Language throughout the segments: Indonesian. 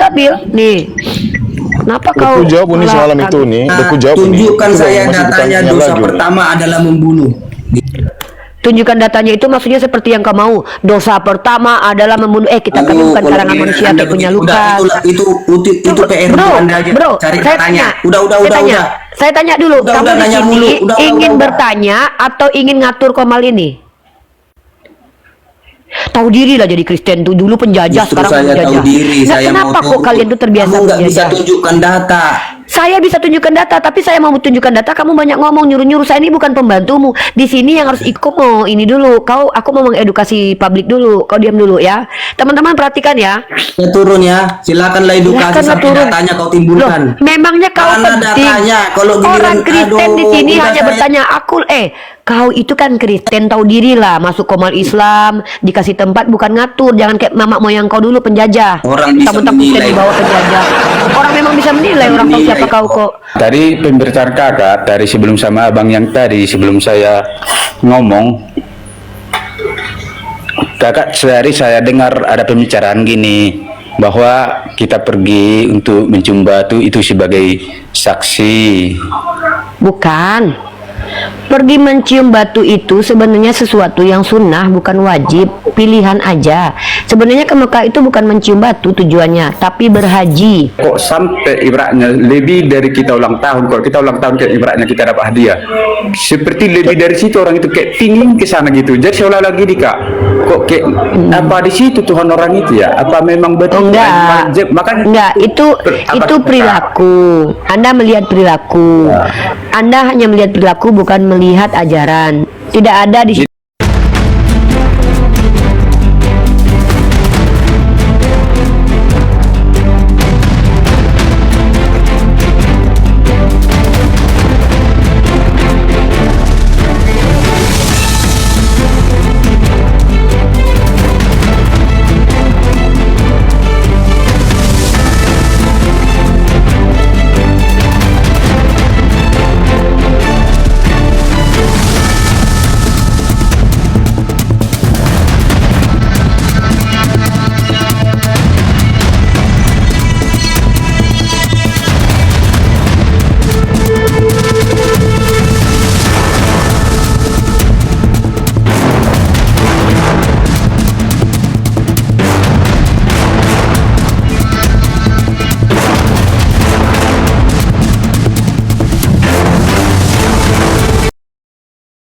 Kabil nih. Kenapa kau jawab nih soal itu nih? Tunjukkan saya datanya. Dosa pertama adalah membunuh. Tunjukkan datanya itu maksudnya seperti yang kau mau. Dosa pertama adalah membunuh. Kita kami bukan karangan manusia kayak punya Lukas. Itu PR Anda aja. Bro, Cari saya tanya. Udah. Saya tanya dulu. Udah, kamu di nanya sini mulu. ingin bertanya atau ingin ngatur Komal ini? Tahu diri lah jadi Kristen tuh, dulu penjajah. Justru sekarang saya penjajah. tahu diri. Nah, Saya kenapa mau kok kalian tuh terbiasa kamu nggak bisa penjajah? tunjukkan data. Saya bisa tunjukkan data, tapi saya mau tunjukkan data. Kamu banyak ngomong, nyuruh-nyuruh. Saya ini bukan pembantumu. Di sini yang harus ikut mau ini dulu. Aku mau mengedukasi publik dulu. Kau diam dulu ya. Teman-teman perhatikan ya. Ya turun ya. Silakanlah edukasi sampai turun. datanya kau timbulkan. Loh, memangnya kau Mana penting? datanya? Kalau Orang Kristen di sini udah hanya bertanya aku. Kau itu kan Kristen, tahu diri lah. Masuk Komal Islam, dikasih tempat bukan ngatur. Jangan kayak mamak moyang kau dulu penjajah. Orang bisa menilai. Dibawa penjajah. Orang memang bisa menilai. Orang tahu siapa kau kok. Tadi pemberitaan kakak dari sebelum sama abang yang tadi sebelum saya ngomong, kakak sehari saya dengar ada pembicaraan gini bahwa kita pergi untuk mencium batu itu sebagai saksi. Bukan. Pergi mencium batu itu sebenarnya sesuatu yang sunnah, bukan wajib, pilihan aja. Sebenarnya ke Mekah itu bukan mencium batu tujuannya, tapi berhaji. Kok sampai ibaratnya lebih dari kita ulang tahun? Kalau kita ulang tahun kayak ibaratnya kita dapat hadiah. Seperti lebih dari situ orang itu kayak pingin ke sana gitu. Jadi seolah-olah gini kak, kok kayak apa di situ Tuhan orang itu ya? Apa memang betul? Enggak, itu perilaku. Anda melihat perilaku. Anda hanya melihat perilaku, bukan melihat ajaran. Tidak ada di situ.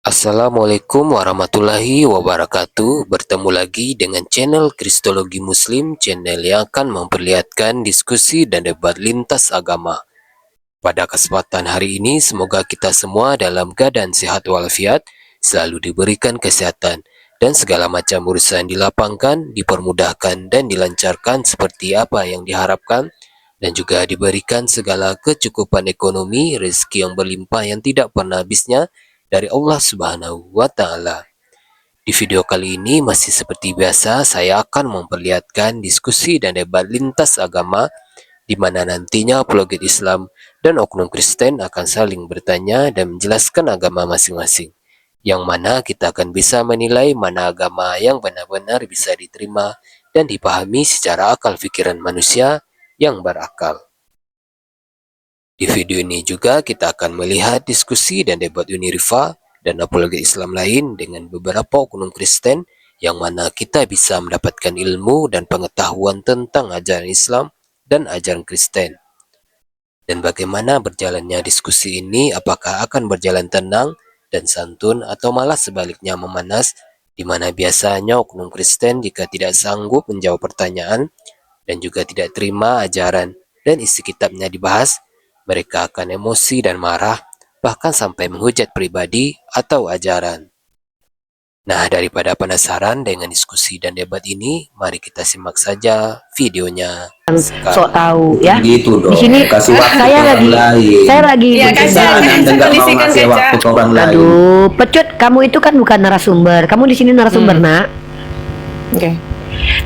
Assalamualaikum warahmatullahi wabarakatuh. Bertemu lagi dengan channel Kristologi Muslim, channel yang akan memperlihatkan diskusi dan debat lintas agama. Pada kesempatan hari ini, semoga kita semua dalam keadaan sehat walafiat, selalu diberikan kesehatan, dan segala macam urusan dilapangkan, dipermudahkan, dan dilancarkan seperti apa yang diharapkan, dan juga diberikan segala kecukupan ekonomi, rezeki yang berlimpah yang tidak pernah habisnya, dari Allah Subhanahu wa Ta'ala. Di video kali ini masih seperti biasa, saya akan memperlihatkan diskusi dan debat lintas agama, di mana nantinya apologet Islam dan oknum Kristen akan saling bertanya dan menjelaskan agama masing-masing, yang mana kita akan bisa menilai mana agama yang benar-benar bisa diterima dan dipahami secara akal pikiran manusia yang berakal. Di video ini juga kita akan melihat diskusi dan debat Unirifa dan apologet Islam lain dengan beberapa oknum Kristen, yang mana kita bisa mendapatkan ilmu dan pengetahuan tentang ajaran Islam dan ajaran Kristen. Dan bagaimana berjalannya diskusi ini, apakah akan berjalan tenang dan santun atau malah sebaliknya memanas, di mana biasanya oknum Kristen jika tidak sanggup menjawab pertanyaan dan juga tidak terima ajaran dan isi kitabnya dibahas, mereka akan emosi dan marah, bahkan sampai menghujat pribadi atau ajaran. Nah, daripada penasaran dengan diskusi dan debat ini, mari kita simak saja videonya. Sok tahu ya. Gitu dong. Di sini kasih waktu saya lagi ya, Aduh, Pecut, kamu itu kan bukan narasumber. Kamu di sini narasumber, Nak. Oke.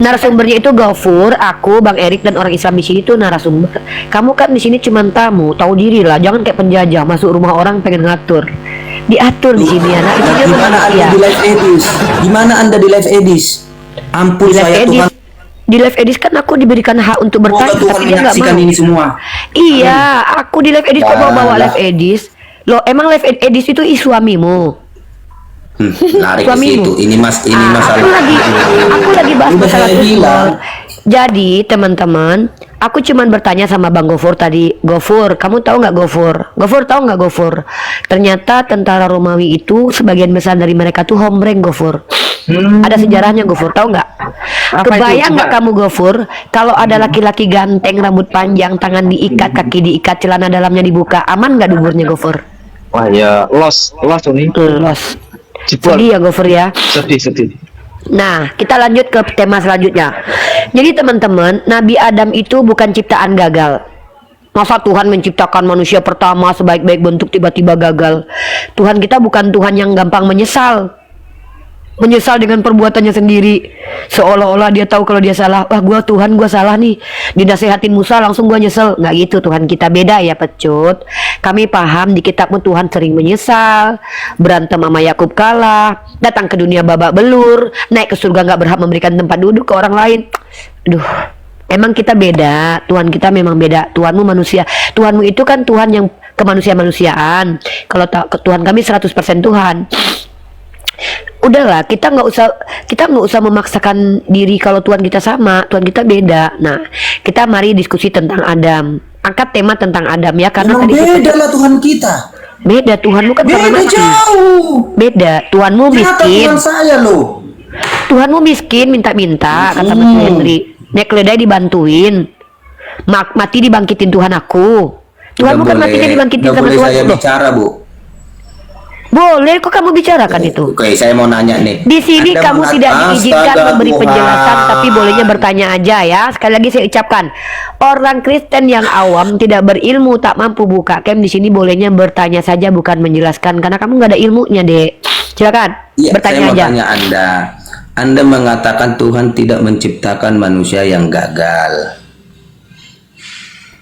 Narasumbernya itu Gofur, aku, Bang Erik, dan orang Islam di sini tuh narasumber. Kamu kan di sini cuma tamu, tahu diri lah. Jangan kayak penjajah masuk rumah orang pengen ngatur. Diatur di sini ya. Nah, itu gimana Anda di live edis? Gimana Anda di live edis? Ampun saya Tuhan. Di live edit kan aku diberikan hak untuk bertanya, Semoga Tuhan tapi dia nggak menyaksikan mau. ini semua. Iya, aku di live edit kok bawa Yalah. live edit. Loh, emang live edit itu suamimu? Lari ke Suamimu. situ. Ini masalah. Aku lagi bahas Udah masalah saya bilang. football. Jadi teman-teman, aku cuman bertanya sama Bang Gofur tadi. Gofur, kamu tahu nggak Gofur? Gofur tahu nggak Gofur? Ternyata tentara Romawi itu sebagian besar dari mereka tuh hombreng Gofur. Ada sejarahnya Gofur, tahu nggak? Kebayang nggak kamu Gofur, kalau ada laki-laki ganteng, rambut panjang, tangan diikat, kaki diikat, celana dalamnya dibuka, aman nggak duburnya Gofur? Wah ya, los nih. Los. Cipul. Sedih ya Gofur ya. Sedih. Nah, kita lanjut ke tema selanjutnya. Jadi teman-teman, Nabi Adam itu bukan ciptaan gagal. Masa Tuhan menciptakan manusia pertama sebaik-baik bentuk tiba-tiba gagal? Tuhan kita bukan Tuhan yang gampang menyesal. Menyesal dengan perbuatannya sendiri. Seolah-olah dia tahu kalau dia salah. Wah, Tuhan gua salah nih. Dinasehatin Musa langsung gua nyesel. Nggak gitu, Tuhan kita beda ya pecut. Kami paham di kitabmu Tuhan sering menyesal. Berantem sama Yakub kalah. Datang ke dunia babak belur. Naik ke surga nggak berhak memberikan tempat duduk ke orang lain. Aduh. Emang kita beda. Tuhan kita memang beda. Tuhanmu manusia. Tuhanmu itu kan Tuhan yang kemanusia-manusiaan. Kalau Tuhan kami 100% Tuhan. Udahlah, kita nggak usah memaksakan diri kalau Tuhan kita sama, Tuhan kita beda. Nah, kita mari diskusi tentang Adam. Angkat tema tentang Adam ya, karena Memang tadi beda lah Tuhan kita. beda. Tuhanmu kan karena Beda mati. jauh. Beda. Tuhanmu Ternyata miskin. Tuhan saya loh. Tuhanmu miskin, minta-minta kata Mas Henry. Naik keledai dibantuin. Mati dibangkitin Tuhan aku. Tuhanmu kan matinya dibangkitin sama boleh Tuhan. saya Loh, bicara, Bu. boleh kok kamu bicarakan itu. Oke, saya mau nanya nih. Di sini Anda kamu tidak diizinkan Astaga, memberi Tuhan. penjelasan, tapi bolehnya bertanya aja ya. Sekali lagi saya ucapkan, orang Kristen yang awam tidak berilmu, tak mampu buka camp di sini bolehnya bertanya saja, bukan menjelaskan, karena kamu nggak ada ilmunya, Dek. Silakan, Iya, bertanya saya mau aja. tanya Anda. Anda mengatakan Tuhan tidak menciptakan manusia yang gagal.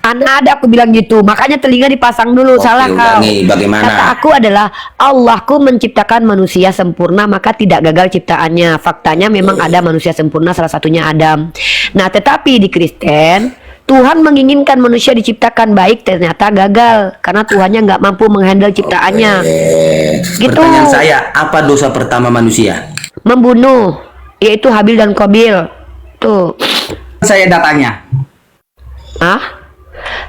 Anak ada aku bilang gitu, makanya telinga dipasang dulu. Oke, Salah kau. ulangi, bagaimana? Kata aku adalah Allahku menciptakan manusia sempurna, maka tidak gagal ciptaannya. Faktanya memang ada manusia sempurna, salah satunya Adam. Nah, tetapi di Kristen Tuhan menginginkan manusia diciptakan baik, ternyata gagal karena Tuhannya nggak mampu menghandle ciptaannya. Gitu. Pertanyaan saya, apa dosa pertama manusia? Membunuh, yaitu Habil dan Qabil. Tuh. Saya datanya. Ah?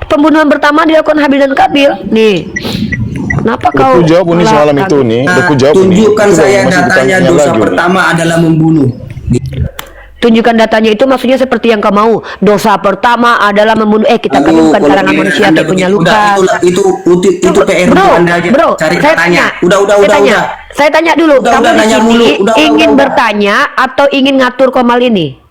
Pembunuhan pertama dilakukan Habil dan Qabil. Nih. Kenapa Udah kau ku jawab nih malah malam itu nih. Udah ku jawab nih. Tunjukkan Itu saya masih datanya, ditanya dosa lagi nih. pertama adalah membunuh. Tunjukkan datanya itu maksudnya seperti yang kau mau. Dosa pertama adalah membunuh. Kita kami bukan kalau karangan giliran manusia Anda yang punya begitu, luka. itu PR Bro, Anda aja. bro, Cari saya datanya. tanya. Udah. Saya tanya dulu, Udah, kamu di nanya sini mulu. ingin Udah. bertanya atau ingin ngatur Komal ini?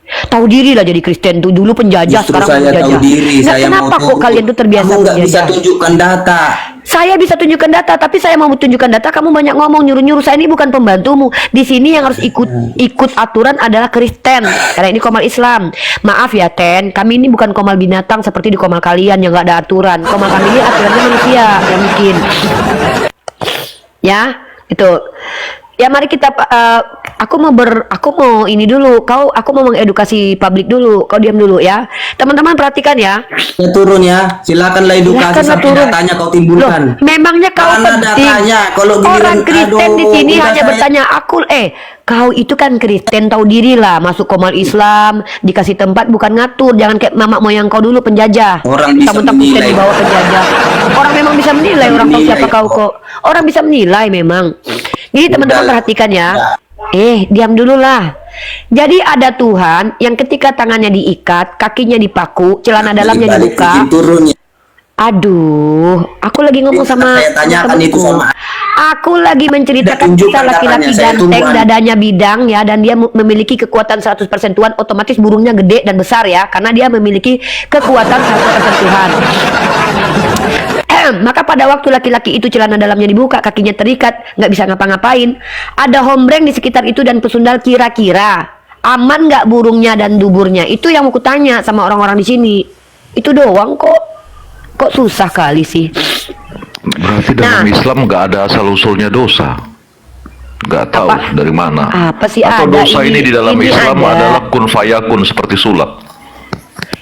Tahu diri lah jadi Kristen tuh, dulu penjajah, Justru sekarang saya penjajah. tahu diri. Nah, Saya kenapa mau kok kalian tuh terbiasa Kamu nggak bisa penjajah? tunjukkan data. Saya bisa tunjukkan data, tapi saya mau tunjukkan data, kamu banyak ngomong, nyuruh-nyuruh. Saya ini bukan pembantumu. Di sini yang harus ikut aturan adalah Kristen, karena ini Komal Islam. Maaf ya Ten, kami ini bukan Komal binatang seperti di Komal kalian yang nggak ada aturan. Komal kami ini aturannya manusia yang bikin. Ya, itu. Ya mari kita aku mau ini dulu. Aku mau mengedukasi publik dulu. Kau diam dulu ya. Teman-teman perhatikan ya. Ya turun ya. Silakanlah edukasi Silakanlah sampai turun. datanya kau timbulkan. Loh, memangnya kau Mana penting? datanya? Kalau giliran, Orang Kristen di sini udah hanya saya- bertanya kau itu kan Kristen, tahu diri lah, masuk Komal Islam, dikasih tempat bukan ngatur, jangan kayak mama moyang kau dulu penjajah. Orang bisa Kamu takutkan menilai. dibawa penjajah. Orang memang bisa menilai, orang tahu siapa kau kok. Orang bisa menilai memang. Jadi teman-teman Udah. perhatikan ya. Diam dulu lah. Jadi ada Tuhan yang ketika tangannya diikat, kakinya dipaku, celana dalamnya Balik dibuka. bikin turun ya. Aduh, aku lagi ngomong sama Saya tanyakan itu temanku. sama. Aku lagi menceritakan Tunjukkan kisah laki-laki datanya, saya ganteng, tunggu. dadanya bidang ya, dan dia memiliki kekuatan 100% Tuhan, otomatis burungnya gede dan besar ya, karena dia memiliki kekuatan 100% Tuhan. Maka pada waktu laki-laki itu celana dalamnya dibuka, kakinya terikat, nggak bisa ngapa-ngapain, ada hombreng di sekitar itu dan pesundal, kira-kira aman nggak burungnya dan duburnya? Itu yang mau kutanya sama orang-orang di sini. Itu doang kok. Kok susah kali sih? Berarti dalam Islam nggak ada asal usulnya dosa. Nggak tahu Apa? dari mana. Apa sih Atau ada dosa ini di dalam ini Islam ada. adalah kun fayakun seperti sulap.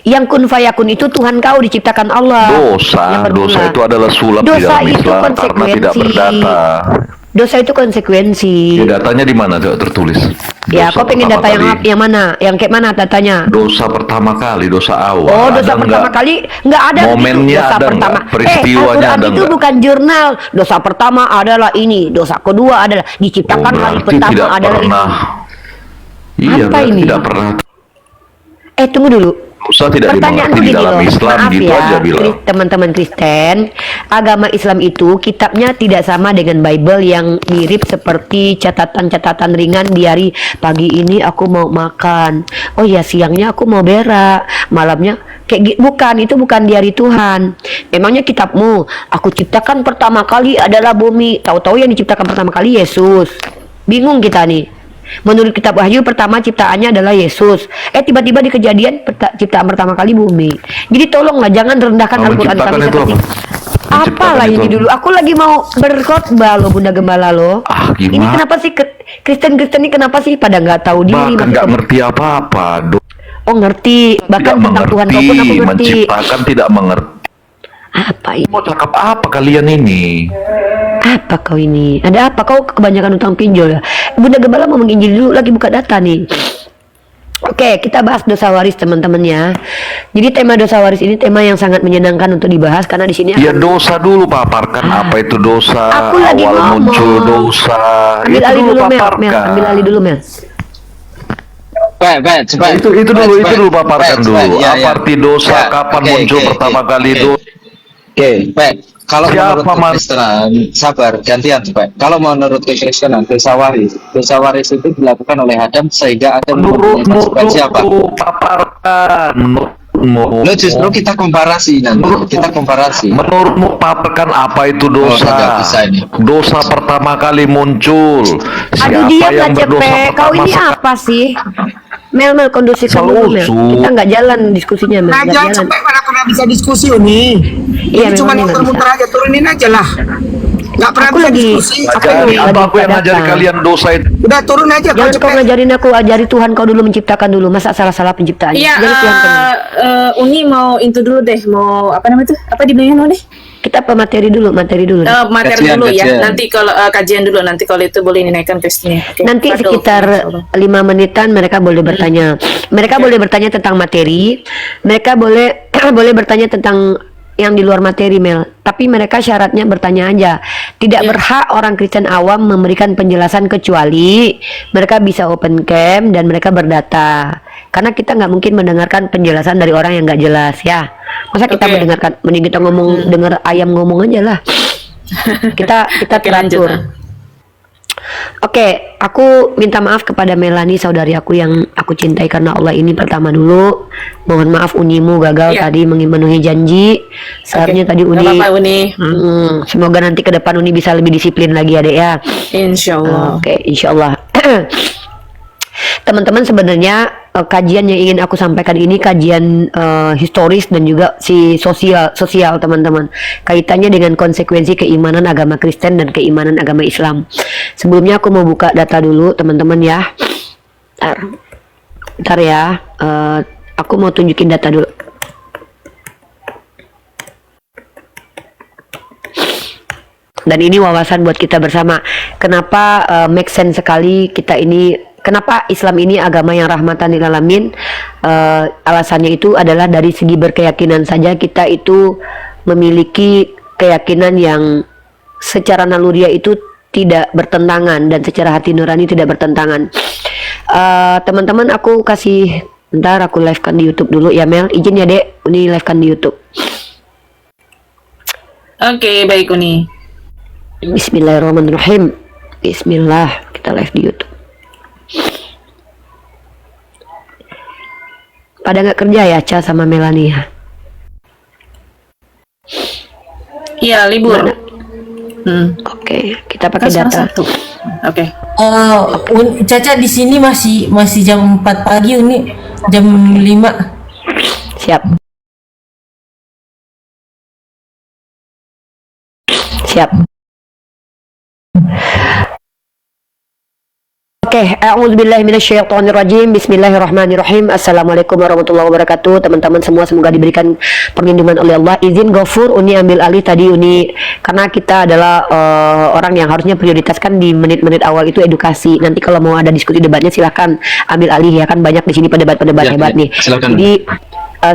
Yang kun fayakun itu Tuhan kau diciptakan Allah. Yang bermula. Dosa itu adalah sulap di Dosa dalam itu Islam karena tidak konsekuensi. berdata. Dosa itu konsekuensi. Ya, datanya di mana coba tertulis? Ya, Dosa kau pengen pertama data yang kali. yang mana? Yang kayak mana datanya? Dosa pertama kali, dosa awal. Oh, dosa Ada pertama nggak? kali nggak ada Momennya dosa ada pertama. nggak? Peristiwanya Al-Quran ada itu nggak? bukan jurnal. Dosa pertama adalah ini, dosa kedua adalah diciptakan hari Berarti pertama tidak adalah pernah. Iya, Apa berarti ini? tidak pernah. Tunggu dulu. Dosa tidak Pertanyaanku dimengerti di gini dalam loh, Islam, maaf gitu ya, aja bilang. teman-teman Kristen, agama Islam itu kitabnya tidak sama dengan Bible yang mirip seperti catatan-catatan ringan di hari pagi ini aku mau makan, oh ya siangnya aku mau berak, malamnya bukan, itu bukan di hari Tuhan. Emangnya kitabmu, aku ciptakan pertama kali adalah bumi, tahu-tahu yang diciptakan pertama kali Yesus. Bingung kita nih. Menurut kitab Wahyu pertama ciptaannya adalah Yesus. Tiba-tiba di Kejadian ciptaan pertama kali bumi. Jadi tolonglah jangan rendahkan Al-Quran Menciptakan kami itu seperti apa? apalah Menciptakan ini itu. dulu. Aku lagi mau berkhotbah loh Bunda Gembala loh. Gimana? Ini kenapa sih Kristen-Kristen ini kenapa sih pada nggak tahu diri? Bahkan masih nggak ngerti apa-apa. Oh ngerti. Bahkan Tidak tentang Tuhan kau mengerti, pun aku ngerti. menciptakan tidak mengerti. Apa ini? Mau cakap apa kalian ini? Apa kau ini? Ada apa? Kau kebanyakan utang pinjol ya? Bunda Gembala mau menginjil dulu, lagi buka data nih. Oke, kita bahas dosa waris teman-teman ya. Jadi tema dosa waris ini tema yang sangat menyenangkan untuk dibahas karena di sini Ya akan dosa dulu paparkan apa itu dosa. Aku lagi Awal ngomong. muncul dosa. ambil Itu alih dulu Mel, paparkan. ambil alih dulu Mel. Cepat. Itu dulu paparkan dulu. Ya, Apa arti dosa? Ya, Kapan oke, muncul oke, pertama oke, kali oke. dosa? Oke, baik. Kalau Siapa menurut Kekristenan, sabar, gantian, Pak. Kalau menurut Kekristenan, dosa waris itu dilakukan oleh Adam sehingga Adam mempunyai konsekuensi apa? Paparkan. Lo justru kita komparasi nanti, kita komparasi. Menurutmu paparkan apa itu dosa? nggak bisa ini. Dosa pertama kali muncul. Aduh Siapa diam lah yang berdosa Cepet. Kau pertama ini sekali? apa sih? Mel kondusifkan dulu Mel. Selusuh. Kita nggak jalan diskusinya Mel. Nggak Aja jalan. sampai mana pernah bisa diskusi Uni. Iya, Ini cuma memang nggak muter-muter aja, turunin aja lah. Nggak pernah Aku bisa lagi- diskusi. aku Ajari, lagi apa aku yang pada ngajari datang. kalian dosa itu? Udah turun aja kau Jangan kau cepet. ngajarin aku, ajari Tuhan kau dulu menciptakan dulu. Masa salah-salah penciptaan? Iya, Jadi Tuhan kan. Uni mau itu dulu deh, mau apa namanya tuh? Apa dibilangin deh? Kita apa materi dulu Materi Kajian, dulu ya. kajian. Nanti kalau kajian dulu, nanti kalau itu boleh dinaikkan ke sini. Oke. Nanti Aduh, sekitar insyaallah. 5 menitan mereka boleh bertanya. Mereka boleh bertanya tentang materi. Mereka boleh boleh bertanya tentang yang di luar materi Mel. Tapi mereka syaratnya bertanya aja. Tidak berhak orang Kristen awam memberikan penjelasan kecuali mereka bisa open cam dan mereka berdata. Karena kita nggak mungkin mendengarkan penjelasan dari orang yang nggak jelas ya. Masa kita Oke. mendengarkan, mending kita ngomong dengar ayam ngomong aja lah. Kita Oke, lanjut, teratur. ah. Oke, aku minta maaf kepada Melani saudari aku yang aku cintai karena Allah ini pertama dulu. Mohon maaf Unimu gagal Iya. tadi memenuhi janji. Seharusnya tadi Nggak Uni. apa-apa, Uni. Semoga nanti ke depan Uni bisa lebih disiplin lagi adek ya. Insyaallah. Oke, insyaallah. Teman-teman sebenarnya kajian yang ingin aku sampaikan ini kajian historis dan juga sosial teman-teman, kaitannya dengan konsekuensi keimanan agama Kristen dan keimanan agama Islam. Sebelumnya aku mau buka data dulu teman-teman ya. Bentar ya, aku mau tunjukin data dulu. Dan ini wawasan buat kita bersama. Kenapa make sense sekali kita ini, kenapa Islam ini agama yang rahmatan lil alamin? Alasannya itu adalah dari segi berkeyakinan saja kita itu memiliki keyakinan yang secara naluriah itu tidak bertentangan dan secara hati nurani tidak bertentangan. Teman-teman aku kasih, bentar aku live-kan di YouTube dulu ya Mel. Izin ya Dek, ini live-kan di YouTube. Oke, baik Uni. Bismillahirrahmanirrahim. Bismillah, kita live di YouTube. Pada nggak kerja ya Ca sama Melania? Iya, libur. Mana? Oke, kita pakai Kan data. Sabtu. Oke. Caca di sini masih jam 4 pagi, Uni jam 5. Siap. Siap. Oke, a'udzubillahi minasyaitonirrajim. Bismillahirrahmanirrahim. Assalamualaikum warahmatullahi wabarakatuh. Teman-teman semua semoga diberikan perlindungan oleh Allah. Izin Gofur, Uni ambil alih tadi Uni, karena kita adalah orang yang harusnya prioritaskan di menit-menit awal itu edukasi. Nanti kalau mau ada diskusi debatnya silahkan ambil alih ya, kan banyak di sini pendebat-pendebat hebat nih. Silakan. Jadi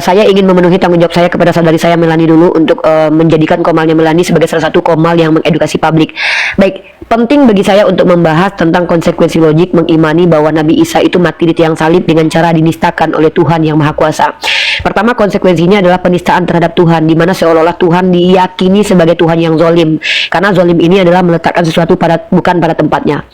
saya ingin memenuhi tanggung jawab saya kepada saudari saya Melani dulu untuk menjadikan Komalnya Melani sebagai salah satu Komal yang mengedukasi publik. Baik, penting bagi saya untuk membahas tentang konsekuensi logik mengimani bahwa Nabi Isa itu mati di tiang salib dengan cara dinistakan oleh Tuhan yang Maha Kuasa. Pertama, konsekuensinya adalah penistaan terhadap Tuhan, di mana seolah-olah Tuhan diyakini sebagai Tuhan yang zolim, karena zolim ini adalah meletakkan sesuatu bukan pada tempatnya.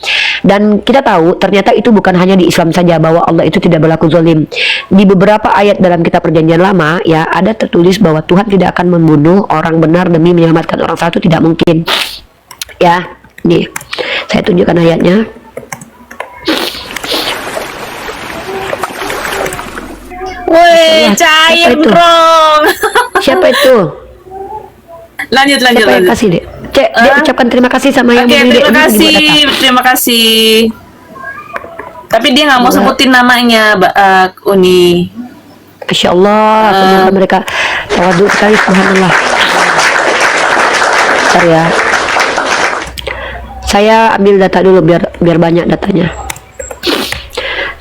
Dan kita tahu ternyata itu bukan hanya di Islam saja bahwa Allah itu tidak berlaku zolim. Di beberapa ayat dalam kitab Perjanjian Lama ya ada tertulis bahwa Tuhan tidak akan membunuh orang benar demi menyelamatkan orang salah, itu tidak mungkin. Ya, nih saya tunjukkan ayatnya. Woi, Siapa cair itu? bro. Siapa itu? Lanjut. Siapa yang kasih deh? Cek, dia ucapkan terima kasih sama yang Oke, memberi terima dia. terima kasih. Tapi dia nggak mau sebutin namanya, Uni. Masya Allah, ternyata mereka tawadhu sekali, subhanallah. Bentar ya. Saya ambil data dulu biar banyak datanya.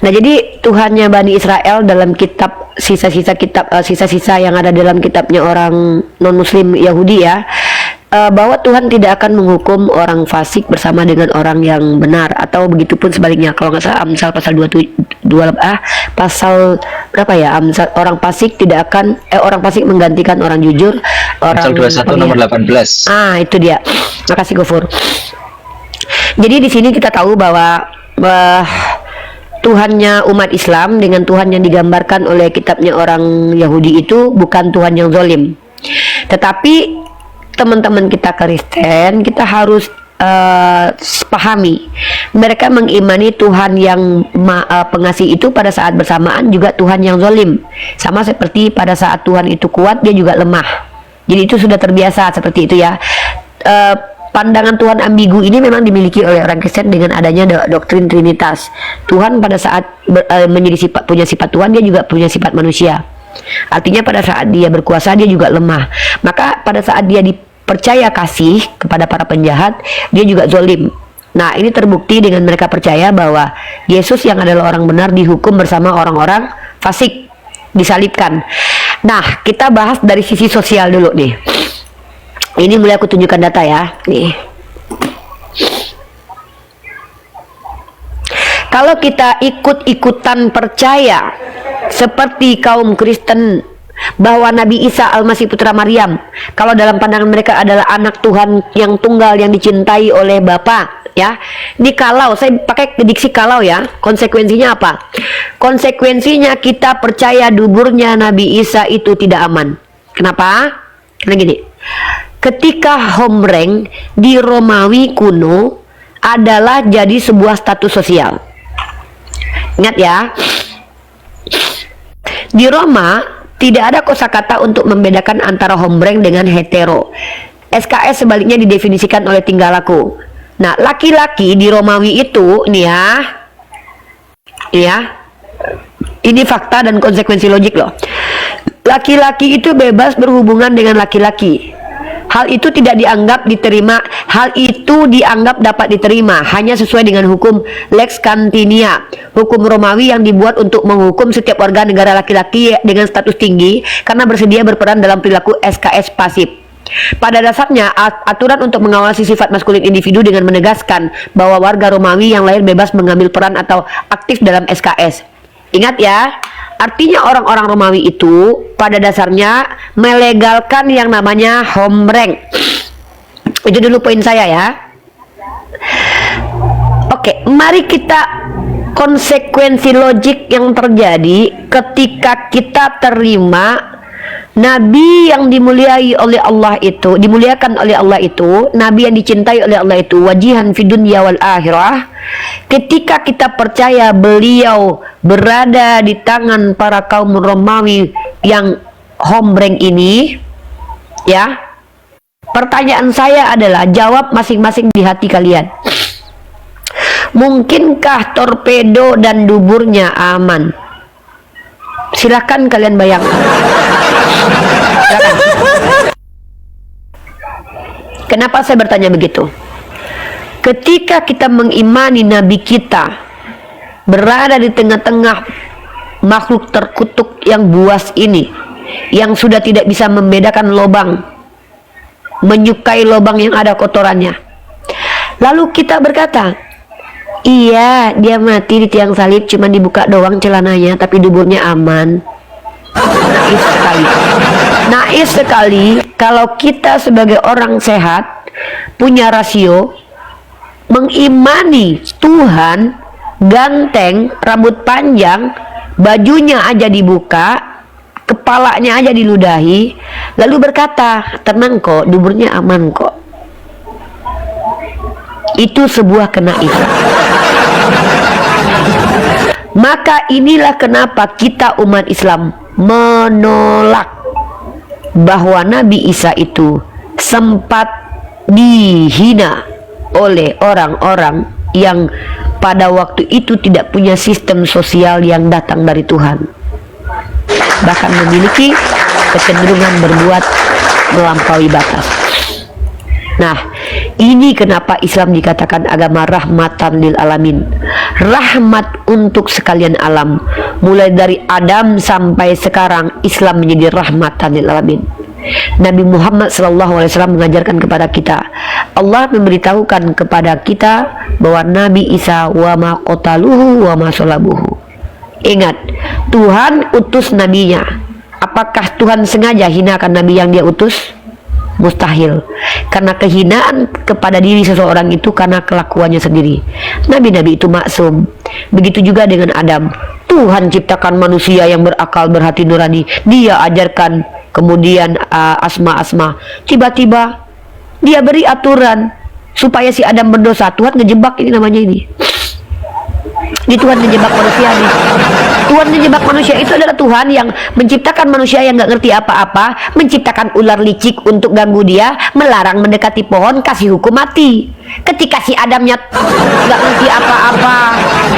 Nah, jadi Tuhannya Bani Israel dalam kitab sisa-sisa yang ada dalam kitabnya orang non-muslim Yahudi ya, bahwa Tuhan tidak akan menghukum orang fasik bersama dengan orang yang benar, atau begitupun sebaliknya. Kalau nggak salah Amsal pasal 27 pasal berapa ya? Amsal, orang fasik tidak akan orang fasik menggantikan orang jujur, orang Pasal 21 nomor 18. itu dia. Makasih Gofur. Jadi di sini kita tahu bahwa Tuhannya umat Islam dengan Tuhan yang digambarkan oleh kitabnya orang Yahudi itu bukan Tuhan yang zolim. Tetapi teman-teman kita Kristen, kita harus pahami, mereka mengimani Tuhan yang pengasih itu pada saat bersamaan juga Tuhan yang zolim. Sama seperti pada saat Tuhan itu kuat, dia juga lemah. Jadi itu sudah terbiasa seperti itu ya. Pandangan Tuhan ambigu ini memang dimiliki oleh orang Kristen dengan adanya doktrin Trinitas. Tuhan pada saat punya sifat Tuhan, dia juga punya sifat manusia. Artinya pada saat dia berkuasa, dia juga lemah. Maka pada saat dia dipercaya kasih kepada para penjahat, dia juga zolim. Nah, ini terbukti dengan mereka percaya bahwa Yesus yang adalah orang benar dihukum bersama orang-orang fasik, disalibkan. Nah, kita bahas dari sisi sosial dulu nih. Ini mulai aku tunjukkan data ya. Nih. Kalau kita ikut-ikutan percaya seperti kaum Kristen bahwa Nabi Isa Al-Masih Putra Maryam, kalau dalam pandangan mereka adalah anak Tuhan yang tunggal yang dicintai oleh Bapa, ya. Ini kalau saya pakai diksi kalau ya, konsekuensinya apa? Konsekuensinya kita percaya duburnya Nabi Isa itu tidak aman. Kenapa? Karena gini. Ketika homreng di Romawi kuno adalah jadi sebuah status sosial. Ingat ya, di Roma tidak ada kosakata untuk membedakan antara homreng dengan hetero. SKS sebaliknya didefinisikan oleh tingkah laku. Nah, laki-laki di Romawi itu nih ya, ini fakta dan konsekuensi logik loh. Laki-laki itu bebas berhubungan dengan laki-laki. Hal itu tidak dianggap diterima, hal itu dianggap dapat diterima hanya sesuai dengan hukum Lex Cantinia, hukum Romawi yang dibuat untuk menghukum setiap warga negara laki-laki dengan status tinggi karena bersedia berperan dalam perilaku SKS pasif. Pada dasarnya, aturan untuk mengawasi sifat maskulin individu dengan menegaskan bahwa warga Romawi yang lahir bebas mengambil peran atau aktif dalam SKS. Ingat ya, artinya orang-orang Romawi itu pada dasarnya melegalkan yang namanya homreng. Itu dulu poin saya ya. Oke, mari kita konsekuensi logik yang terjadi ketika kita terima Nabi yang dimuliakan oleh Allah itu, Nabi yang dicintai oleh Allah itu, wajihan fid dunya wal akhirah. Ketika kita percaya beliau berada di tangan para kaum Romawi yang homreng ini, ya. Pertanyaan saya adalah jawab masing-masing di hati kalian. Mungkinkah torpedo dan duburnya aman? Silakan kalian bayangkan. Silakan. Kenapa saya bertanya begitu? Ketika kita mengimani Nabi kita berada di tengah-tengah makhluk terkutuk yang buas ini, yang sudah tidak bisa membedakan lubang, menyukai lubang yang ada kotorannya, lalu kita berkata, iya dia mati di tiang salib, cuma dibuka doang celananya tapi duburnya aman. Naif sekali. Naif sekali kalau kita sebagai orang sehat punya rasio mengimani Tuhan ganteng, rambut panjang, bajunya aja dibuka, kepalanya aja diludahi, lalu berkata, tenang kok, duburnya aman kok. Itu sebuah kenaifan. Maka inilah kenapa kita umat Islam menolak bahwa Nabi Isa itu sempat dihina oleh orang-orang yang pada waktu itu tidak punya sistem sosial yang datang dari Tuhan, bahkan memiliki kecenderungan berbuat melampaui batas. Nah, ini kenapa Islam dikatakan agama rahmatan lil alamin, rahmat untuk sekalian alam. Mulai dari Adam sampai sekarang, Islam menjadi rahmatan lil alamin. Nabi Muhammad SAW mengajarkan kepada kita, Allah memberitahukan kepada kita bahwa Nabi Isa wa ma qataluhu wa ma salabuhu. Ingat, Tuhan utus nabinya. Apakah Tuhan sengaja hinakan nabi yang dia utus? Mustahil. Karena kehinaan kepada diri seseorang itu karena kelakuannya sendiri. Nabi-nabi itu maksum. Begitu juga dengan Adam. Tuhan ciptakan manusia yang berakal, berhati nurani. Dia ajarkan kemudian asma-asma. Tiba-tiba dia beri aturan supaya si Adam berdosa. Tuhan ngejebak, ini namanya ini. Ini Tuhan ngejebak manusia nih. Tuhan ngejebak manusia itu adalah Tuhan yang menciptakan manusia yang nggak ngerti apa-apa, menciptakan ular licik untuk ganggu dia, melarang mendekati pohon, kasih hukum mati. Ketika si Adamnya nggak ngerti apa-apa,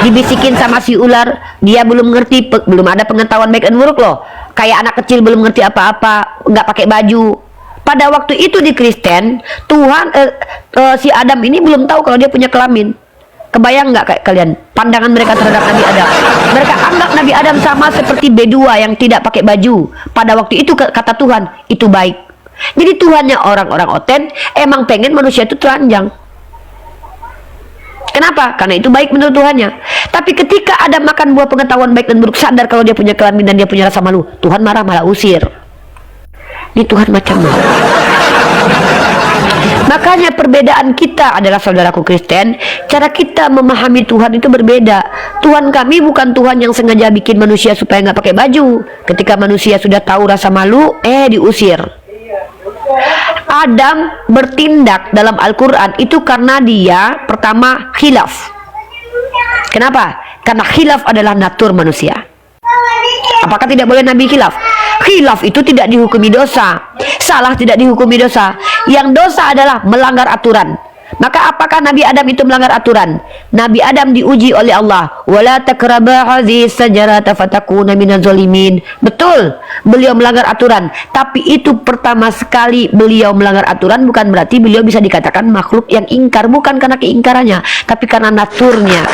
dibisikin sama si ular, dia belum ngerti, belum ada pengetahuan baik dan buruk loh. Kayak anak kecil belum ngerti apa-apa, nggak pakai baju. Pada waktu itu di Kristen, Tuhan si Adam ini belum tahu kalau dia punya kelamin. Kebayang nggak kayak kalian pandangan mereka terhadap Nabi Adam? Mereka anggap Nabi Adam sama seperti bedua yang tidak pakai baju. Pada waktu itu kata Tuhan itu baik. Jadi Tuhannya orang-orang oten emang pengen manusia itu telanjang. Kenapa? Karena itu baik menurut Tuhannya. Tapi ketika Adam makan buah pengetahuan baik dan buruk, sadar kalau dia punya kelamin dan dia punya rasa malu, Tuhan marah, malah usir. Ini Tuhan macam mana? Makanya perbedaan kita adalah, saudaraku Kristen, cara kita memahami Tuhan itu berbeda. Tuhan kami bukan Tuhan yang sengaja bikin manusia supaya nggak pakai baju. Ketika manusia sudah tahu rasa malu, diusir. Adam bertindak dalam Al-Quran itu karena dia pertama khilaf. Kenapa? Karena khilaf adalah natur manusia. Apakah tidak boleh Nabi khilaf? Khilaf itu tidak dihukumi dosa. Salah tidak dihukumi dosa. Yang dosa adalah melanggar aturan. Maka apakah Nabi Adam itu melanggar aturan? Nabi Adam diuji oleh Allah. Wala taqrabu hadhihi sajarata fatakuna minaz zalimin. Betul, beliau melanggar aturan. Tapi itu pertama sekali beliau melanggar aturan, bukan berarti beliau bisa dikatakan makhluk yang ingkar. Bukan karena keingkarannya, tapi karena naturnya.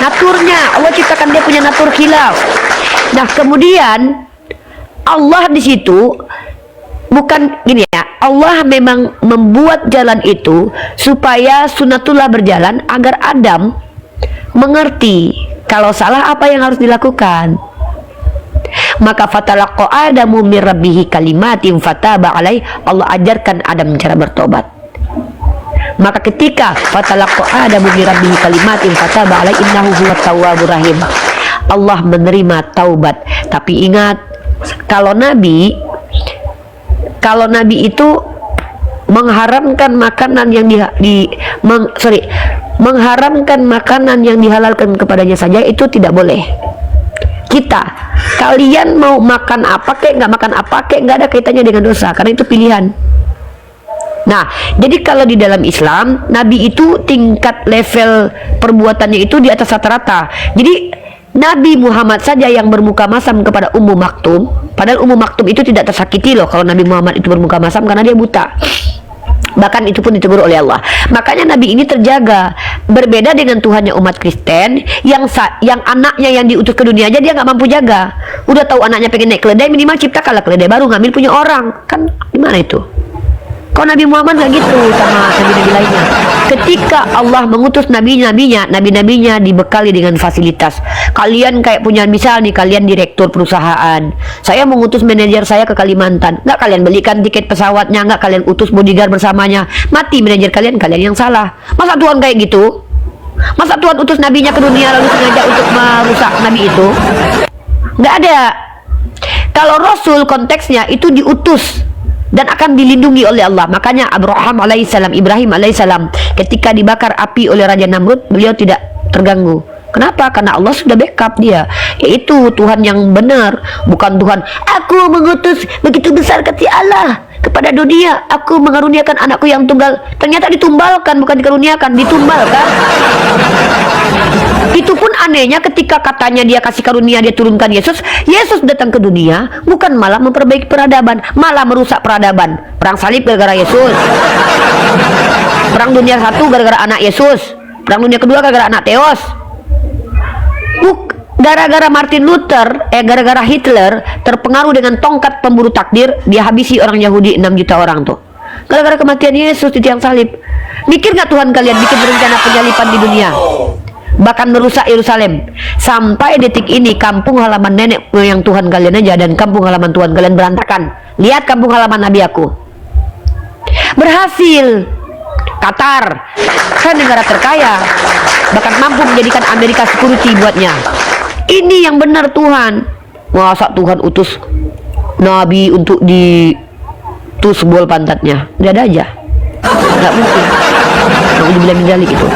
Naturnya, Allah ciptakan dia punya natur khilaf. Nah, kemudian Allah di situ bukan gini ya, Allah memang membuat jalan itu supaya sunatullah berjalan agar Adam mengerti kalau salah apa yang harus dilakukan. Maka fatalaqqa Adamu min rabbihi kalimatin fataba alaih, Allah ajarkan Adam cara bertobat. Maka ketika fatalaqqa Adamu min rabbihi kalimatin fataba alaih innahu huwat tawwabur rahim, Allah menerima taubat. Tapi ingat, kalau Nabi itu mengharamkan makanan yang mengharamkan makanan yang dihalalkan kepadanya saja, itu tidak boleh. Kalian mau makan apa kek, nggak makan apa kek, nggak ada kaitannya dengan dosa, karena itu pilihan. Nah, jadi kalau di dalam Islam, Nabi itu tingkat level perbuatannya itu di atas rata-rata. Jadi Nabi Muhammad saja yang bermuka masam kepada Ummu Maktum, padahal Ummu Maktum itu tidak tersakiti loh kalau Nabi Muhammad itu bermuka masam karena dia buta. Bahkan itu pun ditegur oleh Allah. Makanya Nabi ini terjaga. Berbeda dengan Tuhannya umat Kristen yang anaknya yang diutus ke dunia aja dia nggak mampu jaga. Udah tahu anaknya pengen naik keledai, minimal ciptakanlah keledai baru, ngambil punya orang. Kan gimana itu? Kalau Nabi Muhammad nggak gitu sama nabi-nabi lainnya. Ketika Allah mengutus nabi-nabinya dibekali dengan fasilitas. Kalian kayak punya, misal nih, kalian direktur perusahaan. Saya mengutus manajer saya ke Kalimantan. Nggak kalian belikan tiket pesawatnya, nggak kalian utus bodyguard bersamanya. Mati manajer kalian yang salah. Masa Tuhan kayak gitu? Masa Tuhan utus nabinya ke dunia lalu sengaja untuk merusak nabi itu? Nggak ada. Kalau Rasul konteksnya itu diutus dan akan dilindungi oleh Allah. Makanya Ibrahim alaihissalam ketika dibakar api oleh Raja Namrud, beliau tidak terganggu. Kenapa? Karena Allah sudah backup dia. Yaitu Tuhan yang benar, bukan Tuhan aku mengutus begitu besar kasih Allah kepada dunia, aku mengaruniakan anakku yang tunggal. Ternyata ditumbalkan, bukan dikaruniakan, ditumbalkan. Itu pun anehnya ketika katanya dia kasih karunia, dia turunkan Yesus datang ke dunia bukan malah memperbaiki peradaban, malah merusak peradaban. Perang salib gara-gara Yesus, perang dunia satu gara-gara anak Yesus, perang dunia kedua gara-gara anak Theos. Gara-gara Martin Luther, gara-gara Hitler terpengaruh dengan tongkat pemburu takdir, dia habisi orang Yahudi 6 juta orang tuh. Gara-gara kematian Yesus di tiang salib. Mikir nggak Tuhan kalian bikin rencana penyalipan di dunia? Bahkan merusak Yerusalem. Sampai detik ini kampung halaman nenek moyang Tuhan kalian aja dan kampung halaman Tuhan kalian berantakan. Lihat kampung halaman Nabi aku. Berhasil. Qatar kan negara terkaya, bahkan mampu menjadikan Amerika security buatnya. Ini yang benar Tuhan. Masa Tuhan utus Nabi untuk ditusbol pantatnya? Tidak ada aja. Nggak mungkin. Nggak dibilang dalik itu.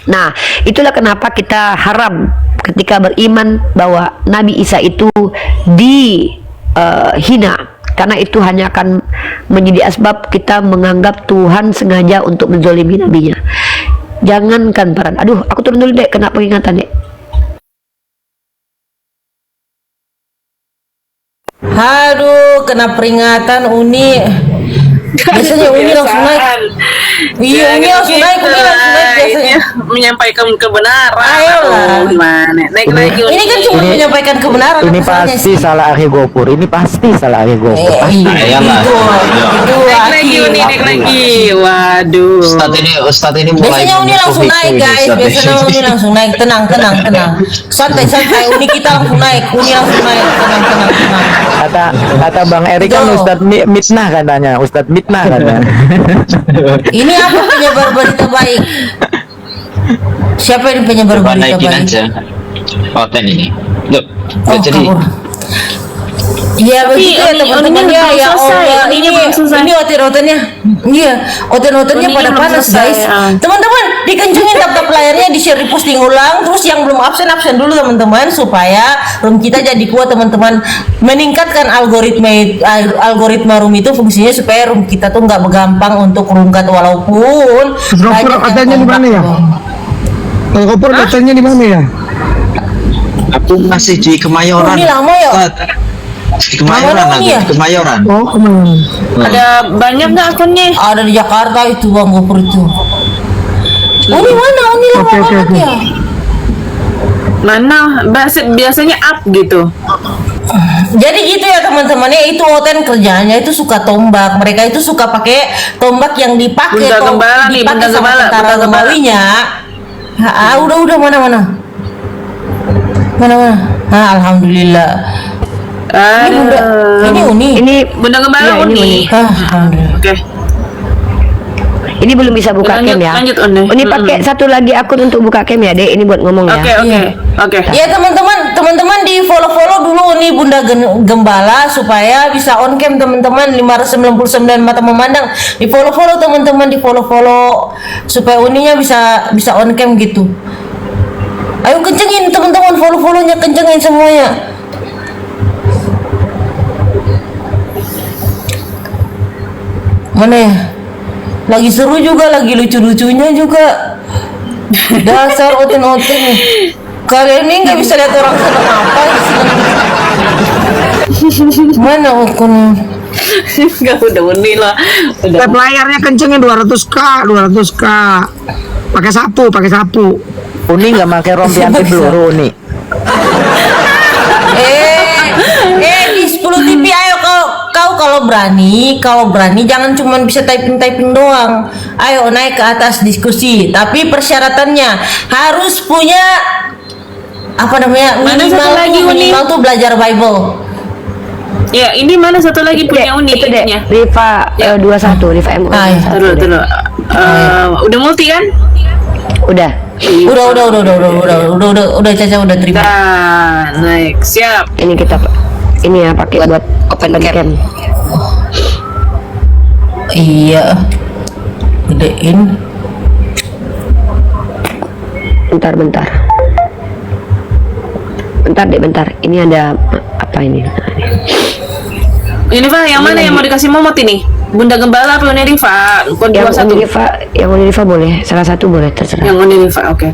Nah, itulah kenapa kita haram ketika beriman bahwa Nabi Isa itu dihina, karena itu hanya akan menjadi asbab kita menganggap Tuhan sengaja untuk menzolimi nabinya. Jangankan para, aduh, aku turun dulu dek, kena peringatan dek. Aduh, kena peringatan Uni. Biasanya Uni langsung naik. Iya, Uni langsung naik, biasanya. Menyampaikan kebenaran. Ayolah. Gimana? Naik lagi. Ini kan cuma menyampaikan kebenaran. Ini pasti salah Ari Gopur. Ini pasti salah Ari Gopur. Naik lagi Uni, naik lagi. Waduh. Ustadz ini mulai. Biasanya Uni langsung naik, guys. Biasanya Uni langsung naik. Tenang. Santai. Uni kita langsung naik. Uni langsung naik. Tenang. Kata Bang Eri kan Ustadz Mitnah katanya. Ustadz Mitnah katanya. Ini apa penyebar berita baik? Siapa yang penyebar berita Naikin baik? aja. Oten ini. Loh, Oh, jadi kabur. Iya begitu ya teman-teman ya, ya Allah, ini oten-otennya, iya oten-otennya pada panas guys. Teman-teman dikencengin tap layarnya, di share, di posting ulang, terus yang belum absen dulu teman-teman supaya room kita jadi kuat teman-teman. Meningkatkan algoritma room itu fungsinya supaya room kita tuh nggak gampang untuk rungkat walaupun. Katanya di mana ya? Kopor katanya di mana ya? aku masih di Kemayoran. Ini lama ya. Di Kemayoran Mana aku, ya? di Kemayoran. Oh, kemana? Ada banyak nggak akunnya? Ada di Jakarta itu Bang Gopur itu. Uni mana? Uni lama Oke. banget ya. Mana? Biasanya up gitu. Jadi gitu ya teman-teman ya, itu Oten kerjanya itu suka tombak. Mereka itu suka pakai tombak yang dipakai Bunda Gembala nih, dipakai Bunda sama Gembala, tentara Bunda Gembala. Romawinya. Udah mana? Alhamdulillah. Ini Bunda, ini Uni. Ini Bunda Gembala Iya, ini Uni. Alhamdulillah. Oke. ini belum bisa buka cam ya. Lanjut, Uni. Uni pakai satu lagi akun untuk buka cam ya, Dek. Ini buat ngomong ya. Oke. Ya teman-teman di follow dulu nih Bunda Gembala supaya bisa on cam teman-teman. 599 mata memandang, di follow teman-teman, di follow supaya Uninya bisa on cam gitu. Ayo kencengin teman-teman, follow-nya kencengin semuanya. Mana ya? Lagi seru juga, lagi lucu-lucunya juga. Dasar oten-oten. Kalian ini nggak bisa lihat orang senang apa? Mana ukun? Enggak, udah Uni lah. Udah. Tap layarnya kencengnya 200k, 200k. Pakai sapu. Uni nggak pakai rompi anti peluru Uni. Di 10 TV ayo kau kalau berani jangan cuma bisa typing doang. Ayo naik ke atas diskusi, tapi persyaratannya harus punya apa namanya? Mana satu lagi, Uni? Minimal tuh belajar Bible. Ya, ini mana satu lagi punya Uni Itu deh, ininya. Riva 21, Riva MO. Ah, ya. Terus. Udah multi kan? Udah. Udah Caca udah terima. Nah, naik. Siap. Ini kita ini ya pakai buat open cam. Iya. Gedein. Bentar. Bentar. Ini ada apa ini? Ini Pak, yang mana yang mau dikasih momot ini? Bunda Gembala apa Uni Riva? Kode Yang 21. Uni Riva boleh, salah satu boleh, terserah. Yang Uni Riva, oke.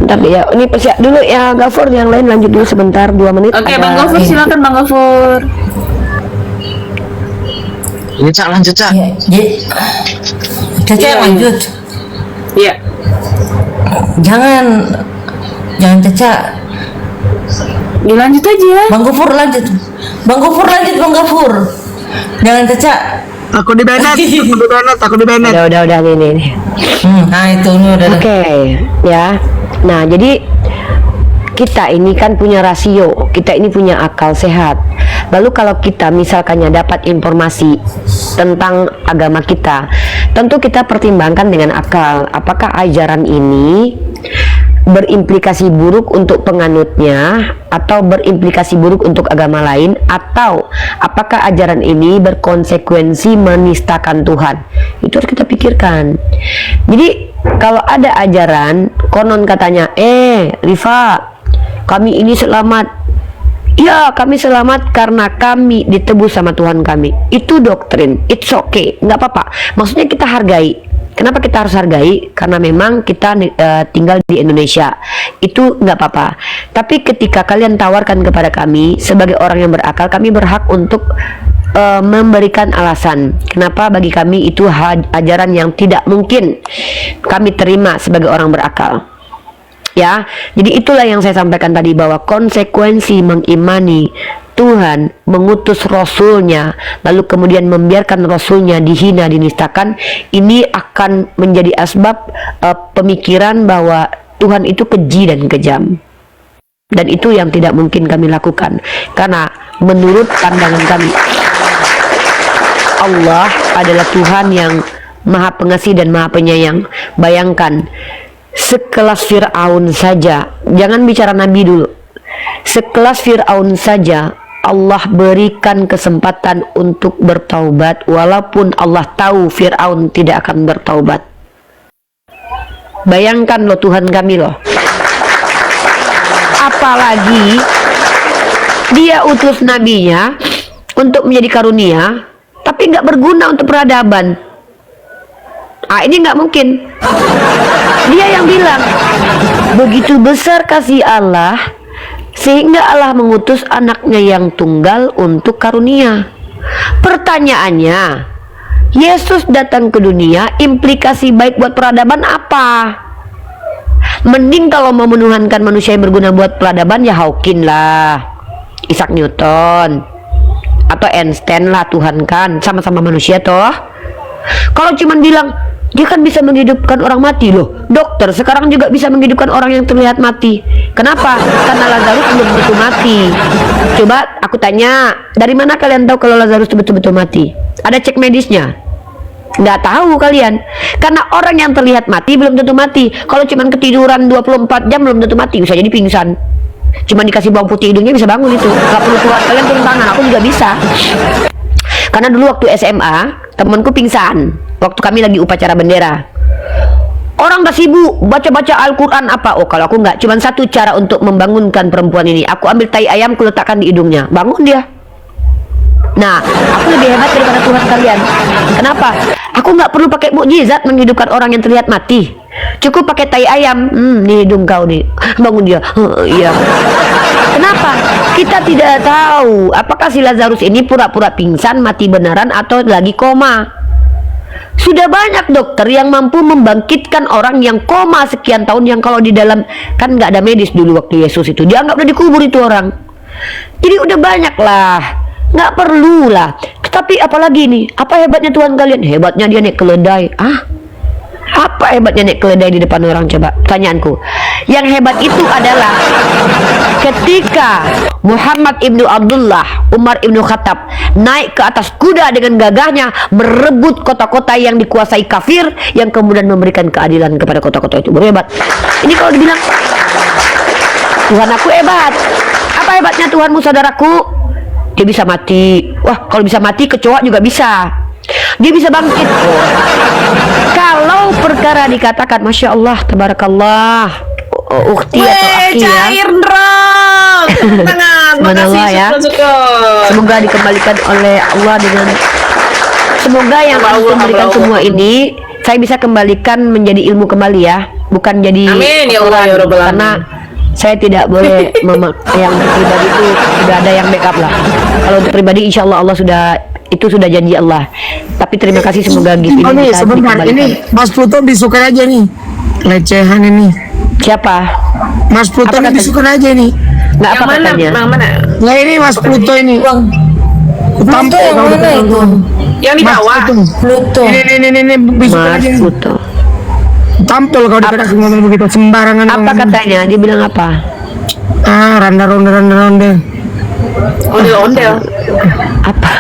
Bentar deh ya, ini persiap dulu ya Gafur, yang lain lanjut dulu sebentar 2 menit. Oke, Ada- Bang Gofur silakan Bang Gofur. Ini Cak, lanjut Cak. Iya. Caca Iya. lanjut. Iya. Jangan Caca. Dilanjut aja. Bang Gofur lanjut. Bang Gofur. Jangan Caca. Aku di banned. Udah ini. Nah itu ini udah. Oke, ya. Nah, jadi kita ini kan punya rasio, kita ini punya akal sehat. Lalu kalau kita misalkannya dapat informasi tentang agama kita, tentu kita pertimbangkan dengan akal. Apakah ajaran ini berimplikasi buruk untuk penganutnya atau berimplikasi buruk untuk agama lain, atau apakah ajaran ini berkonsekuensi menistakan Tuhan? Itu harus kita pikirkan. Jadi kalau ada ajaran konon katanya Riva, kami ini selamat, ya kami selamat karena kami ditebus sama Tuhan kami, itu doktrin, it's okay, nggak apa-apa. Maksudnya kita hargai. Kenapa kita harus hargai? Karena memang kita tinggal di Indonesia, itu nggak apa-apa. Tapi ketika kalian tawarkan kepada kami sebagai orang yang berakal, kami berhak untuk memberikan alasan kenapa bagi kami itu ajaran yang tidak mungkin kami terima sebagai orang berakal. Ya, jadi itulah yang saya sampaikan tadi, bahwa konsekuensi mengimani Tuhan, mengutus Rasulnya, lalu kemudian membiarkan Rasulnya dihina, dinistakan, ini akan menjadi asbab pemikiran bahwa Tuhan itu keji dan kejam. Dan itu yang tidak mungkin kami lakukan, karena menurut pandangan kami, Allah adalah Tuhan yang Maha Pengasih dan Maha Penyayang. Bayangkan, sekelas Fir'aun saja, jangan bicara Nabi dulu, sekelas Fir'aun saja Allah berikan kesempatan untuk bertaubat, walaupun Allah tahu Fir'aun tidak akan bertaubat. Bayangkan loh Tuhan kami loh. Apalagi dia utus nabinya untuk menjadi karunia, tapi nggak berguna untuk peradaban. Ini nggak mungkin. Dia yang bilang, begitu besar kasih Allah sehingga Allah mengutus anaknya yang tunggal untuk karunia. Pertanyaannya, Yesus datang ke dunia, implikasi baik buat peradaban apa? Mending kalau mau menuhankan manusia yang berguna buat peradaban, ya Hawking lah, Isaac Newton, atau Einstein lah, Tuhan kan sama-sama manusia toh. Kalau cuman bilang dia kan bisa menghidupkan orang mati, loh dokter sekarang juga bisa menghidupkan orang yang terlihat mati. Kenapa? Karena Lazarus belum betul mati. Coba aku tanya, dari mana kalian tahu kalau Lazarus itu betul-betul mati? Ada cek medisnya? Nggak tahu kalian, karena orang yang terlihat mati belum tentu mati. Kalau cuman ketiduran 24 jam belum tentu mati, bisa jadi pingsan. Cuman dikasih bawang putih hidungnya bisa bangun itu. Nggak perlu Tuhan, kalian turun tangan, aku juga bisa. Karena dulu waktu SMA temanku pingsan waktu kami lagi upacara bendera. Orang udah sibuk baca-baca Al-Quran apa. Oh kalau aku nggak, cuman satu cara untuk membangunkan perempuan ini, aku ambil tai ayam, aku letakkan di hidungnya, bangun dia. Nah, aku lebih hebat daripada Tuhan kalian. Kenapa? Aku nggak perlu pakai mukjizat menghidupkan orang yang terlihat mati. Cukup pakai tai ayam. Nih hidung kau nih, bangun dia. Iya. Kenapa? Kita tidak tahu apakah si Lazarus ini pura-pura pingsan, mati beneran, atau lagi koma. Sudah banyak dokter yang mampu membangkitkan orang yang koma sekian tahun, yang kalau di dalam, kan nggak ada medis dulu waktu Yesus itu, dianggap udah dikubur itu orang. Jadi udah banyak lah, nggak perlu lah. Tapi apalagi nih, apa hebatnya Tuhan kalian? Hebatnya dia naik keledai. Apa hebatnya naik keledai di depan orang? Coba pertanyaanku. Yang hebat itu adalah ketika Muhammad ibnu Abdullah, Umar ibnu Khattab naik ke atas kuda dengan gagahnya merebut kota-kota yang dikuasai kafir, yang kemudian memberikan keadilan kepada kota-kota itu. Baru hebat. Ini kalau dibilang Tuhan aku hebat. Apa hebatnya Tuhanmu, saudaraku? Dia bisa mati. Wah, kalau bisa mati, kecoa juga bisa. Dia bisa bangkit. Kalau perkara dikatakan Masya Allah, Tabarakallah, ukhti atau akhi ya, cair dong. Subhanallah ya. Semoga dikembalikan oleh Allah dengan, semoga yang Allah memberikan semua ini saya bisa kembalikan menjadi ilmu kembali ya, bukan jadi amin ya Allah ya Rabbal alamin. Karena saya tidak boleh yang pribadi itu sudah ada yang backup lah. Kalau untuk pribadi insya Allah Allah sudah janji Allah. Tapi terima kasih, semoga gift ini bisa sebentar, dikembalikan. ini Mas Pluto disukai aja nih. Lecehan ini. Siapa? Mas Pluto Apa ini katanya? disukai aja nih. Nggak apa Yang katanya? mana? Nah ini Mas Pluto ini. Pluto yang mana itu? Yang di bawah. Pluto. Ini disukai Mas aja nih. Pluto. Tampil kalau dikatakan ngomong begitu sembarangan. Apa katanya? Dia bilang apa? Ronde. Ondel-ondel. Apa?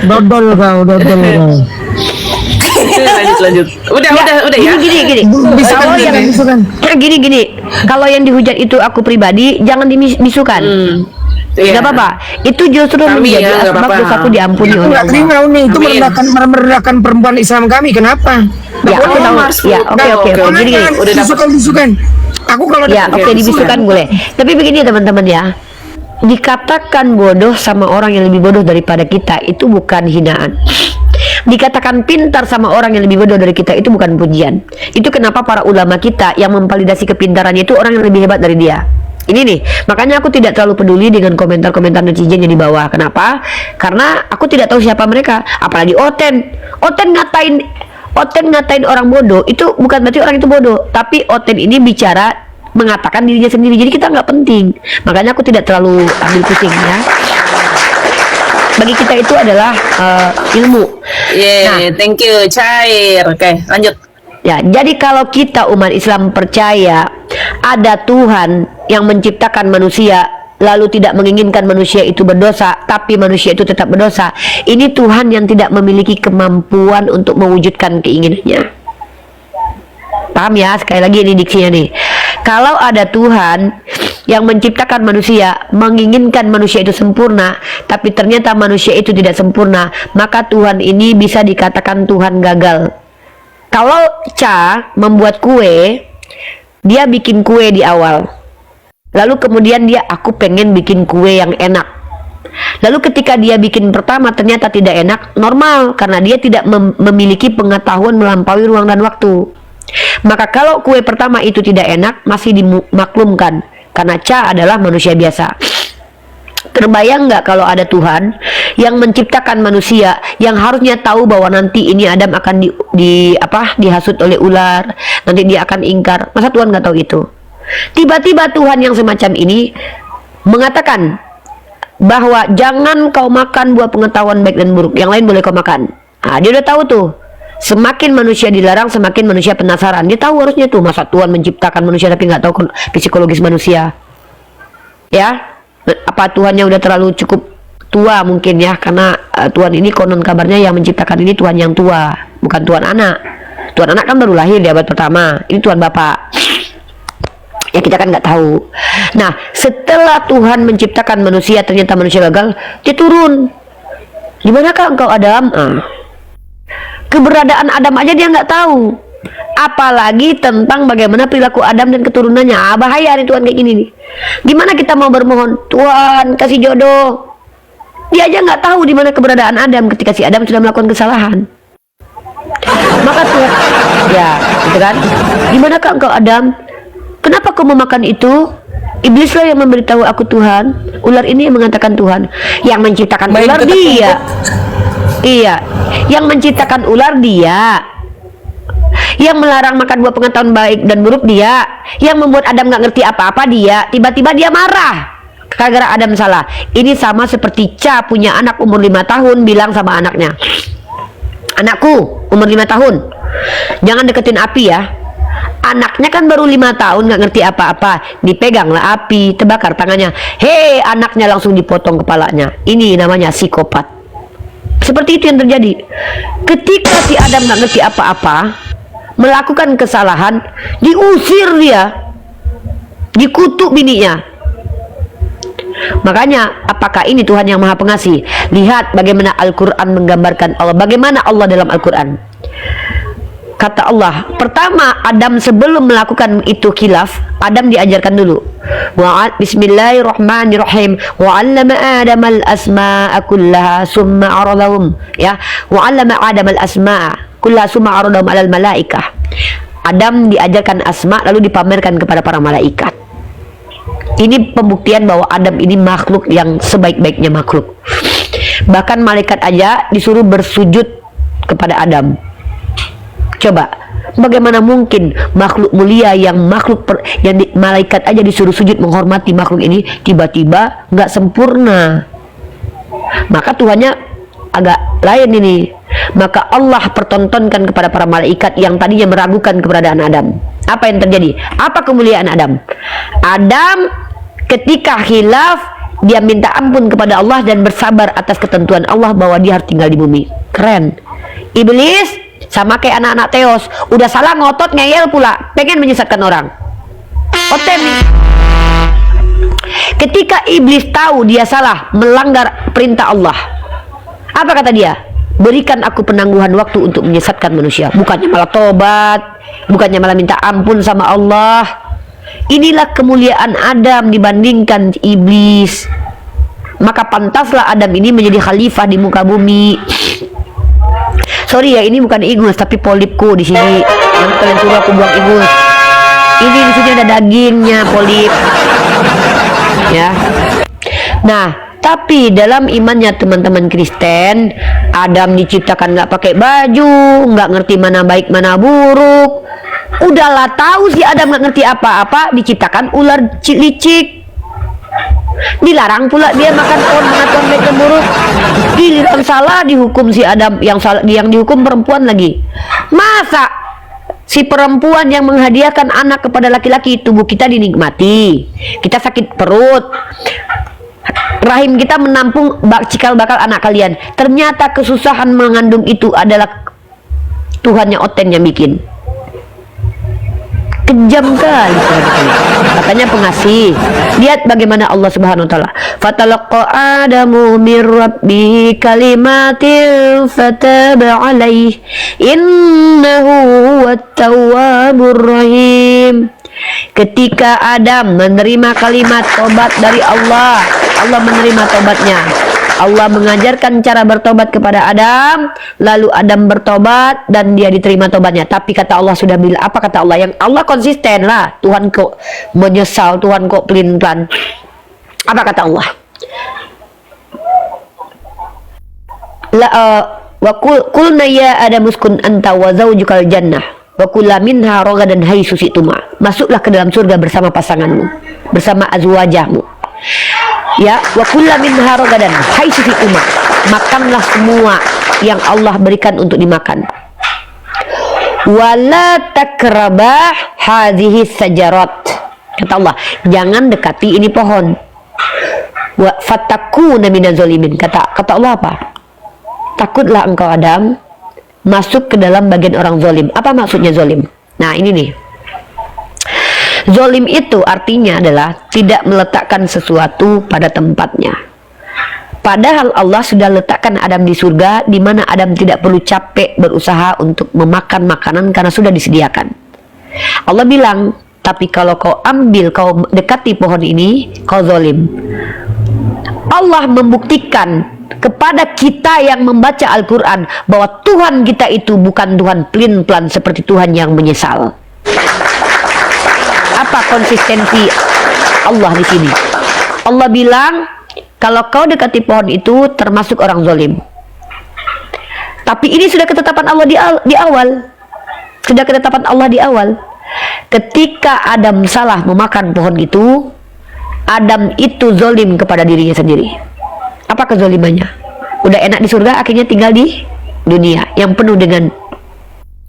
Dodol kau. Lanjut. Udah ya. Gini. Kalau yang gini. Kalau yang dihujat itu aku pribadi, jangan dibisukan. Iya. Gak apa-apa. Itu justru Kami menjadi ya, nggak asbab apa-apa. dosaku diampuni oleh Enggak Allah. terima nih, itu Amin. merendahkan perempuan Islam kami. Kenapa? Ya, Oh, aku tahu. Mas Ya, Pluto. oke. Gini. Udah dapat. Disukan. Aku kalau Ya, dapat- oke, dibisukan boleh. Tapi begini teman-teman ya. Dikatakan bodoh sama orang yang lebih bodoh daripada kita itu bukan hinaan. Dikatakan pintar sama orang yang lebih bodoh dari kita itu bukan pujian. Itu kenapa para ulama kita yang memvalidasi kepintarannya itu orang yang lebih hebat dari dia. Ini nih, makanya aku tidak terlalu peduli dengan komentar-komentar netizen yang di bawah. Kenapa? Karena aku tidak tahu siapa mereka. Apalagi Oten ngatain orang bodoh itu bukan berarti orang itu bodoh, tapi Oten ini bicara mengatakan dirinya sendiri, jadi kita nggak penting. Makanya aku tidak terlalu ambil pusing ya. Bagi kita itu adalah ilmu. Thank you, cair. Oke, lanjut. Ya, jadi kalau kita umat Islam percaya ada Tuhan yang menciptakan manusia, lalu tidak menginginkan manusia itu berdosa, tapi manusia itu tetap berdosa, ini Tuhan yang tidak memiliki kemampuan untuk mewujudkan keinginannya. Paham ya? Sekali lagi ini diksinya nih. Kalau ada Tuhan yang menciptakan manusia, menginginkan manusia itu sempurna, tapi ternyata manusia itu tidak sempurna, maka Tuhan ini bisa dikatakan Tuhan gagal. Kalau Cha membuat kue, dia bikin kue di awal, lalu kemudian aku pengen bikin kue yang enak. Lalu ketika dia bikin pertama ternyata tidak enak, normal, karena dia tidak memiliki pengetahuan melampaui ruang dan waktu. Maka kalau kue pertama itu tidak enak, masih dimaklumkan, karena Cha adalah manusia biasa. Terbayang nggak kalau ada Tuhan yang menciptakan manusia yang harusnya tahu bahwa nanti ini Adam akan dihasut oleh ular, nanti dia akan ingkar. Masa Tuhan nggak tahu itu? Tiba-tiba Tuhan yang semacam ini mengatakan bahwa jangan kau makan buah pengetahuan baik dan buruk, yang lain boleh kau makan. Nah, dia udah tahu tuh. Semakin manusia dilarang, semakin manusia penasaran. Dia tahu harusnya tuh, masa Tuhan menciptakan manusia tapi nggak tahu psikologis manusia. Ya, apa Tuhannya udah terlalu cukup tua mungkin ya, karena Tuhan ini konon kabarnya yang menciptakan ini Tuhan yang tua, bukan Tuhan anak. Tuhan anak kan baru lahir di abad pertama, ini Tuhan Bapak. Ya kita kan nggak tahu. Nah, setelah Tuhan menciptakan manusia ternyata manusia gagal, dia turun. Dimanakah engkau Adam? Keberadaan Adam aja dia nggak tahu, apalagi tentang bagaimana perilaku Adam dan keturunannya. Bahaya nih Tuhan kayak gini nih. Gimana kita mau bermohon, Tuhan kasih jodoh? Dia aja nggak tahu di mana keberadaan Adam ketika si Adam sudah melakukan kesalahan. Maka Tuhan, ya, gitu kan? Gimana kak engkau Adam? Kenapa kau memakan itu? Iblislah yang memberitahu aku Tuhan. Ular ini yang mengatakan Tuhan. Yang menciptakan ular dia. Iya, yang menciptakan ular dia. Yang melarang makan buah pengetahuan baik dan buruk dia. Yang membuat Adam nggak ngerti apa-apa dia. Tiba-tiba dia marah gara-gara Adam salah. Ini sama seperti Ca punya anak umur 5 tahun bilang sama anaknya, anakku umur 5 tahun, jangan deketin api ya. Anaknya kan baru 5 tahun nggak ngerti apa-apa, dipeganglah api, terbakar tangannya. Hei, anaknya langsung dipotong kepalanya. Ini namanya psikopat. Seperti itu yang terjadi. Ketika si Adam nggak ngerti apa-apa, melakukan kesalahan, diusir dia, dikutuk bininya. Makanya, apakah ini Tuhan yang Maha Pengasih? Lihat bagaimana Al-Quran menggambarkan Allah. Bagaimana Allah dalam Al-Quran? Kata Allah, pertama Adam sebelum melakukan itu khilaf, Adam diajarkan dulu. Bismillahirrahmanirrahim. Wa 'allama Adam al-asma'a kullaha summa 'aradahum, ya. Wa 'allama Adam al-asma'a kullaha summa 'aradahum 'alal malaikah. Adam diajarkan asma lalu dipamerkan kepada para malaikat. Ini pembuktian bahwa Adam ini makhluk yang sebaik-baiknya makhluk. Bahkan malaikat aja disuruh bersujud kepada Adam. Coba, bagaimana mungkin makhluk mulia yang malaikat aja disuruh sujud menghormati makhluk ini tiba-tiba nggak sempurna? Maka Tuhannya agak lain ini. Maka Allah pertontonkan kepada para malaikat yang tadinya meragukan keberadaan Adam. Apa yang terjadi? Apa kemuliaan Adam? Adam ketika khilaf, dia minta ampun kepada Allah dan bersabar atas ketentuan Allah bahwa dia harus tinggal di bumi. Keren. Iblis sama kayak anak-anak Teos, udah salah ngotot ngeyel pula, pengen menyesatkan orang. Oten nih. Ketika iblis tahu dia salah, melanggar perintah Allah, apa kata dia? Berikan aku penangguhan waktu untuk menyesatkan manusia. Bukannya malah tobat, bukannya malah minta ampun sama Allah. Inilah kemuliaan Adam dibandingkan iblis. Maka pantaslah Adam ini menjadi khalifah di muka bumi. Sorry ya, ini bukan ingus tapi polipku di sini. Yang kalian suruh aku buang ingus. Ini di sini ada dagingnya, polip. Ya. Nah, tapi dalam imannya teman-teman Kristen, Adam diciptakan nggak pakai baju, nggak ngerti mana baik mana buruk. Udahlah, tahu si Adam nggak ngerti apa-apa, diciptakan ular licik. Dilarang pula dia makan pohon pengetahuan baik dan buruk. Giliran salah dihukum si Adam, yang dihukum perempuan lagi. Masa si perempuan yang menghadiahkan anak kepada laki-laki, tubuh kita dinikmati, kita sakit perut, rahim kita menampung cikal bakal anak kalian. Ternyata kesusahan mengandung itu adalah Tuhannya Oten yang bikin. Kejam kali katanya pengasih. Lihat bagaimana Allah Subhanahu wa taala. Fatalaqa Adamu mir rabbi kalimatin fataba alaihi innahu huwat tawwabur rahim. Ketika Adam menerima kalimat tobat dari Allah, Allah menerima tobatnya. Allah mengajarkan cara bertobat kepada Adam, lalu Adam bertobat dan dia diterima tobatnya. Tapi kata Allah sudah bilang, apa kata Allah? Yang Allah konsisten lah. Tuhan kok menyesal, Tuhan kok pelin-pelan. Apa kata Allah? Wa qulna ya Adam uskun anta wa zawjukal jannah wa kula minha ragadan haitsu syi'tuma. Masuklah ke dalam surga bersama pasanganmu, bersama azwajahmu. Ya, wa kullu minha ragadan haitsu syi'tuma. Makanlah semua yang Allah berikan untuk dimakan. Wala takrabah hadhihi sajarat. Kata Allah, jangan dekati ini pohon. Wa fatakuna minaz zalimin. Kata Allah apa? Takutlah engkau Adam masuk ke dalam bagian orang zalim. Apa maksudnya zalim? Nah, ini nih. Zolim itu artinya adalah tidak meletakkan sesuatu pada tempatnya. Padahal Allah sudah letakkan Adam di surga, di mana Adam tidak perlu capek berusaha untuk memakan makanan karena sudah disediakan. Allah bilang, Tapi kalau kau ambil, kau dekati pohon ini, kau zalim. Allah membuktikan kepada kita yang membaca Al-Quran bahwa Tuhan kita itu bukan Tuhan pelin-pelan seperti Tuhan yang menyesal. Apa konsistensi Allah di sini? Allah bilang kalau kau dekati pohon itu termasuk orang zalim. Tapi ini sudah ketetapan Allah di awal. Sudah ketetapan Allah di awal. Ketika Adam salah memakan pohon itu, Adam itu zalim kepada dirinya sendiri. Apa kezalimannya? Udah enak di surga, akhirnya tinggal di dunia yang penuh dengan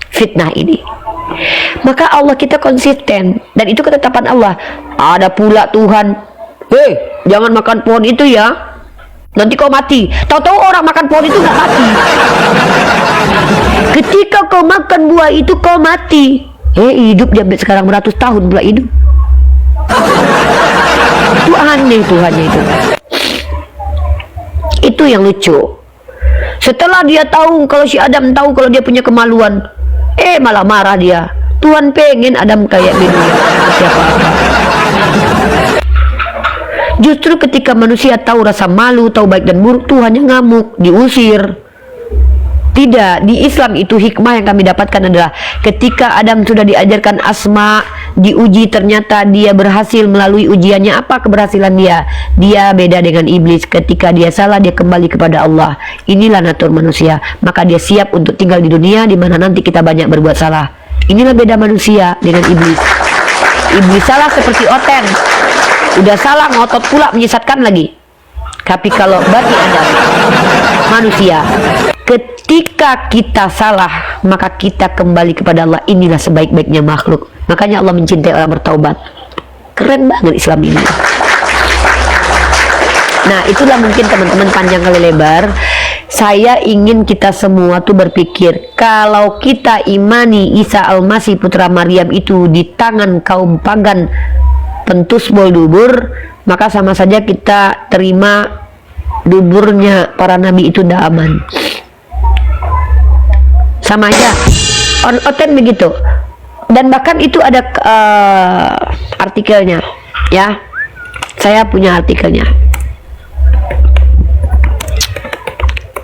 fitnah ini. Maka Allah kita konsisten, dan itu ketetapan Allah. Ada pula Tuhan, jangan makan pohon itu ya, nanti kau mati. Tahu-tahu orang makan pohon itu nggak mati. Ketika kau makan buah itu kau mati. Hidup dia sekarang beratus tahun pula hidup. Itu aneh Tuhannya itu. Itu yang lucu. Setelah dia tahu, kalau si Adam tahu kalau dia punya kemaluan, malah marah dia. Tuhan pengen Adam kayak gini. Siapa? Justru ketika manusia tahu rasa malu, tahu baik dan buruk, Tuhannya ngamuk, diusir. Tidak, di Islam itu hikmah yang kami dapatkan adalah ketika Adam sudah diajarkan asma, diuji, ternyata dia berhasil melalui ujiannya. Apa keberhasilan dia? Dia beda dengan iblis. Ketika dia salah, dia kembali kepada Allah. Inilah natur manusia. Maka dia siap untuk tinggal di dunia di mana nanti kita banyak berbuat salah. Inilah beda manusia dengan iblis. Iblis salah seperti Oten. Udah salah, ngotot pula menyesatkan lagi. Tapi kalau bagi Adam, manusia, ketika kita salah, maka kita kembali kepada Allah. Inilah sebaik-baiknya makhluk. Makanya Allah mencintai orang bertaubat. Keren banget Islam ini. Nah, itulah mungkin teman-teman panjang kali lebar. Saya ingin kita semua tuh berpikir, kalau kita imani Isa Al-Masih putra Maryam itu di tangan kaum pagan pentus bol dubur, maka sama saja kita terima duburnya para nabi itu tidak aman. Sama aja. Oten begitu. Dan bahkan itu ada artikelnya, ya. Saya punya artikelnya.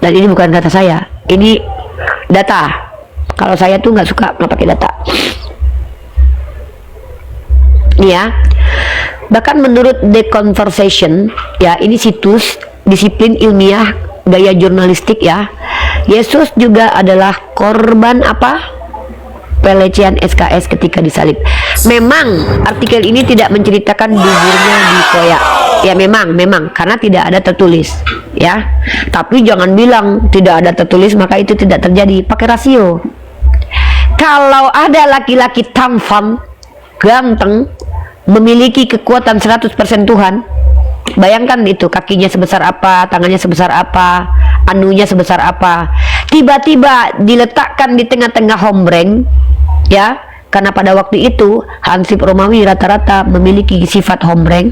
Dan ini bukan kata saya, ini data. Kalau saya tuh nggak suka nggak pakai data. Ini ya. Bahkan menurut The Conversation, ya, ini situs disiplin ilmiah gaya jurnalistik ya. Yesus juga adalah korban apa? Pelecehan SKS ketika disalib. Memang artikel ini tidak menceritakan duburnya dikoyak. Ya memang karena tidak ada tertulis, ya. Tapi jangan bilang tidak ada tertulis maka itu tidak terjadi. Pakai rasio. Kalau ada laki-laki tampan, ganteng, memiliki kekuatan 100% Tuhan, bayangkan itu, kakinya sebesar apa, tangannya sebesar apa, anunya sebesar apa, tiba-tiba diletakkan di tengah-tengah hombreng, ya, karena pada waktu itu hansip Romawi rata-rata memiliki sifat hombreng.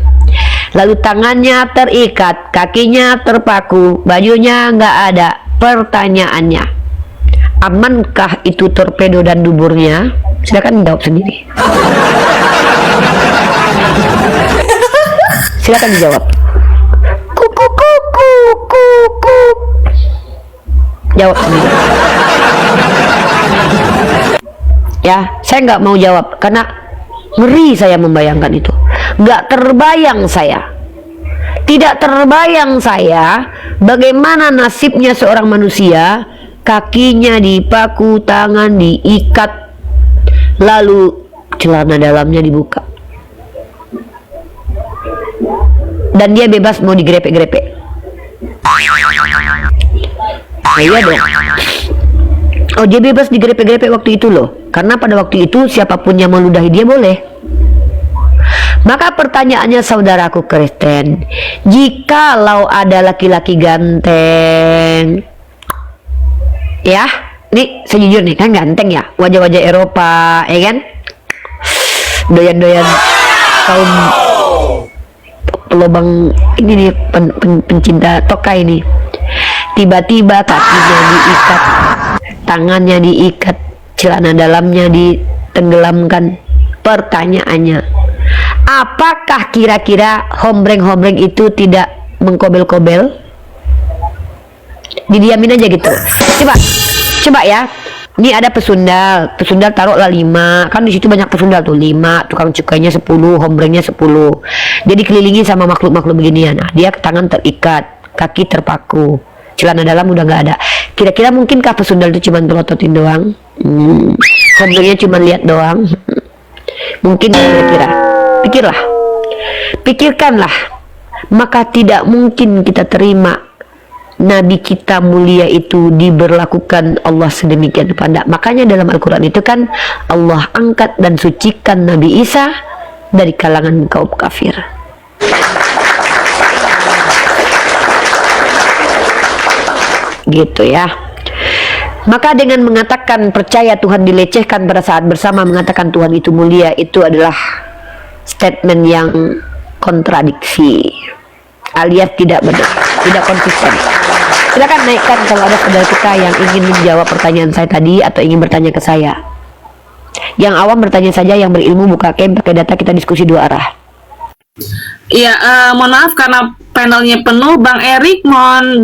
Lalu tangannya terikat, kakinya terpaku, bajunya nggak ada. Pertanyaannya, amankah itu torpedo dan duburnya? Silakan jawab sendiri. Silakan dijawab. Kuku kuku kuku. Jawab sendiri. Ya, saya nggak mau jawab karena ngeri saya membayangkan itu. Nggak terbayang saya. Tidak terbayang saya bagaimana nasibnya seorang manusia, kakinya dipaku, tangan diikat, lalu celana dalamnya dibuka. Dan dia bebas mau digrepe-grepe. Iya dong. Oh, dia bebas digrepe-grepe waktu itu loh. Karena pada waktu itu siapapun yang meludahi dia boleh. Maka pertanyaannya saudaraku Kristen, jikalau ada laki-laki ganteng, ya, nih sejujur nih kan ganteng ya, wajah-wajah Eropa, ya kan, doyan-doyan kaum pelobang ini nih, pencinta tokai ini, tiba-tiba kakinya diikat, tangannya diikat, celana dalamnya ditenggelamkan, Pertanyaannya, apakah kira-kira hombreng-hombreng itu tidak mengkobel-kobel? Didiamin aja gitu. Coba ya. Ini ada pesundal taruhlah 5, kan di situ banyak pesundal tuh 5, tukang cukainya 10, hombrengnya 10. Dia dikelilingi sama makhluk-makhluk beginian. Nah, dia tangan terikat, kaki terpaku, celana dalam udah nggak ada. Kira-kira mungkinkah pesundal itu cuma pelototin doang? Hombrengnya cuma lihat doang? Mungkin kira-kira. Pikirkanlah. Maka tidak mungkin kita terima Nabi kita mulia itu diberlakukan Allah sedemikian pada. Makanya dalam Al-Quran itu kan Allah angkat dan sucikan Nabi Isa dari kalangan kaum kafir. Gitu ya. Maka dengan mengatakan percaya Tuhan dilecehkan pada saat bersama mengatakan Tuhan itu mulia, itu adalah statement yang kontradiksi alias tidak benar, tidak konsisten. Silakan naikkan kalau ada saudara kita yang ingin menjawab pertanyaan saya tadi atau ingin bertanya ke saya. Yang awam bertanya saja, yang berilmu buka cam pakai data, kita diskusi 2 arah. Iya, mohon maaf karena panelnya penuh. Bang Erik, mohon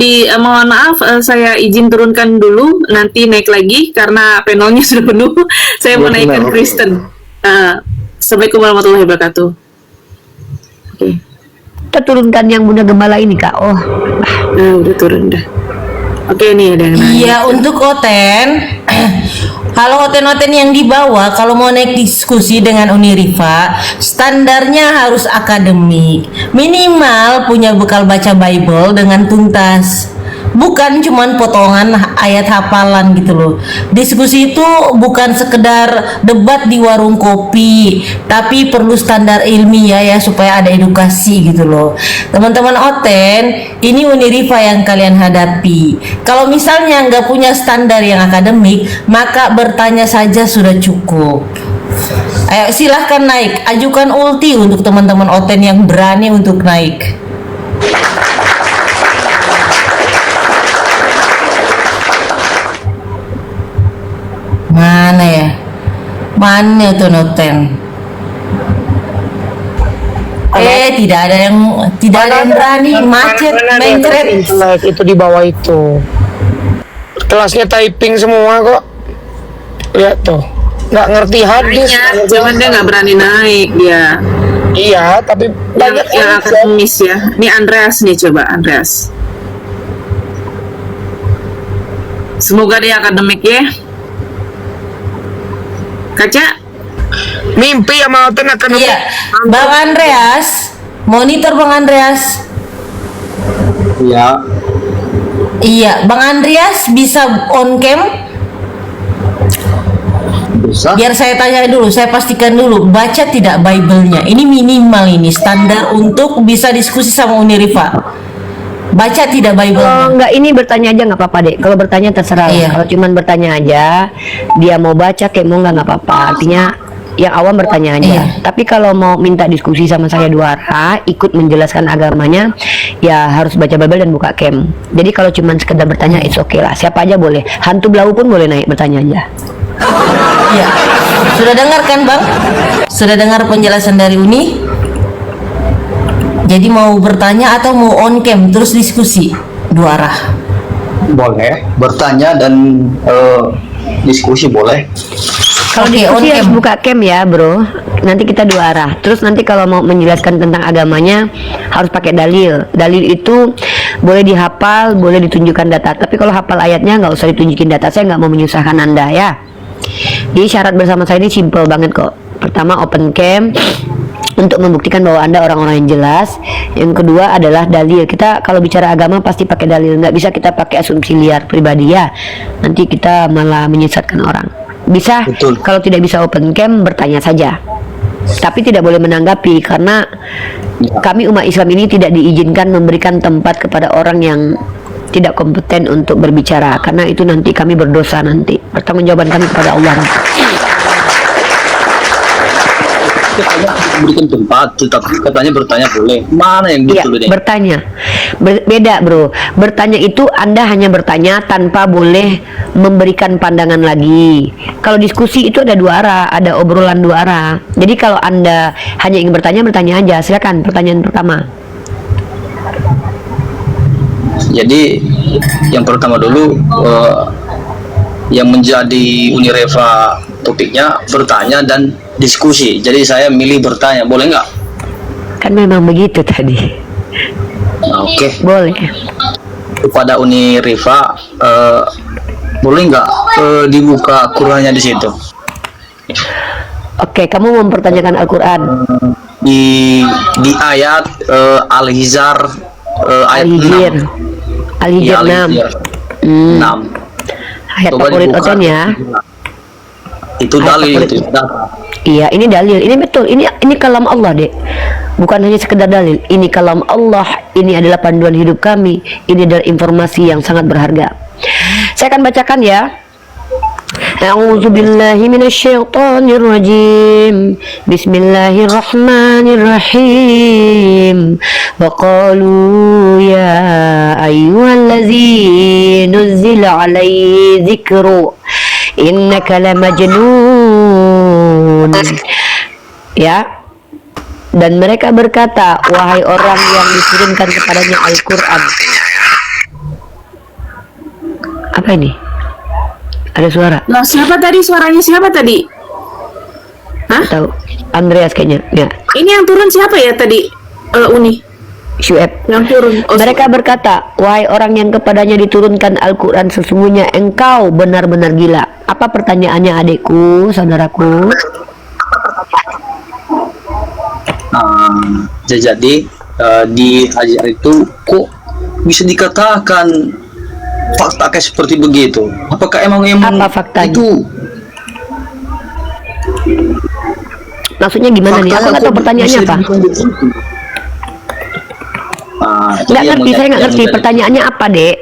maaf, saya izin turunkan dulu, nanti naik lagi karena panelnya sudah penuh. Saya mau naikkan Kristen. Assalamualaikum warahmatullahi wabarakatuh. Oke. Kita turunkan yang Bunda Gembala ini, Kak. Oh, udah turun dah. Oke, nih ada yang nanya. Iya, untuk Oten. Kalau Oten-Oten yang dibawa, kalau mau naik diskusi dengan Unirifa, standarnya harus akademik. Minimal punya bekal baca Bible dengan tuntas. Bukan cuman potongan ayat hafalan gitu loh. Diskusi itu bukan sekedar debat di warung kopi, tapi perlu standar ilmiah ya supaya ada edukasi gitu loh. Teman-teman Oten, ini Unirifa yang kalian hadapi. Kalau misalnya nggak punya standar yang akademik, maka bertanya saja sudah cukup. Ayo silahkan naik, ajukan ulti untuk teman-teman Oten yang berani untuk naik. Mana ya? Mana tuh Noten? Tidak ada yang berani, macet, mencret. Itu di bawah itu. Kelasnya typing semua kok. Lihat tuh. Nggak ngerti hadis. Cuman dia nggak berani naik dia. Iya, tapi banyak yang akademis ya. Ini Andreas nih, coba Andreas. Semoga dia akademik ya. Kaca mimpi ya mau akan. Iya, Bang Andreas, monitor Bang Andreas. Iya. Iya, Bang Andreas bisa on cam? Bisa. Biar saya tanya dulu, saya pastikan dulu, baca tidak Bible-nya? Ini minimal, ini standar untuk bisa diskusi sama Unirifa. Baca tidak Bible? Kalau enggak ini bertanya aja nggak apa-apa deh. Kalau bertanya terserah. Iya. Kalau cuman bertanya aja, dia mau baca kayak mau nggak apa-apa. Artinya yang awam bertanya aja. Iya. Tapi kalau mau minta diskusi sama saya 2 arah, ikut menjelaskan agamanya, ya harus baca Bible dan buka cam. Jadi kalau cuman sekedar bertanya, it's okay lah. Siapa aja boleh. Hantu belau pun boleh naik bertanya aja. Iya. Sudah dengar kan Bang? Sudah dengar penjelasan dari Uni? Jadi mau bertanya atau mau on cam terus diskusi 2 arah? Boleh bertanya dan diskusi boleh. Kalau diskusi harus buka cam ya bro. Nanti kita 2 arah. Terus nanti kalau mau menjelaskan tentang agamanya harus pakai dalil. Dalil itu boleh dihafal, boleh ditunjukkan data. Tapi kalau hafal ayatnya nggak usah ditunjukin data. Saya nggak mau menyusahkan Anda ya. Jadi syarat bersama saya ini simple banget kok. Pertama open cam untuk membuktikan bahwa Anda orang-orang yang jelas. Yang kedua adalah dalil. Kita kalau bicara agama pasti pakai dalil. Nggak bisa kita pakai asumsi liar pribadi ya. Nanti kita malah menyesatkan orang. Bisa. Betul. Kalau tidak bisa open cam bertanya saja. Tapi tidak boleh menanggapi karena kami umat Islam ini tidak diizinkan memberikan tempat kepada orang yang tidak kompeten untuk berbicara, karena itu nanti kami berdosa, nanti pertanggungjawaban kami kepada Allah. katanya berikan tempat, tetapi katanya bertanya boleh. Mana yang Iya, betul deh? bertanya. Beda, Bro. Bertanya itu Anda hanya bertanya tanpa boleh memberikan pandangan lagi. Kalau diskusi itu ada dua arah, ada obrolan dua arah. Jadi kalau Anda hanya ingin bertanya, bertanya aja. Silakan pertanyaan pertama. Jadi yang pertama dulu yang menjadi Unireva topiknya bertanya dan diskusi. Jadi saya milih bertanya, boleh nggak? Kan memang begitu tadi. Oke. Boleh. Kepada Unireva boleh nggak dibuka Qurannya di situ? Oke, kamu mempertanyakan Al-Quran. Di ayat Al-Hijr ayat Al-Hijr. 6. Al-Hijr 6. 6. Ayat Coba favorit dibuka. Oten ya. Itu Ayat dalil favorit. itu. Iya, ini dalil. Ini betul. Ini kalam Allah, Dek. Bukan hanya sekedar dalil. Ini kalam Allah. Ini adalah panduan hidup kami. Ini adalah informasi yang sangat berharga. Saya akan bacakan ya. A'udzu billahi minasyaitonir rajim. Bismillahirrahmanirrahim. Wa qalu ya ayyuhallazi nuzzila alaihi dzikru innaka lamajnun. Ya. Dan mereka berkata, wahai orang yang diturunkan kepadanya Al-Quran. Apa ini? Ada suara? Lah siapa tadi? Suaranya siapa tadi? Hah? Tahu? Andreas kayaknya. Ya. Ini yang turun siapa ya tadi? Uni Syuaib. yang turun. Oh, Mereka berkata, wahai orang yang kepadanya diturunkan Al-Quran, sesungguhnya engkau benar-benar gila. Apa pertanyaannya, adikku, saudaraku? Jadi di Hajar itu kok bisa dikatakan fakta kayak seperti begitu? Apakah emang Apa faktanya? itu Maksudnya gimana nih? Aku nggak tahu pertanyaannya apa. Nggak ngerti, saya nggak ngerti pertanyaannya apa, Dek.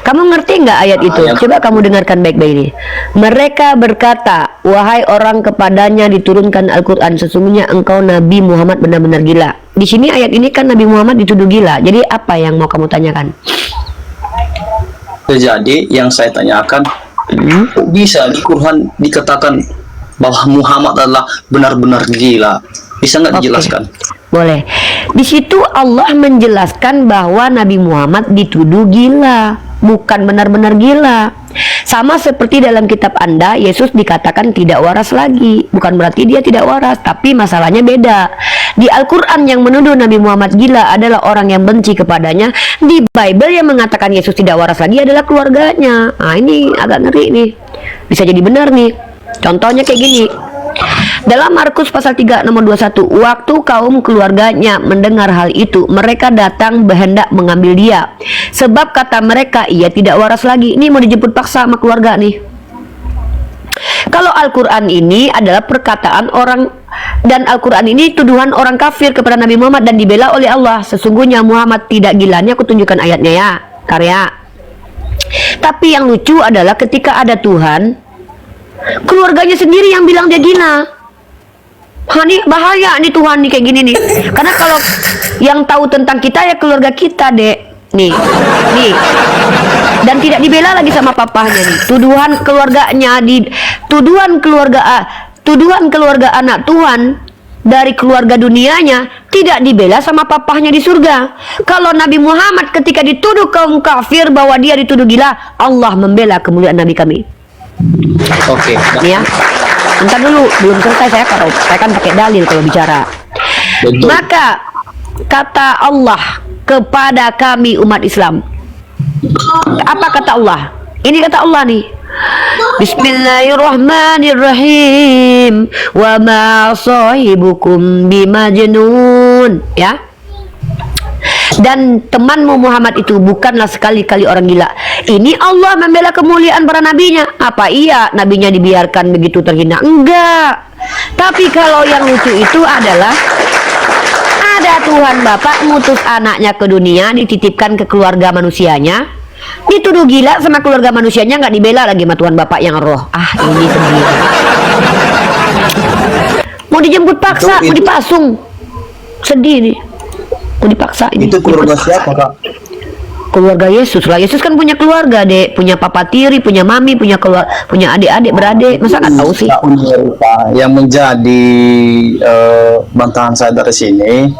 Kamu ngerti nggak ayat itu? Coba kamu dengarkan baik-baik ini. Mereka berkata, wahai orang kepadanya diturunkan Al-Quran, sesungguhnya engkau Nabi Muhammad benar-benar gila. Di sini ayat ini kan Nabi Muhammad dituduh gila. Jadi apa yang mau kamu tanyakan? Jadi yang saya tanyakan, kok bisa di Quran dikatakan bahwa Muhammad adalah benar-benar gila? Bisa nggak dijelaskan? Boleh. Di situ Allah menjelaskan bahwa Nabi Muhammad dituduh gila, bukan benar-benar gila. Sama seperti dalam kitab Anda, Yesus dikatakan tidak waras lagi. Bukan berarti dia tidak waras, tapi masalahnya beda. Di Al-Quran yang menuduh Nabi Muhammad gila adalah orang yang benci kepadanya. Di Bible yang mengatakan Yesus tidak waras lagi adalah keluarganya. Nah, ini agak ngeri nih. Bisa jadi benar nih. Contohnya kayak gini. Dalam Markus pasal 3 nomor 21, waktu kaum keluarganya mendengar hal itu, mereka datang hendak mengambil dia. Sebab kata mereka, ia tidak waras lagi. Ini mau dijemput paksa sama keluarga nih. Kalau Al-Quran ini adalah perkataan orang, dan Al-Quran ini tuduhan orang kafir kepada Nabi Muhammad dan dibela oleh Allah. Sesungguhnya Muhammad tidak gila. Ini aku tunjukkan ayatnya ya, karya. Tapi yang lucu adalah ketika ada Tuhan, keluarganya sendiri yang bilang dia gila. Ini bahaya nih Tuhan nih kayak gini nih. Karena kalau yang tahu tentang kita ya keluarga kita, Dek. Nih. Dan tidak dibela lagi sama papahnya nih. Tuduhan keluarganya tuduhan keluarga anak Tuhan dari keluarga dunianya tidak dibela sama papahnya di surga. Kalau Nabi Muhammad ketika dituduh kaum kafir bahwa dia dituduh gila, Allah membela kemuliaan Nabi kami. Oke. Ya. Bentar dulu, belum selesai saya kan pakai dalil kalau bicara. Betul. Maka kata Allah kepada kami umat Islam. Apa kata Allah? Ini kata Allah nih. Bismillahirrahmanirrahim. Wa ma sahibukum bimajnun, ya. Dan temanmu Muhammad itu bukanlah sekali-kali orang gila. Ini Allah membela kemuliaan para nabinya. Apa iya nabinya dibiarkan begitu terhina? Enggak. Tapi kalau yang lucu itu adalah ada Tuhan Bapak ngutus anaknya ke dunia, dititipkan ke keluarga manusianya, dituduh gila sama keluarga manusianya, nggak dibela lagi sama Tuhan Bapak yang roh. Ini sendiri. Mau dijemput paksa, mau dipasung. Sedih nih. Mau dipaksa ini. Itu keluarga siapa, Kak? Keluarga Yesus lah. Yesus kan punya keluarga, Dek. Punya papa tiri, punya mami, punya adik-adik beradik. Masa nggak tahu sih? Yang menjadi bantahan saya dari sini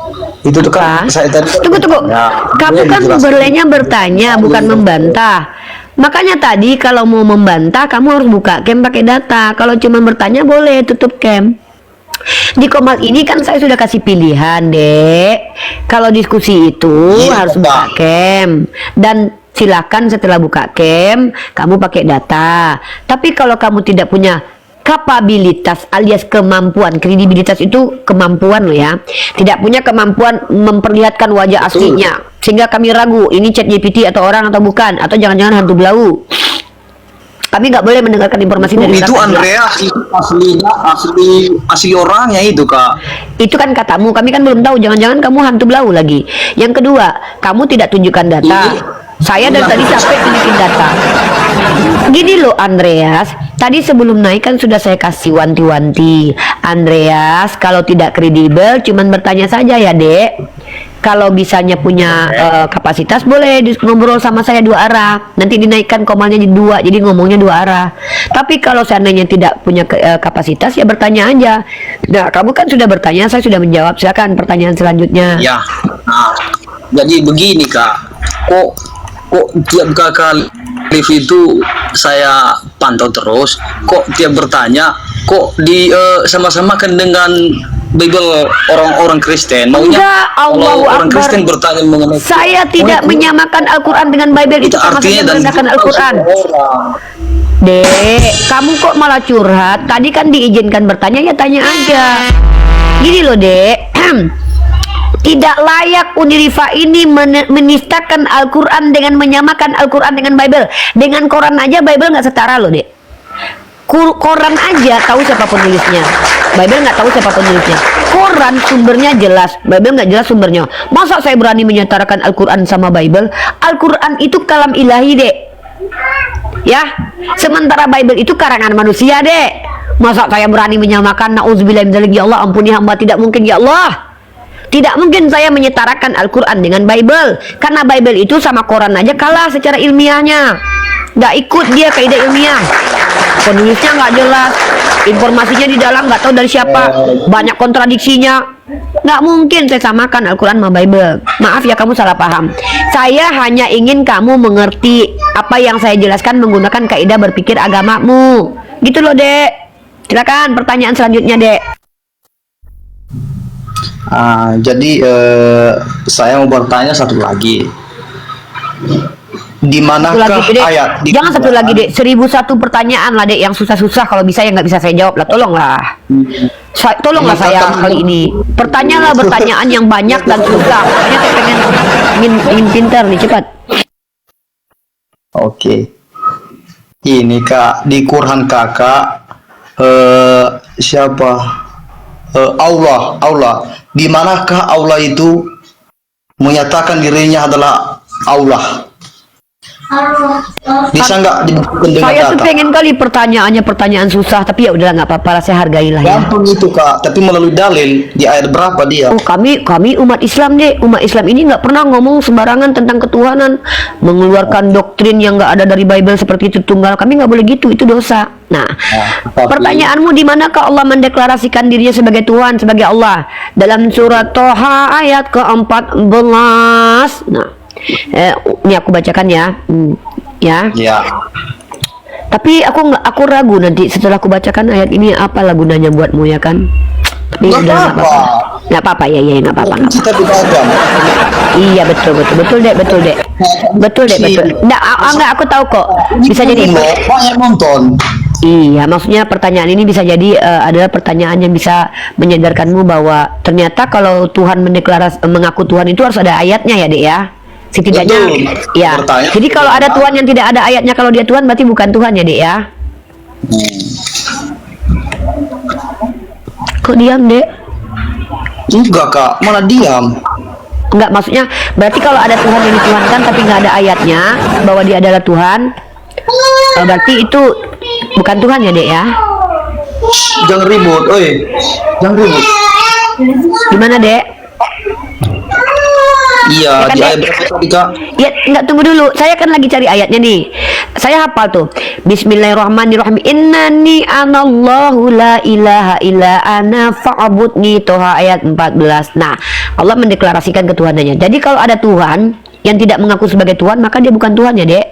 itu tuh kan saya tadi. Tunggu. Kamu kan berlenya bertanya, bukan membantah. Makanya tadi kalau mau membantah, kamu harus buka cam pakai data. Kalau cuma bertanya boleh tutup cam. Di Kompas ini kan saya sudah kasih pilihan, Dek. Kalau diskusi itu harus buka cam, dan silakan setelah buka cam kamu pakai data. Tapi kalau kamu tidak punya kapabilitas alias kemampuan, kredibilitas itu kemampuan loh ya, tidak punya kemampuan memperlihatkan wajah aslinya sehingga kami ragu ini ChatGPT atau orang atau bukan, atau jangan-jangan hantu belau. Kami nggak boleh mendengarkan informasi dari itu Andrea, itu asli orangnya itu, Kak. Itu kan katamu, kami kan belum tahu, jangan-jangan kamu hantu belau lagi. Yang kedua, kamu tidak tunjukkan data. Saya dari tadi capek tunjukin data. Gini loh Andreas, tadi sebelum naik kan sudah saya kasih wanti-wanti. Andreas, kalau tidak kredibel cuman bertanya saja ya, Dek. Kalau bisanya punya kapasitas boleh ngobrol sama saya 2 arah. Nanti dinaikkan komalnya jadi 2, jadi ngomongnya 2 arah. Tapi kalau seandainya tidak punya kapasitas ya bertanya aja. Nah, kamu kan sudah bertanya, saya sudah menjawab. Silakan pertanyaan selanjutnya. Ya. Nah, jadi begini, Kak. Kok tiap kali live itu saya pantau terus. Kok tiap bertanya kok sama-sama kan dengan Bible orang-orang Kristen. Maunya kalau orang Kristen bertanya mengenai saya tidak menyamakan Al-Quran dengan Bible, itu sama saja merendahkan Al-Quran. Dek, kamu kok malah curhat? Tadi kan diizinkan bertanya, ya tanya aja. Gini loh, Dek. Tidak layak Unirifa ini menistakan Al-Quran dengan menyamakan Al-Quran dengan Bible. Dengan Quran aja Bible nggak setara loh, Dek. Quran aja tahu siapa penulisnya, Bible nggak tahu siapa penulisnya. Quran sumbernya jelas, Bible nggak jelas sumbernya. Masa saya berani menyetarakan Al-Quran sama Bible? Al-Quran itu kalam ilahi, Dek. Ya, sementara Bible itu karangan manusia, Dek. Masa saya berani menyamakan? Nauzubillah min dzalik, ya Allah ampuni hamba, tidak mungkin ya Allah. Tidak mungkin saya menyetarakan Al-Quran dengan Bible, karena Bible itu sama Quran aja kalah secara ilmiahnya. Nggak ikut dia kaidah ilmiah. Penulisnya nggak jelas, informasinya di dalam nggak tahu dari siapa, banyak kontradiksinya. Nggak mungkin saya samakan Al-Quran sama Bible. Maaf ya, kamu salah paham. Saya hanya ingin kamu mengerti apa yang saya jelaskan menggunakan kaidah berpikir agamamu. Gitu loh, Dek. Silakan pertanyaan selanjutnya, Dek. Jadi saya mau bertanya satu lagi. Di manakah ayat? Jangan satu lagi, Dek. 1001 pertanyaan lah, Dek, yang susah-susah. Kalau bisa ya nggak bisa saya jawab lah. Tolonglah. Tolonglah saya kali ini. Pertanyaanlah pertanyaan yang banyak dan susah. Makanya saya ingin pintar nih, cepat. Oke. Ini, Kak, di Quran Kakak siapa? Allah. Di manakah Allah itu menyatakan dirinya adalah Allah? Bisa nggak dibuktikan dengan saya data? tuh pengen kali pertanyaan susah, tapi ya udahlah, nggak apa-apa lah, saya hargailah ya. Gampang itu, Kak, tapi melalui dalil di ayat berapa dia? Oh, kami umat Islam, Dek. Umat Islam ini nggak pernah ngomong sembarangan tentang ketuhanan, mengeluarkan doktrin yang nggak ada dari Bible seperti itu tunggal. Kami nggak boleh gitu, itu dosa. Nah, pertanyaanmu, di manakah Allah mendeklarasikan dirinya sebagai Tuhan, sebagai Allah? Dalam surat Toha ayat ke-14. Nah, ini aku bacakan ya. Ya. Tapi aku ragu nanti setelah aku bacakan ayat ini apalah gunanya buatmu, ya kan? Tapi udah nggak apa-apa ya, nggak apa-apa. Iya, betul dek. Nggak, aku tahu kok. Bisa jadi banyak nonton. Iya, maksudnya pertanyaan ini bisa jadi adalah pertanyaan yang bisa menyadarkanmu bahwa ternyata kalau Tuhan mengaku Tuhan itu harus ada ayatnya ya, Dek ya. Setidaknya ya. Jadi kalau ada Tuhan yang tidak ada ayatnya, kalau dia Tuhan berarti bukan Tuhan ya, Dek ya. Kok diam, Dek? Enggak, Kak, malah diam. Enggak, maksudnya berarti kalau ada Tuhan yang dituhankan tapi nggak ada ayatnya bahwa dia adalah Tuhan, berarti itu bukan Tuhan ya, Dek ya. Jangan ribut, oi. Jangan ribut. Gimana, Dek? Iya, Ya kan, di Dek? ayat berapa tadi, Kak? Ya, enggak, tunggu dulu. Saya kan lagi cari ayatnya nih. Saya hafal tuh. Bismillahirrahmanirrahim. Innani anallahu la ilaha illa ana fa'budni. Toha ayat 14. Nah, Allah mendeklarasikan ketuhanannya. Jadi kalau ada Tuhan yang tidak mengaku sebagai Tuhan, maka dia bukan Tuhan ya, Dek.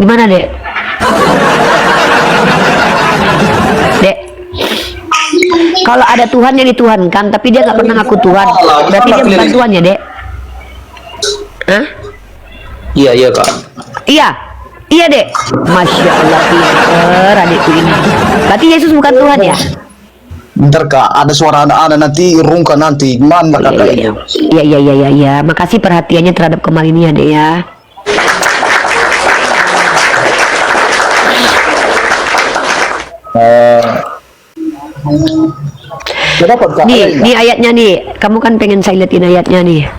Gimana, Dek? Dek, kalau ada Tuhan yang dituhankan tapi dia nggak pernah ngaku Tuhan, berarti dia bukan Tuhan ya, Dek? Hah? Iya, iya, Kak. Iya, iya, Dek. Masya Allah, pinter adikku ini. Berarti Yesus bukan Tuhan ya? Bentar, Kak, ada suara ada nanti rungka nanti. Mana Kakak ini? Iya. Makasih perhatiannya terhadap kemarin ini ya, Dek ya. Nih ayatnya nih. Kamu kan pengen saya liatin ayatnya nih.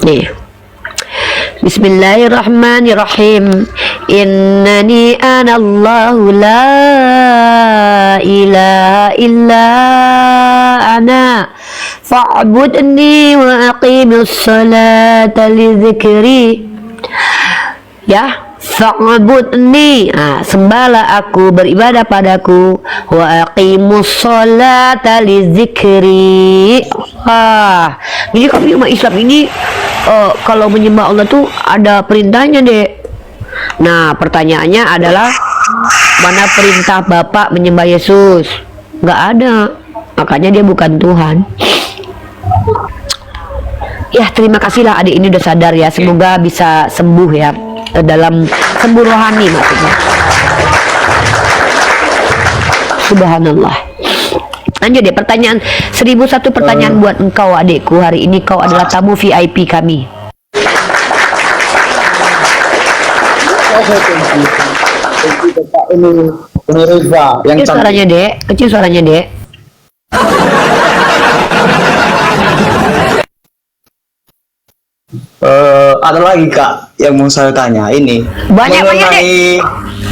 Nih. Bismillahirrahmanirrahim. Innani anallahu la ilaha illa ana fa'budni wa aqimus salata li dzikri. Ya, fa'budni, sembahlah aku, beribadah padaku, wa aqimus sholata li dzikri. Jadi kami umat Islam ini kalau menyembah Allah tuh ada perintahnya, Dek. Nah, pertanyaannya adalah mana perintah Bapak menyembah Yesus? Nggak ada. Makanya dia bukan Tuhan. Ya, terima kasihlah adik ini udah sadar ya. Semoga bisa sembuh ya. Dalam sembuh rohani maksudnya. Subhanallah. Lanjut deh, pertanyaan 1001 pertanyaan buat engkau adikku. Hari ini kau adalah tamu VIP kami. Ini Riva yang Kecil suaranya, Dek. Kecil suaranya, Dek. Ada lagi, Kak, yang mau saya tanya ini. Banyak, Dek.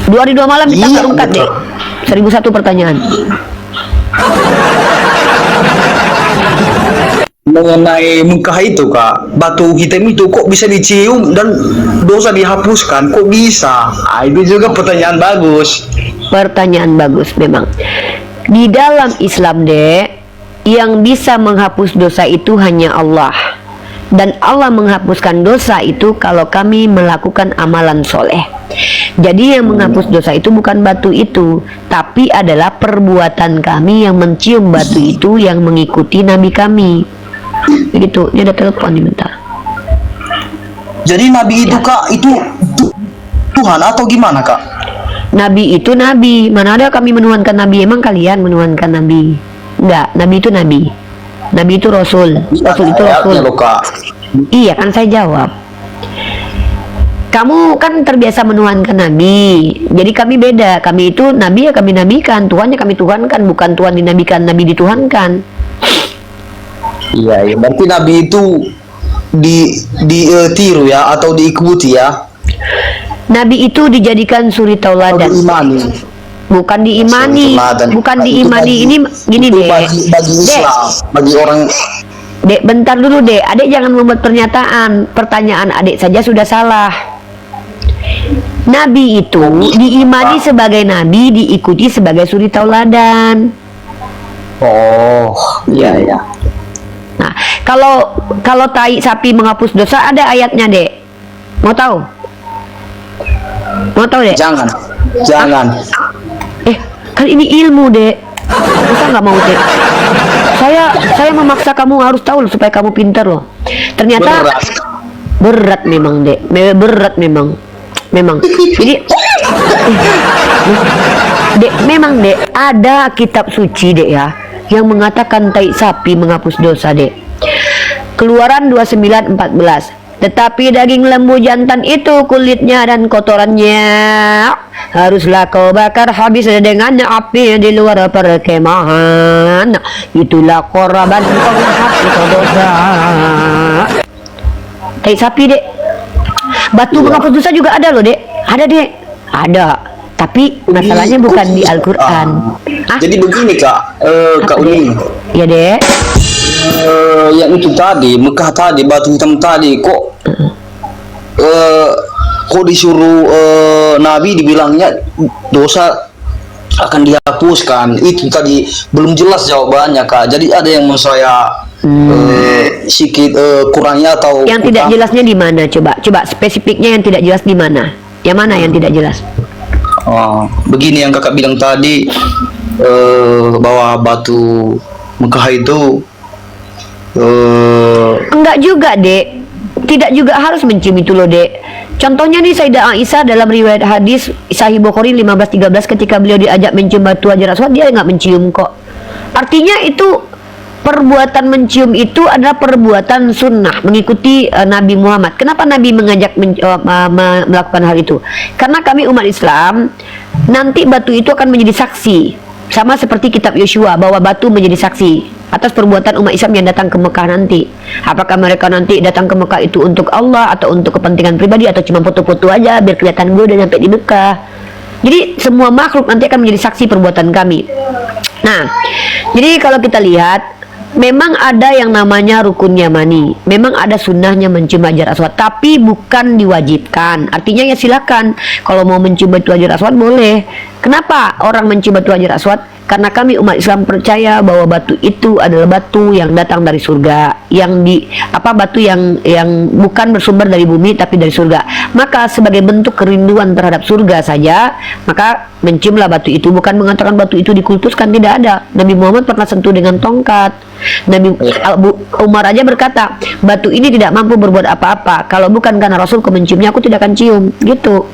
2 hari 2 malam kita terungkap, Dek. 1001 pertanyaan. Mengenai Mekah itu, Kak, batu hitam itu kok bisa dicium dan dosa dihapuskan? Kok bisa? Itu juga pertanyaan bagus. Pertanyaan bagus memang. Di dalam Islam, Dek, yang bisa menghapus dosa itu hanya Allah. Dan Allah menghapuskan dosa itu kalau kami melakukan amalan soleh. Jadi yang menghapus dosa itu bukan batu itu, tapi adalah perbuatan kami yang mencium batu itu yang mengikuti Nabi kami. Begitu. Dia ada telepon nih, bentar. Jadi Nabi itu, Kak, itu Tuhan atau gimana, Kak? Nabi itu Nabi. Mana ada kami menuhankan Nabi? Emang kalian menuhankan Nabi? Enggak, Nabi itu Nabi. Nabi itu Rasul. Rasul itu Rasul. Iya kan saya jawab. Kamu kan terbiasa menuhankan Nabi. Jadi kami beda. Kami itu Nabi ya kami nabikan. Tuhannya kami tuhankan. Bukan Tuhan dinabikan, Nabi dituhankan. Iya, berarti Nabi itu ditiru ya atau diikuti ya? Nabi itu dijadikan suri tauladan. Bukan diimani, bukan diimani. Ini gini, Dek. Bagi Islam, bagi orang. Dek, bentar dulu, Dek. Adek jangan membuat pernyataan. Pertanyaan adek saja sudah salah. Nabi itu diimani sebagai nabi, diikuti sebagai suri tauladan. Oh, iya ya. Nah, kalau tai sapi menghapus dosa ada ayatnya, Dek. Mau tahu? Mau tahu, Dek? Jangan. Kan ini ilmu, Dek. Masa nggak mau, Dek? Saya memaksa kamu harus tahu loh, supaya kamu pintar loh. Ternyata berat memang, Dek. Berat memang. Jadi Dek, memang, Dek, ada kitab suci, Dek ya, yang mengatakan tai sapi menghapus dosa, Dek. Keluaran 29:14. Tetapi daging lembu jantan itu, kulitnya dan kotorannya haruslah kau bakar habis dengan api di luar perkemahan. Itulah korban penghapus dosa. Tai sapi, Dek. Batu penghapus dosa juga ada loh, Dek. Ada, Dek. Ada. Tapi masalahnya bukan di Al-Qur'an. Jadi begini Kak, Kak Uni. Ya, Dek. Yang itu tadi, Mekah tadi, batu hitam tadi, kok kok disuruh Nabi dibilangnya dosa akan dihapuskan. Itu tadi belum jelas jawabannya Kak. Jadi ada yang mau saya sedikit kurangnya atau yang tidak jelasnya di mana? Coba spesifiknya yang tidak jelas di mana? Yang mana yang tidak jelas? Begini yang Kakak bilang tadi, bahwa batu Mekah itu enggak juga, Dek. Tidak juga harus mencium itu loh, Dek. Contohnya nih Sayyidah Aisyah dalam riwayat hadis Sahih Bukhari 1513 ketika beliau diajak mencium batu Hajar Aswad, dia nggak mencium kok. Artinya itu perbuatan mencium itu adalah perbuatan sunnah mengikuti Nabi Muhammad. Kenapa Nabi mengajak melakukan hal itu? Karena kami umat Islam nanti batu itu akan menjadi saksi, sama seperti kitab Yosua bahwa batu menjadi saksi atas perbuatan umat Islam yang datang ke Mekah nanti. Apakah mereka nanti datang ke Mekah itu untuk Allah atau untuk kepentingan pribadi atau cuma foto-foto aja biar kelihatan gue udah nyampe di Mekah. Jadi semua makhluk nanti akan menjadi saksi perbuatan kami. Nah, jadi kalau kita lihat memang ada yang namanya rukun yamani, memang ada sunnahnya mencium Hajar Aswad, tapi bukan diwajibkan. Artinya ya silakan, kalau mau mencium batu Hajar Aswad boleh. Kenapa orang mencium batu Hajar Aswad? Karena kami umat Islam percaya bahwa batu itu adalah batu yang datang dari surga, batu yang bukan bersumber dari bumi tapi dari surga. Maka sebagai bentuk kerinduan terhadap surga saja, maka menciumlah batu itu. Bukan mengatakan batu itu dikultuskan, tidak ada. Nabi Muhammad pernah sentuh dengan tongkat. Nabi Umar aja berkata, batu ini tidak mampu berbuat apa-apa. Kalau bukan karena Rasulku menciumnya, aku tidak akan cium. Gitu.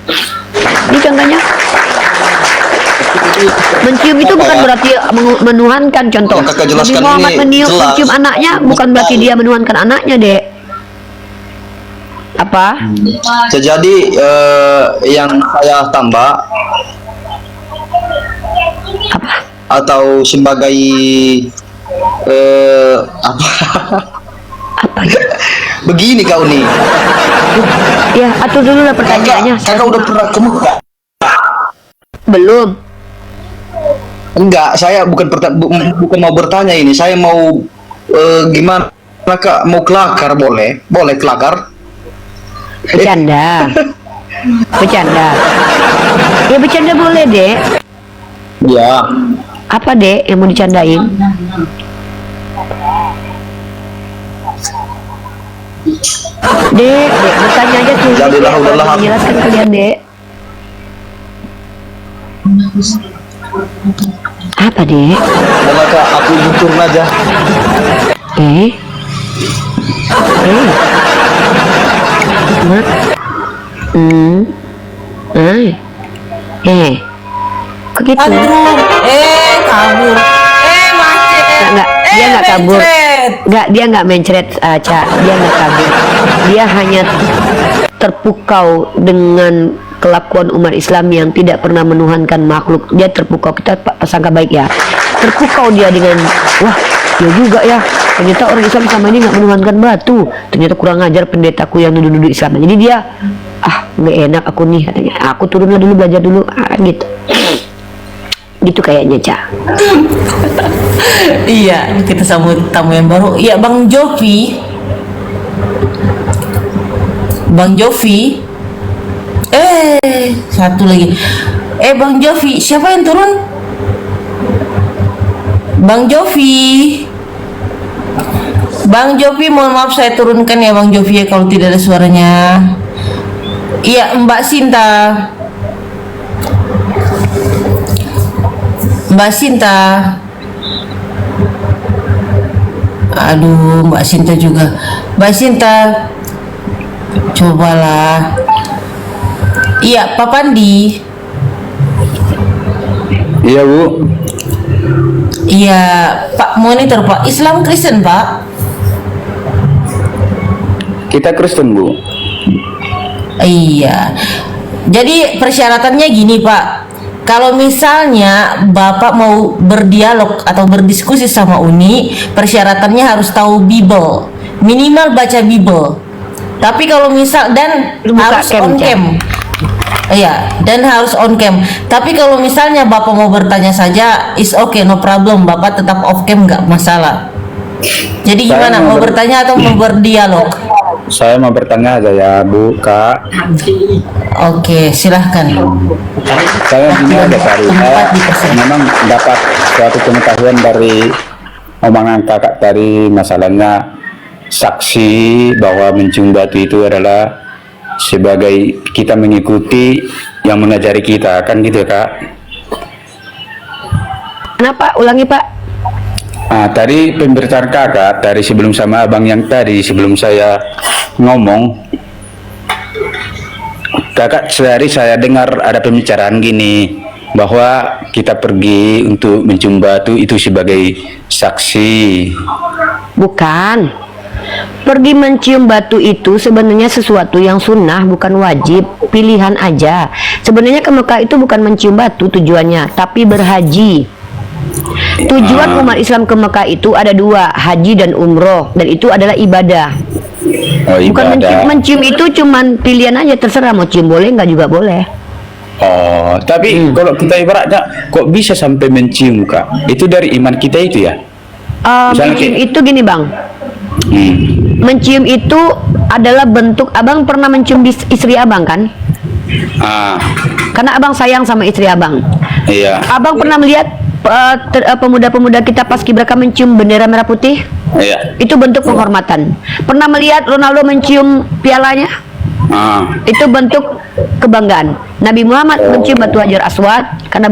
Ini contohnya. Mencium itu bukan berarti menuhankan. Contoh Nabi Muhammad mencium anaknya bukan berarti dia menuhankan anaknya, Dek. Apa? Jadi yang saya tambah Apa? atau sebagai Apa ya? Begini Kak Uni. Ya, atur dulu lah pertanyaannya. Kakak udah pernah ke Mekah? Belum. Enggak, saya bukan mau bertanya ini. Saya mau gimana Kak? Mau kelakar boleh? Boleh kelakar? Bercanda. Bercanda. Ya bercanda boleh, Dek. Ya. Apa, Dek, yang mau dicandain? Dek, bertanya aja tuh. Jadilah udahlah. Menjelaskan kalian, Dek. Apa, Dek? Udah Kak, aku turun aja. Kok gitu? Kabur. Macet. Enggak, dia nggak kabur. Enggak, dia nggak mencret, Ca. Dia nggak kabur. Dia hanya terpukau dengan kelakuan umat Islam yang tidak pernah menuhankan makhluk. Dia terpukau, kita sangka baik ya. Terpukau dia dengan, wah, ya juga ya. Ternyata orang Islam sama ini nggak menuhankan batu. Ternyata kurang ajar pendetaku yang nuduh-nuduh Islam. Jadi dia, nggak enak aku nih katanya. Aku turunlah dulu, belajar dulu, gitu. Gitu kayaknya, Ca. Iya, kita sambut tamu yang baru. Iya, Bang Jovi. Bang Jovi. Satu lagi. Bang Jovi, siapa yang turun? Bang Jovi. Bang Jovi, mohon maaf saya turunkan ya Bang Jovi ya kalau tidak ada suaranya. Iya, Mbak Sinta. Mbak Sinta. Aduh, Mbak Sinta juga. Mbak Sinta, cobalah. Iya, Pak Pandi. Iya, Bu. Iya, Pak Monitor, Pak. Islam Kristen, Pak. Kita Kristen, Bu. Iya. Jadi persyaratannya gini, Pak. Kalau misalnya Bapak mau berdialog atau berdiskusi sama Uni, persyaratannya harus tahu Bible. Minimal baca Bible. Tapi kalau misal dan Lu buka harus cam, on Cak. cam. Iya, dan harus on cam. Tapi kalau misalnya Bapak mau bertanya saja, is okay, no problem. Bapak tetap off cam, nggak masalah. Jadi Saya gimana? Mau bertanya atau mau berdialog? Saya mau bertanya aja ya Bu, Kak. Oke, silahkan. Saya gini aja tadi, saya memang dapat suatu pengetahuan dari omongan kakak tadi, masalahnya saksi bahwa mencium batu itu adalah sebagai kita mengikuti yang mengajari kita, kan gitu Kak. Kenapa? Ulangi Pak. Tadi pemberitaan kakak dari sebelum sama abang yang tadi sebelum saya ngomong, kakak sehari saya dengar ada pembicaraan gini bahwa kita pergi untuk mencium batu itu sebagai saksi. Bukan. Pergi mencium batu itu sebenarnya sesuatu yang sunnah, bukan wajib, pilihan aja. Sebenarnya ke Mekah itu bukan mencium batu tujuannya, tapi berhaji. Tujuan umat Islam ke Mekah itu ada dua, haji dan umroh, dan itu adalah ibadah. Bukan mencium itu cuman pilihan aja, terserah mau cium boleh nggak juga boleh. Oh, tapi kalau kita ibaratnya kok bisa sampai mencium Kak? Itu dari iman kita itu ya? Mencium itu gini Bang. Mencium itu adalah bentuk, abang pernah mencium istri abang kan? Karena abang sayang sama istri abang. Iya. Abang pernah melihat pemuda-pemuda kita paskibraka mencium bendera merah putih? Iya. Itu bentuk penghormatan. Pernah melihat Ronaldo mencium pialanya? Itu bentuk kebanggaan. Nabi Muhammad mencium batu Hajar Aswad karena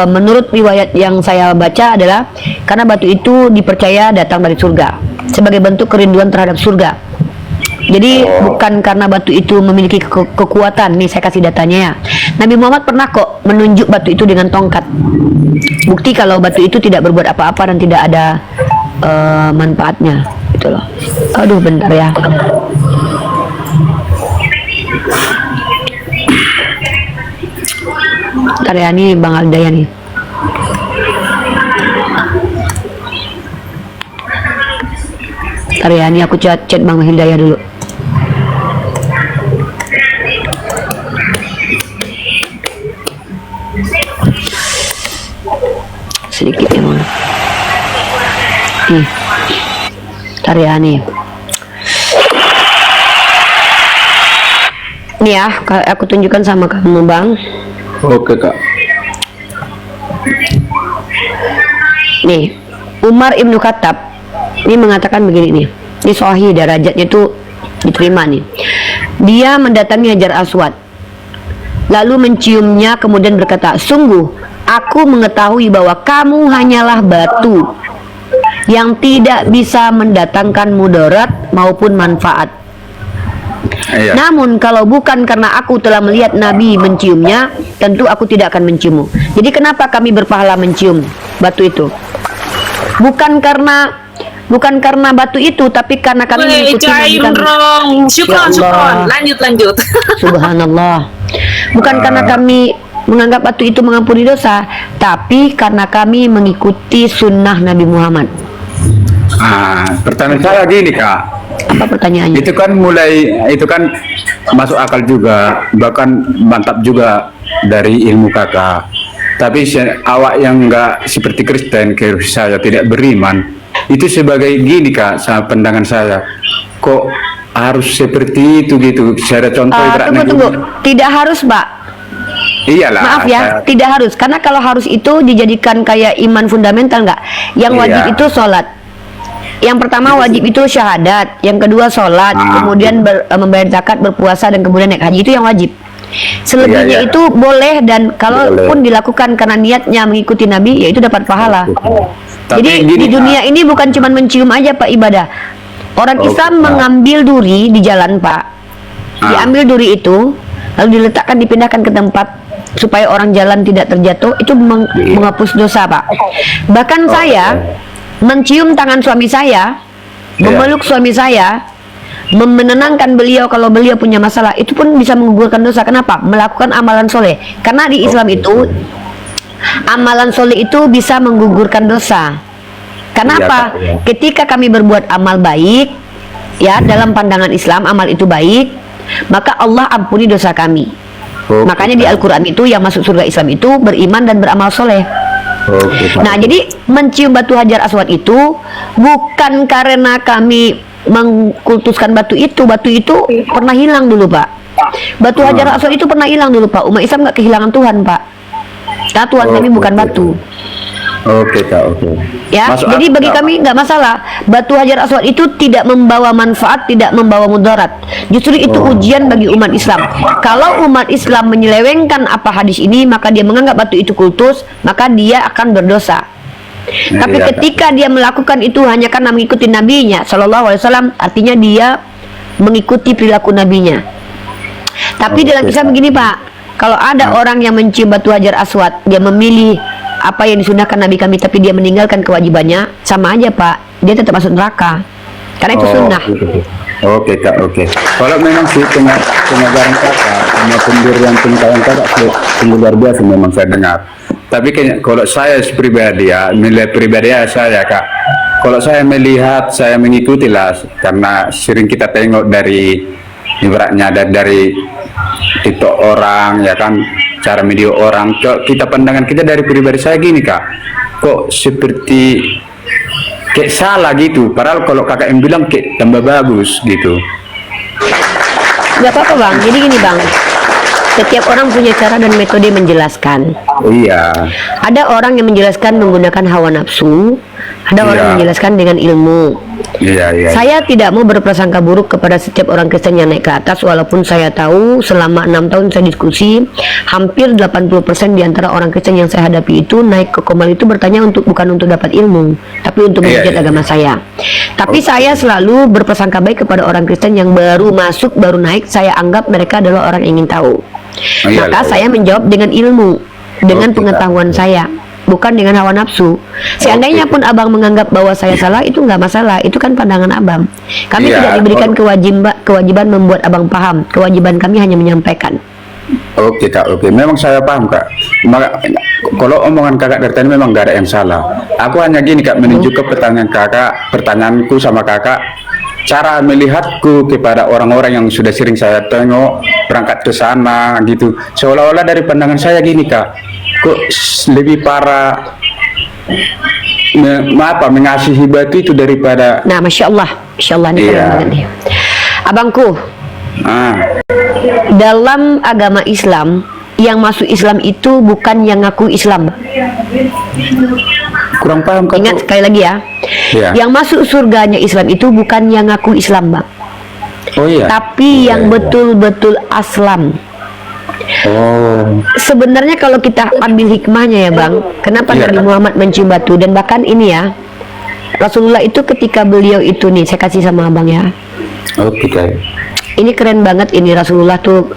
menurut riwayat yang saya baca adalah karena batu itu dipercaya datang dari surga sebagai bentuk kerinduan terhadap surga. Jadi bukan karena batu itu memiliki kekuatan. Nih saya kasih datanya ya. Nabi Muhammad pernah kok menunjuk batu itu dengan tongkat. Bukti kalau batu itu tidak berbuat apa-apa dan tidak ada manfaatnya. Gitu loh. Aduh bentar ya. Bentar ya, nih Bang Aldaya nih. Bentar ya, nih aku chat Bang Hidayah dulu. Sedikit ya Bang. Nih. Bentar ya nih. Nih ya, aku tunjukkan sama kamu Bang. Oke Kak. Nih, Umar Ibnu Khattab ini mengatakan begini nih. Ini sahih, derajatnya itu diterima nih. Dia mendatangi Hajar Aswad, lalu menciumnya kemudian berkata, "Sungguh, aku mengetahui bahwa kamu hanyalah batu yang tidak bisa mendatangkan mudarat maupun manfaat. Iya. Namun kalau bukan karena aku telah melihat Nabi menciumnya, tentu aku tidak akan menciummu." Jadi kenapa kami berpahala mencium batu itu? Bukan karena batu itu, tapi karena kami mengikuti Nabi kami. Syukron. Lanjut. Subhanallah. Bukan karena kami menganggap batu itu mengampuni dosa, tapi karena kami mengikuti sunnah Nabi Muhammad. Pertanyaan saya gini Kak. Apa pertanyaannya? Itu kan masuk akal juga, bahkan mantap juga dari ilmu kakak. Tapi awak yang enggak seperti Kristen, kayak saya tidak beriman, itu sebagai gini Kak, sama pandangan saya, kok harus seperti itu gitu. Saya ada contoh Tunggu. Tidak harus Pak. Iyalah. Maaf ya, tidak harus. Karena kalau harus itu dijadikan kayak iman fundamental nggak? Yang wajib itu sholat. Yang pertama wajib itu syahadat, yang kedua sholat, kemudian membayar zakat, berpuasa, dan kemudian naik haji, itu yang wajib. Selebihnya itu boleh, dan kalaupun dilakukan karena niatnya mengikuti Nabi, ya itu dapat pahala. Jadi di dunia ini bukan cuma mencium aja Pak ibadah. Orang Islam mengambil duri di jalan Pak, diambil duri itu, lalu diletakkan, dipindahkan ke tempat supaya orang jalan tidak terjatuh, itu menghapus dosa Pak. Bahkan saya mencium tangan suami saya, memeluk suami saya, menenangkan beliau kalau beliau punya masalah, itu pun bisa menggugurkan dosa. Kenapa? Melakukan amalan soleh. Karena di Islam itu amalan soleh itu bisa menggugurkan dosa. Kenapa? Ketika kami berbuat amal baik, ya dalam pandangan Islam amal itu baik, maka Allah ampuni dosa kami. Makanya di Al-Quran itu yang masuk surga Islam itu beriman dan beramal soleh. Nah, jadi mencium batu Hajar Aswad itu bukan karena kami mengkultuskan batu itu pernah hilang dulu, Pak. Batu Hajar Aswad itu pernah hilang dulu, Pak. Umat Islam nggak kehilangan Tuhan, Pak. Nah, Tuhan kami bukan batu. Oke, Kak, oke. Ya, Masuk jadi bagi akal. kami nggak masalah. Batu Hajar Aswad itu tidak membawa manfaat, tidak membawa mudarat. Justru itu ujian bagi umat Islam. Kalau umat Islam menyelewengkan apa hadis ini, maka dia menganggap batu itu kultus, maka dia akan berdosa. Tapi Iya, ketika dia melakukan itu hanya karena mengikuti nabinya Shallallahu Alaihi Wasallam, artinya dia mengikuti perilaku nabinya. Tapi dalam Islam begini, Pak, kalau ada orang yang mencium batu Hajar Aswad, dia memilih apa yang disunahkan Nabi kami, tapi dia meninggalkan kewajibannya, sama aja, Pak, dia tetap masuk neraka karena itu sunnah. Oke, Kak, oke. Kalau memang sih pengajaran Kakak sama pendirian pengetahuan Kakak sungguh luar biasa memang saya dengar. Tapi kayaknya kalau saya pribadi ya, nilai pribadi ya saya, Kak, kalau saya melihat, saya mengikuti lah, karena sering kita tengok dari ibaratnya dari TikTok orang, ya kan, cara video orang. Kita pandangan kita dari pribadi saya gini, Kak, kok seperti kayak salah gitu, padahal kalau kakak yang bilang kayak tambah bagus gitu. Gak apa-apa, Bang. Jadi gini, Bang, setiap orang punya cara dan metode menjelaskan. Iya. Ada orang yang menjelaskan menggunakan hawa nafsu, ada orang yang menjelaskan dengan ilmu. Iya. Saya tidak mau berprasangka buruk kepada setiap orang Kristen yang naik ke atas, walaupun saya tahu selama 6 tahun saya diskusi, hampir 80% di antara orang Kristen yang saya hadapi itu naik ke Komal itu bertanya bukan untuk dapat ilmu, tapi untuk menghujat agama saya. Tapi saya selalu berprasangka baik kepada orang Kristen yang baru masuk, baru naik. Saya anggap mereka adalah orang yang ingin tahu. Maka saya menjawab dengan ilmu, dengan pengetahuan saya, bukan dengan hawa nafsu. Seandainya pun abang menganggap bahwa saya salah, itu nggak masalah, itu kan pandangan abang. Kami tidak diberikan kewajiban membuat abang paham. Kewajiban kami hanya menyampaikan. Oke, Kak, oke. Memang saya paham, Kak. Maka kalau omongan kakak dari tadi memang gak ada yang salah. Aku hanya gini, Kak, menuju ke pertanyaanku sama kakak. Cara melihatku kepada orang-orang yang sudah sering saya tengok berangkat ke sana gitu, seolah-olah dari pandangan saya gini, Kak, kok lebih parah mengasihi batu itu daripada. Nah, masya Allah nih, keren banget nih. Abangku, dalam agama Islam, yang masuk Islam itu bukan yang ngaku Islam. Kurang paham, Kak. Ingat sekali lagi ya. Yang masuk surganya Islam itu bukan yang ngaku Islam, Bang. Tapi yang betul-betul aslam. Sebenarnya kalau kita ambil hikmahnya ya, Bang, kenapa Nabi Muhammad mencium batu, dan bahkan ini ya, Rasulullah itu ketika beliau itu nih, saya kasih sama abang ya. Ini keren banget, ini Rasulullah tuh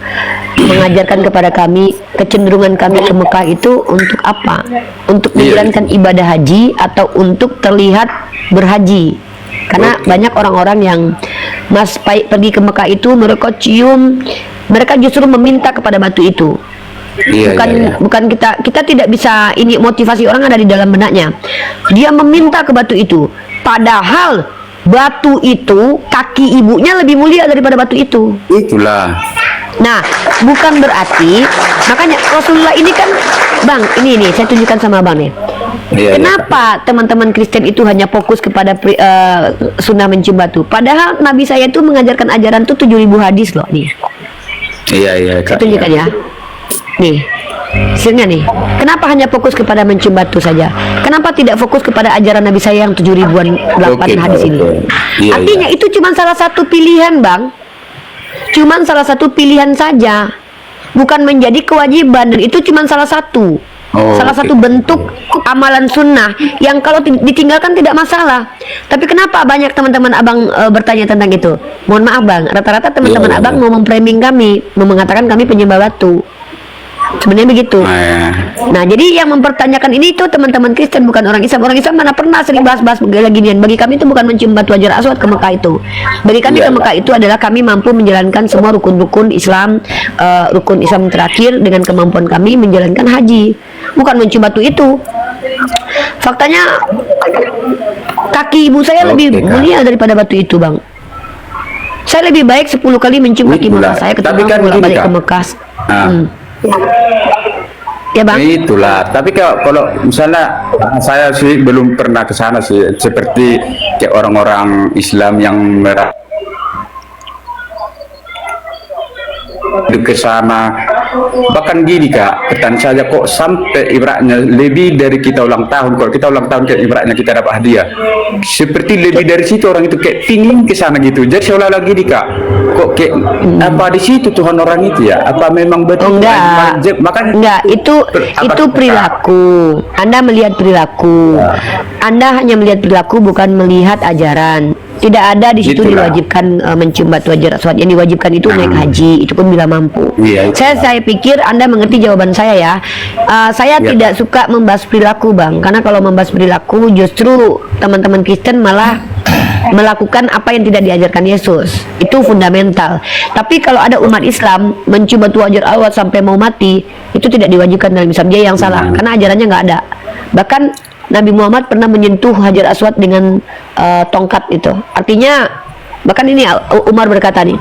mengajarkan kepada kami kecenderungan kami ke Mekah itu untuk apa? Untuk menjalankan ibadah haji atau untuk terlihat berhaji. Karena banyak orang-orang yang pergi ke Mekah itu mereka cium, mereka justru meminta kepada batu itu. Bukan kita tidak bisa, ini motivasi orang ada di dalam benaknya. Dia meminta ke batu itu, padahal batu itu kaki ibunya lebih mulia daripada batu itu. Itulah. Nah, bukan berarti, makanya Rasulullah ini kan, Bang, ini saya tunjukkan sama Bang nih. Kenapa teman-teman Kristen itu hanya fokus kepada sunnah mencium batu, padahal Nabi saya itu mengajarkan ajaran tuh 7.000 hadis loh nih. Saya tunjukkan ya. Nih, hasilnya nih. Kenapa hanya fokus kepada mencium batu saja? Kenapa tidak fokus kepada ajaran Nabi saya yang 7.008 hadis ini? Artinya itu cuma salah satu pilihan, Bang. Cuman salah satu pilihan saja, bukan menjadi kewajiban, dan itu cuma salah satu. Salah satu bentuk amalan sunnah yang kalau ditinggalkan tidak masalah. Tapi kenapa banyak teman-teman abang bertanya tentang itu? Mohon maaf, Bang, rata-rata teman-teman abang mau memframing kami, mau mengatakan kami penyembah batu. Sebenarnya begitu. Nah, jadi yang mempertanyakan ini itu teman-teman Kristen, bukan orang Islam. Orang Islam mana pernah sering bahas-bahas begini. Bagi kami itu bukan mencium batu Hajar Aswad ke Mekah itu. Bagi kami ke Mekah itu adalah kami mampu menjalankan semua rukun-rukun Islam, rukun Islam terakhir dengan kemampuan kami menjalankan haji. Bukan mencium batu itu. Faktanya kaki ibu saya lebih mulia daripada batu itu, Bang. Saya lebih baik 10 kali mencium kaki Itulah. mama saya Tapi ketimbang kan bolak gini, balik Kak. ke Mekah. Ah. Ya bang. Itulah. Tapi kalau misalnya saya sih belum pernah ke sana sih, seperti kayak orang-orang Islam yang ke sana. Bahkan gini Kak, pertanyaan saja kok sampai ibaratnya lebih dari kita ulang tahun. Kalau kita ulang tahun kayak ibaratnya kita dapat hadiah, seperti lebih dari situ orang itu kayak pingin ke sana gitu. Jadi seolah-olah gini Kak, kok kayak apa di situ Tuhan orang itu ya? Apa memang betul? Enggak, Makanya enggak, itu perilaku. Anda melihat perilaku. Anda hanya melihat perilaku, bukan melihat ajaran. Tidak ada di situ Itulah. diwajibkan mencium batu hajar aswad. Yang diwajibkan itu naik haji, itu pun bila mampu. Iya, Saya pikir Anda mengerti jawaban saya ya. Saya Iya, tidak suka membahas perilaku bang, karena kalau membahas perilaku justru teman-teman Kristen malah melakukan apa yang tidak diajarkan Yesus. Itu fundamental. Tapi kalau ada umat Islam mencium batu hajar aswad sampai mau mati, itu tidak diwajibkan dalam Islam. Dia yang salah, karena ajarannya nggak ada. Bahkan Nabi Muhammad pernah menyentuh hajar aswad dengan tongkat itu. Artinya, bahkan ini Umar berkata nih,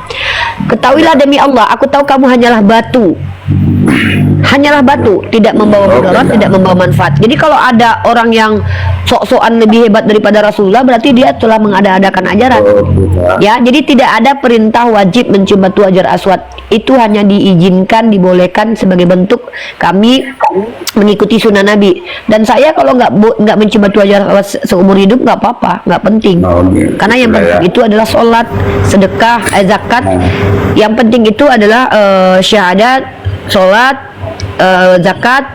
ketahuilah demi Allah, aku tahu kamu hanyalah batu. Hanyalah batu, tidak membawa mudarat, tidak membawa manfaat. Jadi kalau ada orang yang sok-sokan lebih hebat daripada Rasulullah, berarti dia telah mengada-adakan ajaran. Ya, jadi tidak ada perintah wajib mencium batu hajar aswad. Itu hanya diizinkan, dibolehkan sebagai bentuk kami mengikuti sunnah Nabi. Dan saya kalau nggak mencium batu hajar aswad seumur hidup nggak apa-apa, nggak penting. Karena yang penting itu adalah sholat, sedekah, zakat. Yang penting itu adalah syahadat, sholat, zakat,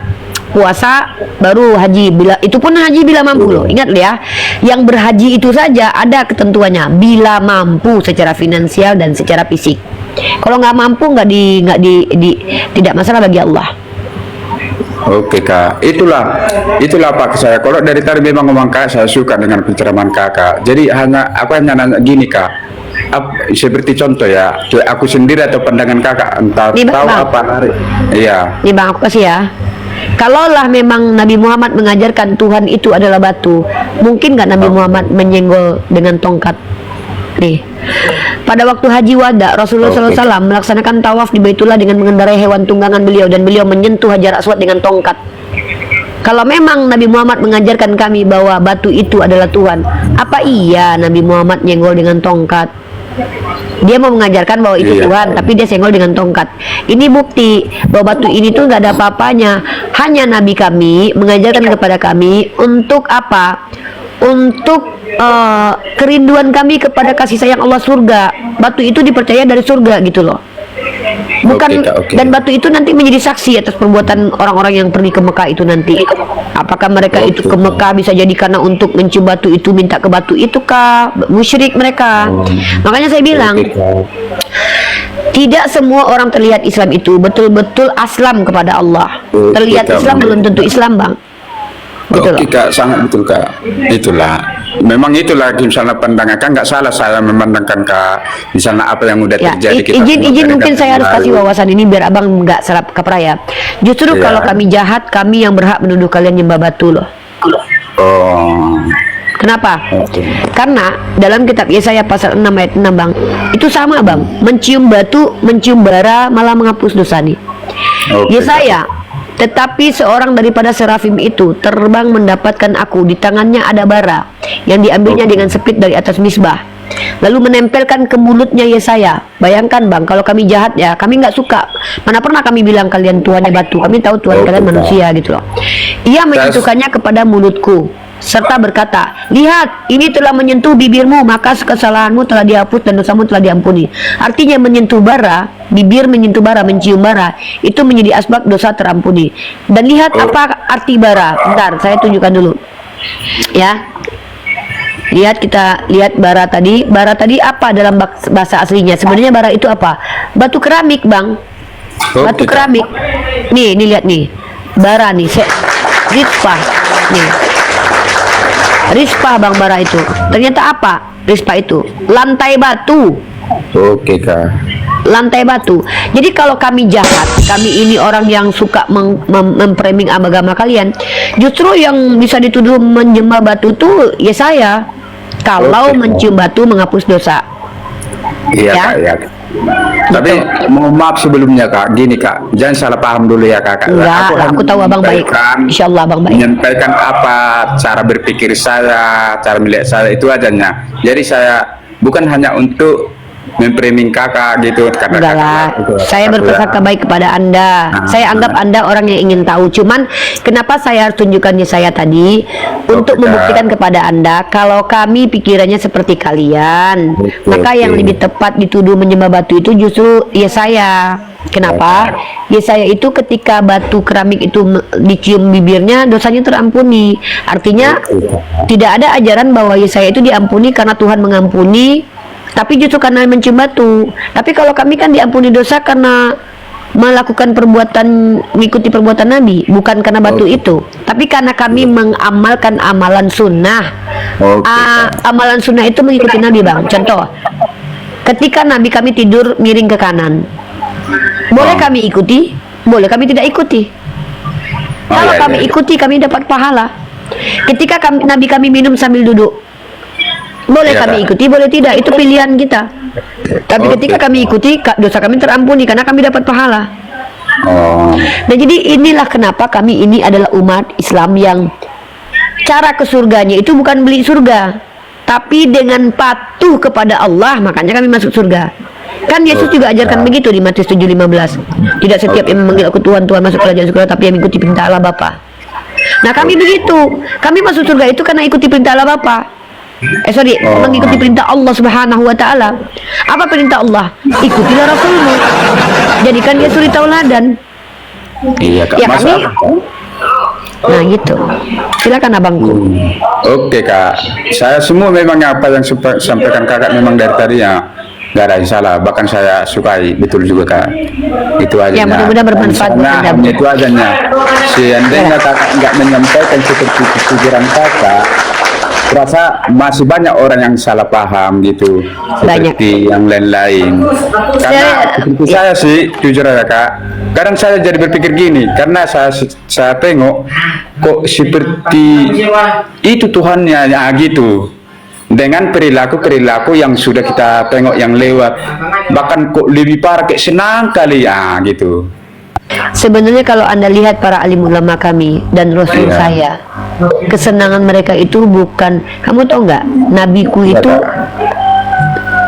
puasa, baru haji. Itu pun haji bila mampu loh. Ingat ya, yang berhaji itu saja ada ketentuannya, bila mampu secara finansial dan secara fisik. Kalau nggak mampu, tidak masalah bagi Allah. Oke Kak, itulah Pak saya. Kalau dari tadi memang ngomong Kak, saya suka dengan pencerahan Kakak. Jadi aku hanya nanya gini Kak, seperti contoh ya, aku sendiri atau pandangan Kakak entah Nih, tahu Bang. apa hari. Iya. Nih bang, aku kasih ya. Kalaulah memang Nabi Muhammad mengajarkan Tuhan itu adalah batu, mungkin nggak Nabi Muhammad menyenggol dengan tongkat? Nih, pada waktu haji wada, Rasulullah SAW melaksanakan tawaf di Baitullah dengan mengendarai hewan tunggangan beliau, dan beliau menyentuh hajar aswad dengan tongkat. Kalau memang Nabi Muhammad mengajarkan kami bahwa batu itu adalah Tuhan, apa iya Nabi Muhammad nyenggol dengan tongkat? Dia mau mengajarkan bahwa itu Tuhan, tapi dia senggol dengan tongkat. Ini bukti bahwa batu ini tuh nggak ada apa-apanya. Hanya Nabi kami mengajarkan kepada kami untuk apa? Untuk kerinduan kami kepada kasih sayang Allah, surga. Batu itu dipercaya dari surga gitu loh. Bukan, dan batu itu nanti menjadi saksi atas perbuatan orang-orang yang pergi ke Mekah itu nanti. Apakah mereka itu ke Mekah bisa jadi karena untuk mencium batu itu, minta ke batu itu kah? Musyrik mereka. Makanya saya bilang, tidak semua orang terlihat Islam itu betul-betul aslam kepada Allah. Terlihat Islam belum tentu Islam bang. Betul. Oke Kak, sangat betul Kak. Itulah, memang itulah misalnya pandangan Kak, nggak salah saya memandangkan Kak, misalnya apa yang udah Ya, terjadi. izin mungkin saya harus kasih wawasan ini biar abang nggak serap kaprah ya. Justru kalau kami jahat, kami yang berhak menuduh kalian nyembah batu loh. Kenapa? Karena dalam kitab Yesaya pasal 6 ayat 6 bang, itu sama bang, mencium batu, mencium bara malah menghapus dosa nih. Yesaya, tetapi seorang daripada serafim itu terbang mendapatkan aku, di tangannya ada bara yang diambilnya dengan sepit dari atas misbah, lalu menempelkan ke mulutnya Yesaya. Bayangkan bang, kalau kami jahat ya, kami nggak suka. Mana pernah kami bilang kalian Tuhannya batu, kami tahu Tuhan kalian manusia gitu loh. Ia menyentuhkannya kepada mulutku serta berkata, lihat, ini telah menyentuh bibirmu, maka kesalahanmu telah dihapus dan dosamu telah diampuni. Artinya menyentuh bara, bibir menyentuh bara, mencium bara, itu menjadi asbab dosa terampuni. Dan lihat apa arti bara. Bentar, saya tunjukkan dulu ya. Kita lihat bara tadi. Bara tadi apa dalam bahasa aslinya? Sebenarnya bara itu apa? Batu keramik bang. Batu keramik. Nih lihat nih, bara nih, rizpah nih. Rizpah bang, bara itu ternyata apa? Rizpah itu lantai batu. Oke Kak. Lantai batu. Jadi kalau kami jahat, kami ini orang yang suka memframing agama kalian, justru yang bisa dituduh menyembah batu tuh ya saya. Kalau mencium batu menghapus dosa. Iya Ya. kak, iya. Tapi mohon maaf sebelumnya kak, gini kak, jangan salah paham dulu ya kakak. Enggak, hanya aku tahu abang baik. menyampaikan- Insyaallah abang baik. Menyampaikan apa cara berpikir saya, cara melihat saya itu adanya. Jadi saya bukan hanya untuk memframing kakak gitu karena Enggak lah, saya berprasangka baik kepada Anda. Saya anggap Anda orang yang ingin tahu. Cuman kenapa saya harus tunjukkannya saya tadi untuk Kak. membuktikan kepada Anda kalau kami pikirannya seperti kalian. Maka yang lebih tepat dituduh menyembah batu itu justru ya saya. Kenapa? Ya saya itu ketika batu keramik itu dicium bibirnya dosanya terampuni. Artinya tidak ada ajaran bahwa ya saya itu diampuni karena Tuhan mengampuni, tapi justru karena mencium batu. Tapi kalau kami kan diampuni dosa karena melakukan perbuatan, mengikuti perbuatan Nabi, bukan karena batu itu, tapi karena kami mengamalkan amalan sunnah. Amalan sunnah itu mengikuti Nabi bang. Contoh, ketika Nabi kami tidur miring ke kanan, boleh kami ikuti, boleh kami tidak ikuti. Kalau kami ikuti kami dapat pahala. Ketika Nabi kami minum sambil duduk, boleh kami ikuti, boleh tidak, itu pilihan kita. Tapi ketika kami ikuti, dosa kami terampuni karena kami dapat pahala. Nah jadi inilah kenapa kami ini adalah umat Islam yang cara ke surganya itu bukan beli surga, tapi dengan patuh kepada Allah, makanya kami masuk surga. Kan Yesus juga ajarkan begitu di Matius 7:15. Tidak setiap yang memanggil aku Tuhan, Tuhan masuk kerajaan surga, tapi yang mengikuti perintah Allah Bapa. Nah kami begitu, kami masuk surga itu karena ikuti perintah Allah Bapa. Mengikuti perintah Allah Subhanahu wa Ta'ala. Apa perintah Allah? Ikutilah Rasulmu, jadikan dia suri tauladan. Iya kak, Ya kami. Nah gitu. Silakan abangku. Oke kak, saya semua memang apa yang sampaikan kakak memang dari tadi ya nggak ada yang salah, bahkan saya sukai, betul juga kak. Itu aja. Ya mudah-mudahan bermanfaat buat Anda. Itu adanya. Seandainya kakak nggak menyampaikan seperti pikiran kakak, rasa masih banyak orang yang salah paham gitu, seperti yang lain-lain. Karena seperti saya sih, jujur aja kak, kadang saya jadi berpikir gini, karena saya tengok kok seperti itu Tuhannya ya gitu, dengan perilaku yang sudah kita tengok yang lewat, bahkan kok lebih parah, kayak senang kali ya gitu. Sebenarnya kalau Anda lihat para alim ulama kami dan Rasul saya, kesenangan mereka itu bukan, kamu tahu nggak, nabiku itu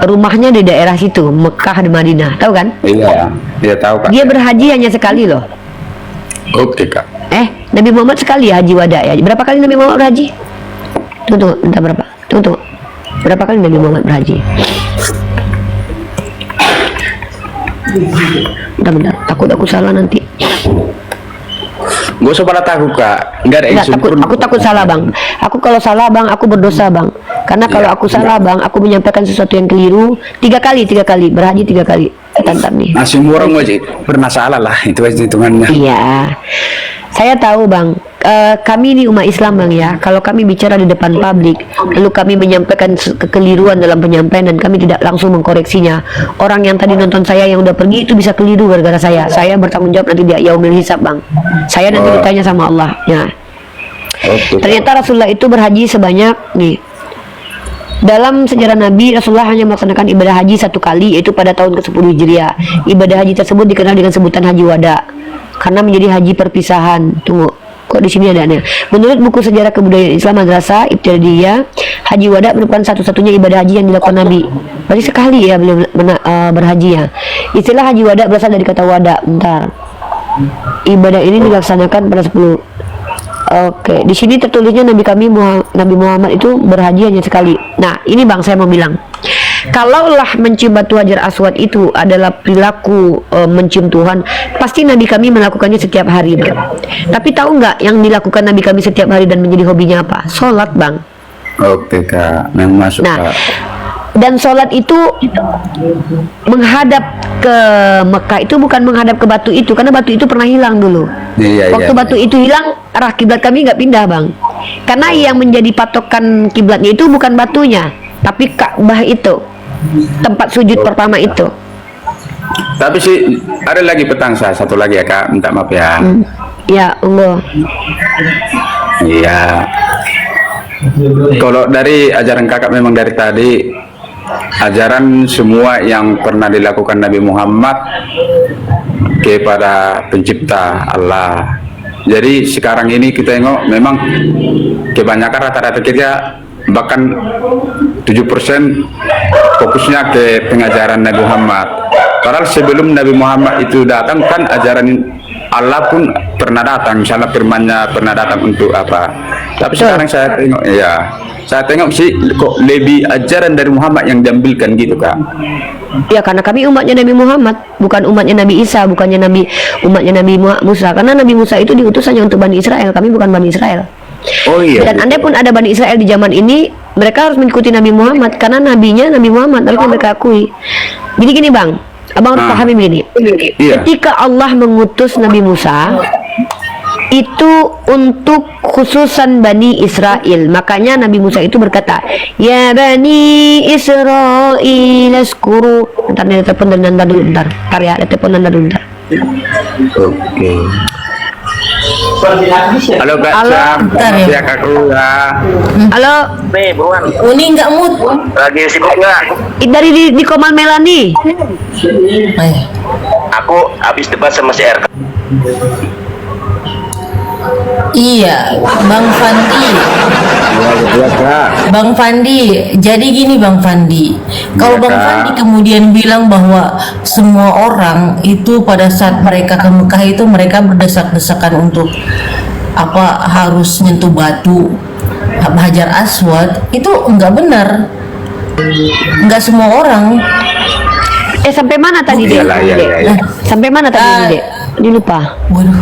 rumahnya di daerah situ, Mekah dan Madinah, tahu kan? Iya, dia tahu kak. Dia berhaji hanya sekali loh. Oke kak. Nabi Muhammad sekali haji wada ya. Berapa kali Nabi Muhammad berhaji? Tunggu, entah berapa? Tunggu. Berapa kali Nabi Muhammad berhaji? Bentar, takut aku salah nanti. Gak usah pada takut kak, nggak ada yang Aku takut salah bang. Aku kalau salah bang, aku berdosa bang. Karena kalau aku salah bang, aku menyampaikan sesuatu yang keliru. Tiga kali berhaji 3 kali. Tantap nih. Nah, semua orang wajib pernah salah lah, itu aja hitungannya. Iya, saya tahu bang. Kami ini umat Islam bang ya. Kalau kami bicara di depan publik, lalu kami menyampaikan kekeliruan dalam penyampaian dan kami tidak langsung mengkoreksinya, orang yang tadi nonton saya yang udah pergi itu bisa keliru gara-gara saya. Saya bertanggung jawab nanti di yaumil hisab bang. Saya nanti ditanya sama Allah. Ya. Ternyata Rasulullah itu berhaji sebanyak nih. Dalam sejarah Nabi, Rasulullah hanya melaksanakan ibadah haji 1 kali, yaitu pada tahun ke-10 Hijriah. Ibadah haji tersebut dikenal dengan sebutan haji wada, karena menjadi haji perpisahan. Tunggu, kok di sini ada aneh. Menurut buku sejarah kebudayaan Islam Madrasah Ibtidaiyah, haji wada merupakan satu-satunya ibadah haji yang dilakukan Nabi. Berarti sekali ya beliau berhaji ya. Istilah haji wada berasal dari kata wada. Bentar. Ibadah ini dilaksanakan pada 10. Oke, di sini tertulisnya Nabi Muhammad itu berhaji hanya sekali. Nah, ini bang saya mau bilang, kalaulah mencium batu Hajar Aswad itu adalah perilaku mencium Tuhan, pasti Nabi kami melakukannya setiap hari bang. Tapi tahu nggak yang dilakukan Nabi kami setiap hari dan menjadi hobinya apa? Sholat bang. Oke kak, yang masuk kak. Dan sholat itu menghadap ke Mekah itu bukan menghadap ke batu itu, karena batu itu pernah hilang dulu. Waktu batu itu hilang, arah kiblat kami nggak pindah bang, karena yang menjadi patokan kiblatnya itu bukan batunya, tapi Ka'bah itu, tempat sujud pertama itu. Tapi sih ada lagi petang saya satu lagi ya kak, minta maaf ya. Ya Allah. Iya. Kalau dari ajaran kakak memang dari tadi ajaran semua yang pernah dilakukan Nabi Muhammad kepada pencipta Allah. Jadi sekarang ini kita tengok memang kebanyakan rata-rata kita bahkan 7% fokusnya ke pengajaran Nabi Muhammad. Padahal sebelum Nabi Muhammad itu datang kan ajaran Allah pun pernah datang, misalnya firman-Nya pernah datang untuk apa. Tapi sekarang saya tengok, ya, saya tengok sih kok lebih ajaran dari Muhammad yang diambilkan gitu, Kak. Ya, karena kami umatnya Nabi Muhammad, bukan umatnya Nabi Isa, bukannya umatnya Nabi Musa. Karena Nabi Musa itu diutus hanya untuk Bani Israel, kami bukan Bani Israel. Oh iya. Dan andai pun ada Bani Israel di zaman ini, mereka harus mengikuti Nabi Muhammad karena nabinya Nabi Muhammad, harus mereka akui. Jadi gini Bang, Abang harus pahami begini. Iya. Ketika Allah mengutus Nabi Musa, itu untuk khususan Bani Israel. Makanya Nabi Musa itu berkata, ya Bani Israel askuru. Ntar nih, telepon dan ntar dulu, ntar ya, telepon dan dulu, ntar. Oke. Halo Kak Halo. Sam, Bentar ya. ya Kakku ya. Halo, Uni nggak mood. Lagi sibuk nggak? dari di Komal Melani. Ayo. Aku habis debat sama si RK. Iya, Bang Fandi. Bang Fandi, jadi gini Bang Fandi. Kalau Iya, Bang Kak. Fandi kemudian bilang bahwa semua orang itu pada saat mereka ke Mekah itu mereka berdesak-desakan untuk apa harus nyentuh batu Hajar Aswad, itu enggak benar. Enggak semua orang. Sampai mana tadi Dek? Iyalah, iya, Dek? iya, iya. Sampai mana tadi Dek? Dilupa. Waduh.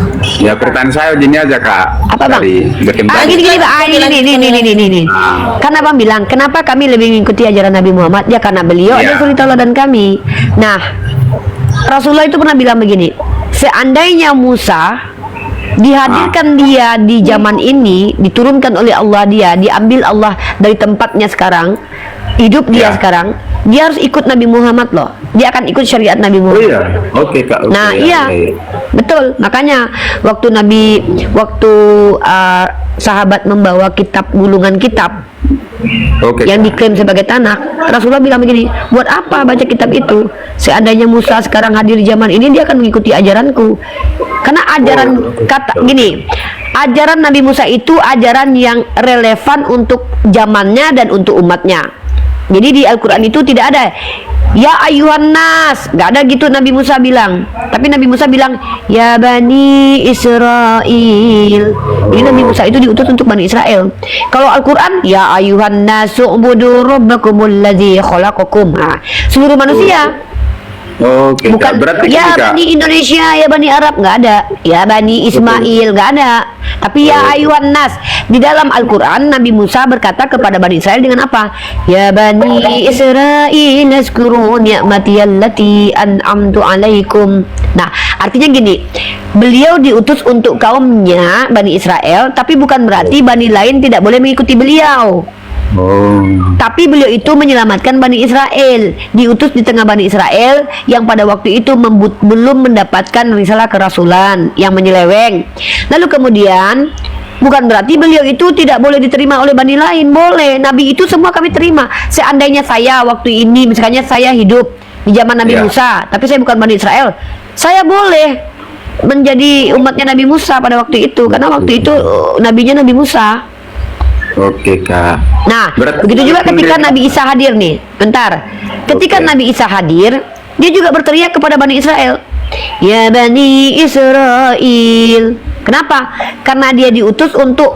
Ya pertanyaan saya gini aja Kak. Apa, Bang? Dari berkembang. Gini Bang, ini. Kan Abang bilang, kenapa kami lebih mengikuti ajaran Nabi Muhammad? Ya karena beliau Iya. adalah suri tauladan kami. Nah, Rasulullah itu pernah bilang begini, seandainya Musa dihadirkan dia di zaman ini, diturunkan oleh Allah, dia diambil Allah dari tempatnya sekarang, hidup dia Ya. sekarang, dia harus ikut Nabi Muhammad loh. Dia akan ikut syariat Nabi Oh Muhammad. iya. Oke Kak. Oke, Nah, ya, iya. Betul. Makanya waktu sahabat membawa kitab gulungan kitab Oke. yang Kak. diklaim sebagai tanah, Rasulullah bilang begini, buat apa baca kitab itu? Seandainya Musa sekarang hadir di zaman ini, dia akan mengikuti ajaranku. Karena ajaran ajaran Nabi Musa itu ajaran yang relevan untuk zamannya dan untuk umatnya. Jadi di Al-Quran itu tidak ada ya ayuhan nas, nggak ada gitu Nabi Musa bilang. Tapi Nabi Musa bilang ya Bani Israel. Jadi Nabi Musa itu diutus untuk Bani Israel. Kalau Al-Quran ya ayuhan nasu ubudu rabbakumul ladzi khalaqakum. Nah, seluruh manusia. Oke. Kak. Bukan Berarti ya gini, Kak. Bani Indonesia, ya Bani Arab, nggak ada. Ya Bani Ismail, nggak ada. Tapi ya ayuhan nas. Di dalam Al-Quran Nabi Musa berkata kepada Bani Israel dengan apa? Ya Bani Israel azkuru ni'mati allati an'amtu alaikum. Nah, artinya gini, beliau diutus untuk kaumnya Bani Israel, tapi bukan berarti Bani lain tidak boleh mengikuti beliau. Oh. Tapi beliau itu menyelamatkan Bani Israel, diutus di tengah Bani Israel yang pada waktu itu belum mendapatkan risalah kerasulan, yang menyeleweng. Lalu kemudian bukan berarti beliau itu tidak boleh diterima oleh Bani lain, boleh. Nabi itu semua kami terima. Seandainya saya waktu ini, misalnya saya hidup di zaman Nabi Ya. Musa, tapi saya bukan Bani Israel, saya boleh menjadi umatnya Nabi Musa pada waktu itu, karena waktu itu nabinya Nabi Musa. Oke Kak. Nah, Berarti begitu juga ketika kemudian- Nabi Isa hadir nih. Bentar. Ketika Oke. Nabi Isa hadir, dia juga berteriak kepada Bani Israel, "Ya Bani Israel." Kenapa? Karena dia diutus untuk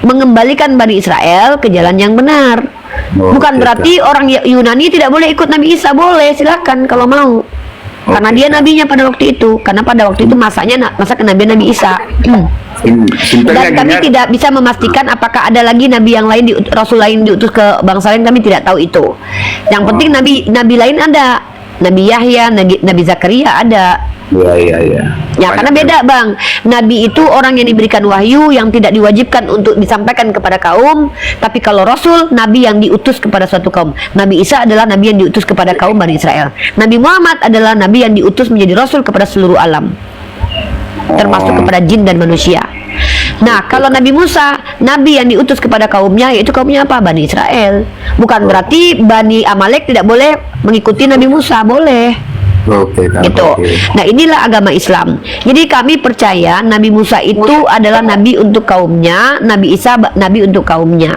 mengembalikan Bani Israel ke jalan yang benar. Bukan Oke, berarti orang Yunani tidak boleh ikut Nabi Isa, boleh, silakan kalau mau. Karena Oke, dia Kak. nabinya pada waktu itu. Karena pada waktu itu masa kenabian Nabi Isa. Simpelnya Dan kami gini, tidak bisa memastikan apakah ada lagi nabi yang lain, rasul lain diutus ke bangsa lain, kami tidak tahu itu. Yang penting nabi lain ada, Nabi Yahya, Nabi Zakaria ada. Iya. Ya, karena beda Bang. Nabi itu orang yang diberikan wahyu yang tidak diwajibkan untuk disampaikan kepada kaum. Tapi kalau Rasul, Nabi yang diutus kepada suatu kaum. Nabi Isa adalah Nabi yang diutus kepada kaum Bani Israel. Nabi Muhammad adalah Nabi yang diutus menjadi Rasul kepada seluruh alam, termasuk kepada jin dan manusia. Nah, kalau Nabi Musa, Nabi yang diutus kepada kaumnya, yaitu kaumnya apa? Bani Israel. Bukan berarti Bani Amalek tidak boleh mengikuti Nabi Musa, boleh. Oke, Kak. Gitu. Oke. Nah, inilah agama Islam. Jadi kami percaya Nabi Musa itu adalah nabi untuk kaumnya, Nabi Isa nabi untuk kaumnya,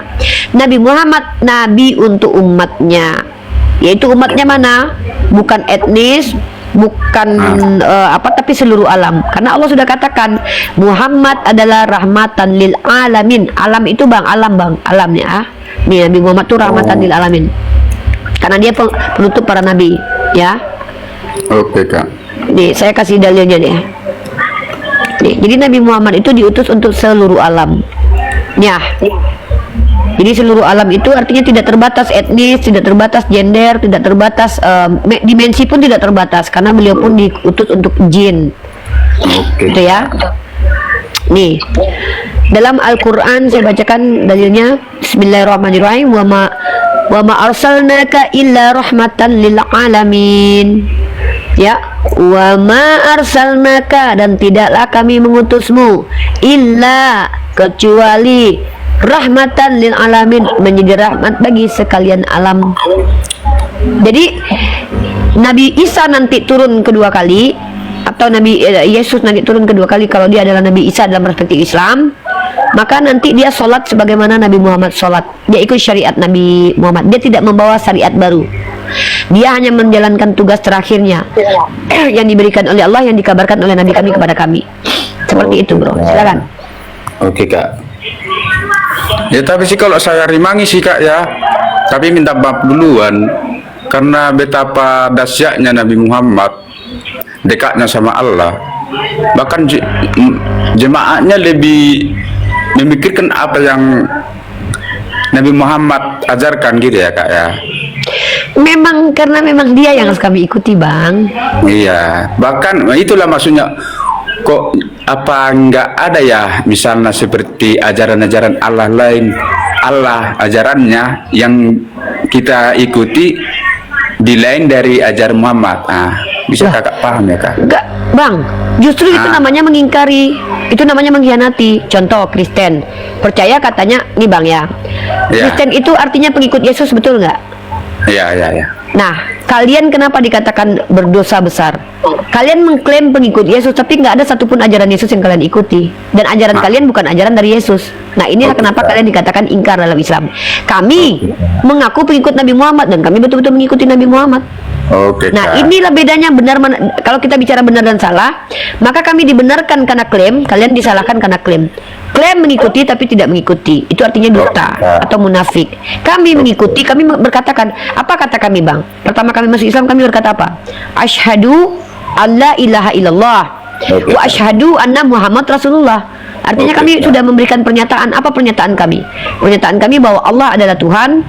Nabi Muhammad nabi untuk umatnya. Yaitu umatnya mana? Bukan etnis, bukan tapi seluruh alam. Karena Allah sudah katakan Muhammad adalah rahmatan lil alamin. Alam itu Bang, alamnya. Nih, Nabi Muhammad itu rahmatan lil alamin. Karena dia penutup para nabi, ya. Oke, Kak. Nih, saya kasih dalilnya nih. Nih, jadi Nabi Muhammad itu diutus untuk seluruh alam. Ya. Jadi seluruh alam itu artinya tidak terbatas etnis, tidak terbatas gender, tidak terbatas dimensi pun tidak terbatas, karena beliau pun diutus untuk jin. Oke. Gitu ya. Nih, dalam Al-Quran saya bacakan dalilnya. Bismillahirrahmanirrahim. Wa ma arsalnaka illa rahmatan lil alamin. Ya, wa ma arsalnaka, dan tidaklah kami mengutusmu illa kecuali rahmatan lil alamin, menjadi rahmat bagi sekalian alam. Jadi Nabi Isa nanti turun kedua kali, atau Nabi Yesus nanti turun kedua kali kalau dia adalah Nabi Isa dalam perspektif Islam, maka nanti dia sholat sebagaimana Nabi Muhammad sholat. Dia ikut syariat Nabi Muhammad. Dia tidak membawa syariat baru. Dia hanya menjalankan tugas terakhirnya yang diberikan oleh Allah, yang dikabarkan oleh Nabi kami kepada kami. Seperti itu, bro. Silakan. Oke, Kak. Ya, tapi sih kalau saya rimangi sih, Kak, ya. Tapi minta maaf duluan karena betapa dahsyatnya Nabi Muhammad, dekatnya sama Allah. Bahkan jemaatnya lebih memikirkan apa yang Nabi Muhammad ajarkan gitu ya, Kak, ya. Memang karena memang dia yang harus kami ikuti, Bang. Iya, bahkan itulah maksudnya. Kok apa enggak ada ya misalnya seperti ajaran-ajaran Allah lain, Allah ajarannya yang kita ikuti di lain dari ajaran Muhammad. Bisa Kakak paham ya, Kak? Enggak, Bang. Justru itu namanya mengingkari. Itu namanya mengkhianati. Contoh Kristen, percaya katanya nih, Bang, ya. Kristen itu artinya pengikut Yesus, betul nggak? Iya. Nah, kalian kenapa dikatakan berdosa besar? Kalian mengklaim pengikut Yesus, tapi nggak ada satupun ajaran Yesus yang kalian ikuti. Dan ajaran kalian bukan ajaran dari Yesus. Nah, inilah kenapa kalian dikatakan ingkar dalam Islam. Kami mengaku pengikut Nabi Muhammad, dan kami betul-betul mengikuti Nabi Muhammad. Nah, inilah bedanya benar mana. Kalau kita bicara benar dan salah, maka kami dibenarkan karena klaim, kalian disalahkan karena klaim. Klaim mengikuti tapi tidak mengikuti, itu artinya dusta atau munafik. Kami mengikuti, kami berkatakan, apa kata kami, Bang? Pertama kami masuk Islam, kami berkata apa? Asyhadu alla ilaha illallah wa asyhadu anna Muhammad Rasulullah. Artinya kami sudah memberikan pernyataan. Apa pernyataan kami? Pernyataan kami bahwa Allah adalah Tuhan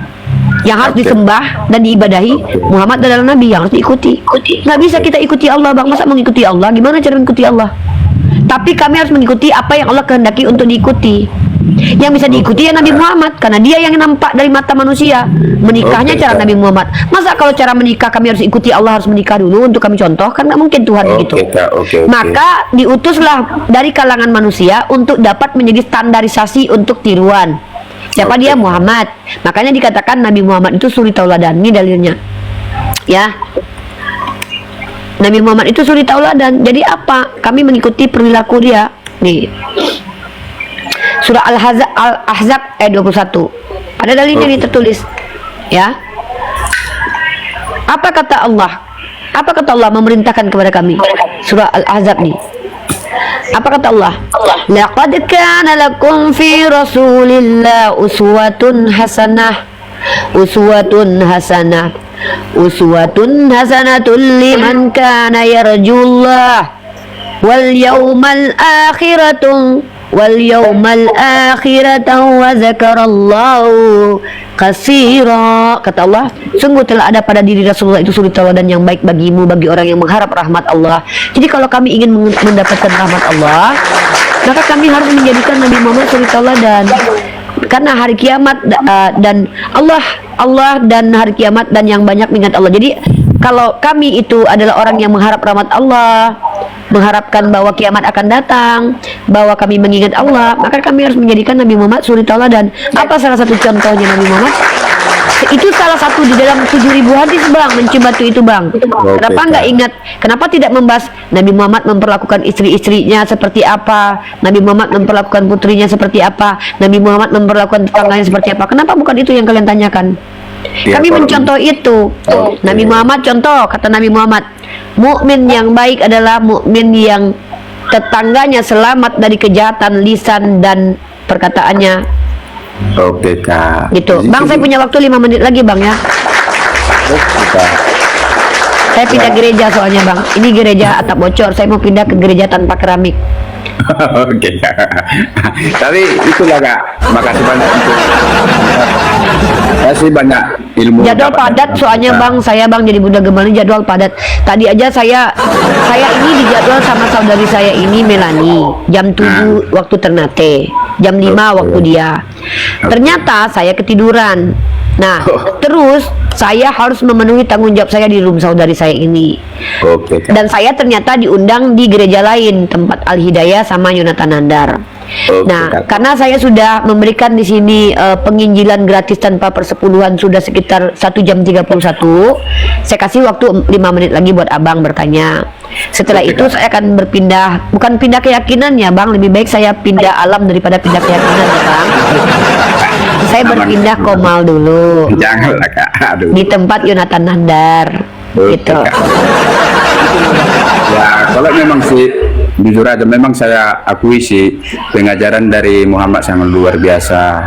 yang harus disembah dan diibadahi. Muhammad adalah Nabi yang harus diikuti. Nggak bisa kita ikuti Allah, Bang. Masa mengikuti Allah? Gimana cara mengikuti Allah? Tapi kami harus mengikuti apa yang Allah kehendaki untuk diikuti. Yang bisa diikuti ya Nabi Muhammad, karena dia yang nampak dari mata manusia. Menikahnya cara Nabi Muhammad. Masa kalau cara menikah kami harus ikuti Allah, harus menikah dulu untuk kami contoh? Kan nggak mungkin Tuhan begitu. Maka diutuslah dari kalangan manusia untuk dapat menjadi standarisasi untuk tiruan. Siapa dia? Muhammad. Makanya dikatakan Nabi Muhammad itu suri tauladan. Ini dalilnya, ya. Nabi Muhammad itu suri tauladan. Jadi apa? Kami mengikuti perilaku dia. Nih, surah Al-Ahzab ayat 21. Ada dalilnya nih tertulis, ya. Apa kata Allah? Apa kata Allah memerintahkan kepada kami? Surah Al-Ahzab nih. Apa kata Allah? Laqad kana lakum fi Rasulillah uswatun hasanah. Uswatun hasanatun liman kana yarjullah wal yawmal akhirata wa zakarallahu katsira. Kata Allah, sungguh telah ada pada diri Rasulullah itu suri tauladan yang baik bagimu, bagi orang yang mengharap rahmat Allah. Jadi kalau kami ingin mendapatkan rahmat Allah, maka kami harus menjadikan Nabi Muhammad suri tauladan. Karena hari kiamat dan Allah dan hari kiamat dan yang banyak mengingat Allah. Jadi kalau kami itu adalah orang yang mengharap rahmat Allah, mengharapkan bahwa kiamat akan datang, bahwa kami mengingat Allah, maka kami harus menjadikan Nabi Muhammad suri tauladan. Apa salah satu contohnya Nabi Muhammad? Itu salah satu di dalam 7.000 hadis bang, mencium batu itu bang. Kenapa nggak ingat? Kenapa tidak membahas Nabi Muhammad memperlakukan istri-istrinya seperti apa, Nabi Muhammad memperlakukan putrinya seperti apa, Nabi Muhammad memperlakukan tetangganya seperti apa? Kenapa bukan itu yang kalian tanyakan? Kami mencontoh itu. Nabi Muhammad contoh, kata Nabi Muhammad, mukmin yang baik adalah mukmin yang tetangganya selamat dari kejahatan lisan dan perkataannya. Oke Kak. Gitu. Bang, saya punya waktu 5 menit lagi bang ya. Saya pindah gereja soalnya bang. Ini gereja atap bocor. Saya mau pindah ke gereja tanpa keramik. Oke Kak. Tapi itulah Kak. Makasih banyak untuk kasih banyak ilmu. Jadwal padat soalnya bang. Saya bang jadi budak gembalin jadwal padat. Tadi aja saya ini dijadwal sama saudari saya ini Melani jam 7 waktu Ternate, jam 5 waktu dia. Ternyata saya ketiduran. Nah, terus saya harus memenuhi tanggung jawab saya di room saudari saya ini. Dan saya ternyata diundang di gereja lain, tempat Al Hidayah sama Yonatan Nandar. Nah, karena saya sudah memberikan di sini penginjilan gratis tanpa persepuluhan sudah sekitar 1 jam 31, saya kasih waktu 5 menit lagi buat abang bertanya. Setelah itu saya akan berpindah, bukan pindah keyakinan ya bang, lebih baik saya pindah alam daripada pindah keyakinan ya bang. Saya berpindah komal dulu. Janganlah Kak. Aduh. Di tempat Yonatan Nandar. Gitu. Ya, kalau memang sih jujur aja memang saya akui sih pengajaran dari Muhammad sangat luar biasa.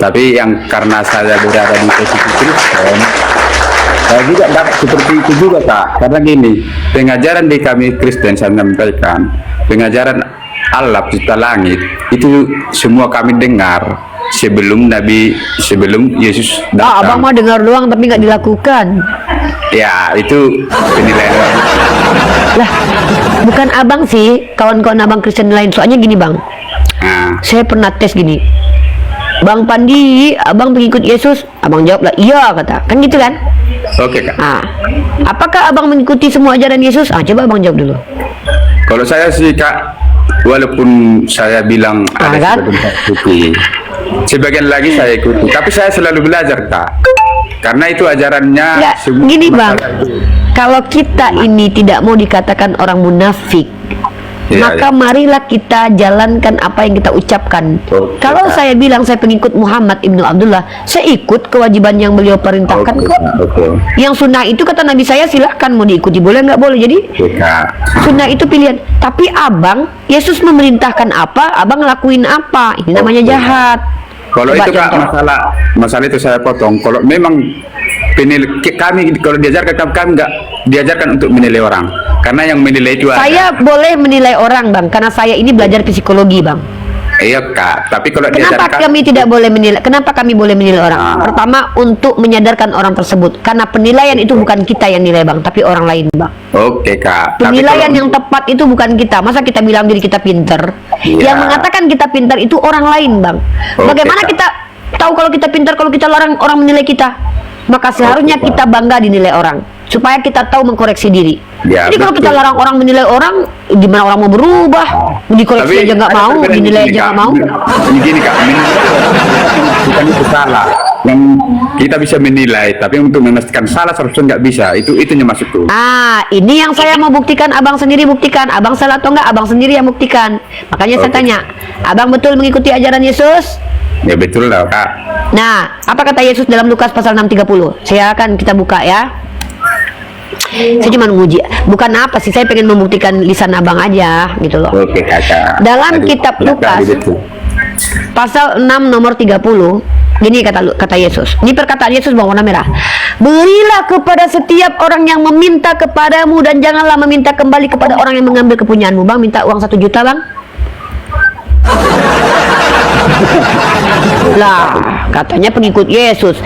Tapi yang karena saya berada di posisi Kristen, saya juga dapat seperti itu juga Kak. Karena gini, pengajaran di kami Kristen saya menyampaikan, pengajaran Allah pencipta langit itu semua kami dengar sebelum Yesus datang. Abang mau dengar doang tapi nggak dilakukan. Ya, itu penilaian. Lah, bukan abang sih, kawan-kawan abang Kristen lain. Soalnya gini bang, saya pernah tes gini. Bang Pandi, abang pengikut Yesus? Abang jawab lah, iya kata. Kan gitu kan? Oke Kak. Apakah abang mengikuti semua ajaran Yesus? Coba abang jawab dulu. Kalau saya sih Kak, walaupun saya bilang ada sebagian lagi saya ikuti, tapi saya selalu belajar Kak. Karena itu ajarannya. Gini bang, kalau kita ini tidak mau dikatakan orang munafik, maka marilah kita jalankan apa yang kita ucapkan. Kalau saya bilang saya pengikut Muhammad Ibnu Abdullah, saya ikut kewajiban yang beliau perintahkan kok. Yang sunnah itu kata Nabi saya silahkan mau diikuti, boleh nggak boleh. Jadi sunnah itu pilihan. Tapi abang, Yesus memerintahkan apa, abang ngelakuin apa, ini namanya jahat. Kalau itu Kak, masalah itu saya potong. Kalau memang kami kalau diajarkan, kami nggak diajarkan untuk menilai orang, karena yang menilai itu saya boleh menilai orang bang, karena saya ini belajar psikologi bang. Iya Kak, tapi kalau kenapa kami tidak boleh menilai? Kenapa kami boleh menilai orang? Pertama, untuk menyadarkan orang tersebut, karena penilaian itu bukan kita yang nilai bang, tapi orang lain bang. Oke Kak. Penilaian yang tepat itu bukan kita. Masa kita bilang diri kita pinter? Yang mengatakan kita pintar itu orang lain bang. Bagaimana kita tahu kalau kita pintar kalau kita larang orang menilai kita? Maka seharusnya kita bangga dinilai orang, supaya kita tahu mengkoreksi diri. Jadi kalau kita larang orang menilai orang, gimana orang mau berubah? Dikoreksi aja nggak mau, dinilai aja nggak mau. Gini Kak, bukan itu salah. Yang kita bisa menilai, tapi untuk memastikan salah seharusnya nggak bisa. Itunya maksudku. Ini yang saya mau buktikan. Abang sendiri buktikan. Abang salah atau enggak? Abang sendiri yang buktikan. Makanya saya tanya, abang betul mengikuti ajaran Yesus? Ya betul lah Kak. Nah, apa kata Yesus dalam Lukas pasal 6:30? Saya akan kita buka ya. Saya cuma menguji, bukan apa sih, saya pengen membuktikan lisan abang aja gitu loh. Oke Kakak. Dalam kitab Lukas pasal 6 nomor 30, gini kata Yesus. Ini perkataan Yesus berwarna merah. Berilah kepada setiap orang yang meminta kepadamu, dan janganlah meminta kembali kepada orang yang mengambil kepunyaanmu. Bang minta uang 1 juta bang. Lah, katanya pengikut Yesus.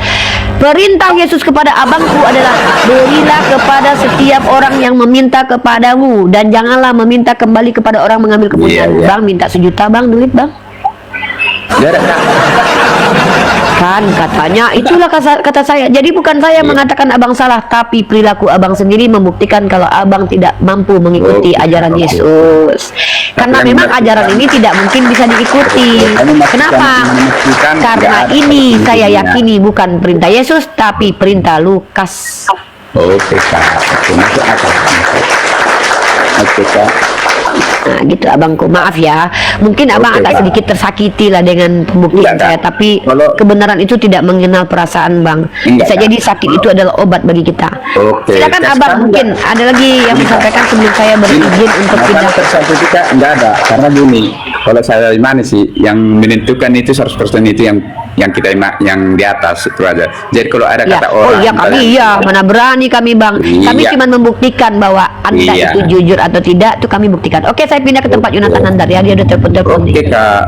Perintah Yesus kepada abangku adalah berilah kepada setiap orang yang meminta kepadamu, dan janganlah meminta kembali kepada orang mengambil kepunyaanmu. Bang minta 1 juta bang, duit bang. Kan katanya itulah kata saya. Jadi bukan saya mengatakan abang salah, tapi perilaku abang sendiri membuktikan kalau abang tidak mampu mengikuti ajaran Yesus. Karena memang ajaran ini tidak mungkin bisa diikuti. Kenapa? Karena ini saya yakini bukan perintah Yesus, tapi perintah Lukas. Oke Kak, oke, masuk akal. Oke Kak. Nah, gitu abangku, maaf ya. Mungkin abang Oke, agak Kak. sedikit tersakiti lah dengan pembuktian Enggak, saya, Kak. tapi Kalau- kebenaran itu tidak mengenal perasaan bang. Enggak, Bisa Kak. jadi sakit itu adalah obat bagi kita. Oke. Silakan Kak, abang, sekarang mungkin ada lagi yang disampaikan sebelum saya berizin untuk pindah. Satu kita enggak ada, karena gini, kalau saya gimana sih, yang menentukan itu 100% itu yang kita yang di atas itu aja. Jadi kalau ada Ya, kata oh orang, iya kami iya, mana berani kami bang. Kami Iya. cuma membuktikan bahwa anda Iya. itu jujur atau tidak, itu kami buktikan. Oke, saya pindah ke tempat Yonatan Nandar ya, dia udah telepon nih. Oke Kak.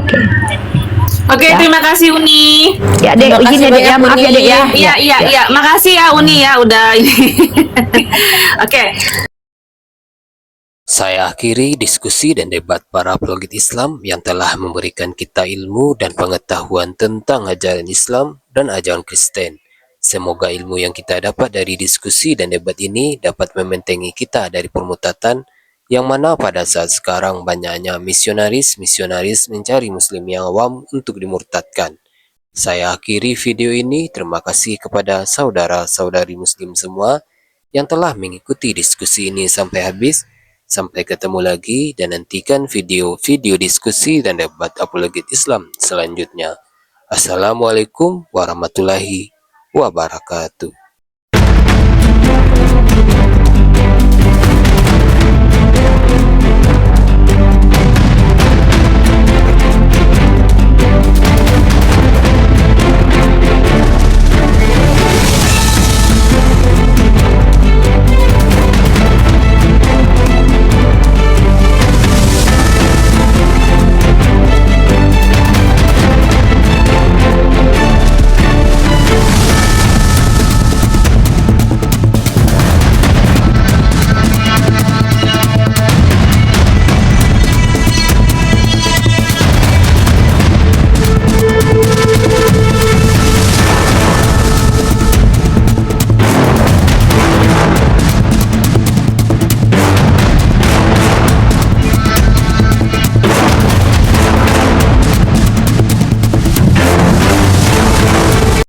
Oke. Oke, terima kasih Uni. Ya dek, Terima izin kasih ya dek ya, banyak, maaf ya Uni. dek ya. Iya. Makasih ya Uni ya udah ini. Oke. Saya akhiri diskusi dan debat para apologet Islam yang telah memberikan kita ilmu dan pengetahuan tentang ajaran Islam dan ajaran Kristen. Semoga ilmu yang kita dapat dari diskusi dan debat ini dapat membentengi kita dari permutatan yang mana pada saat sekarang banyaknya misionaris mencari muslim yang awam untuk dimurtadkan. Saya akhiri video ini. Terima kasih kepada saudara-saudari muslim semua yang telah mengikuti diskusi ini sampai habis. Sampai ketemu lagi dan nantikan video-video diskusi dan debat apologet Islam selanjutnya. Assalamualaikum warahmatullahi wabarakatuh.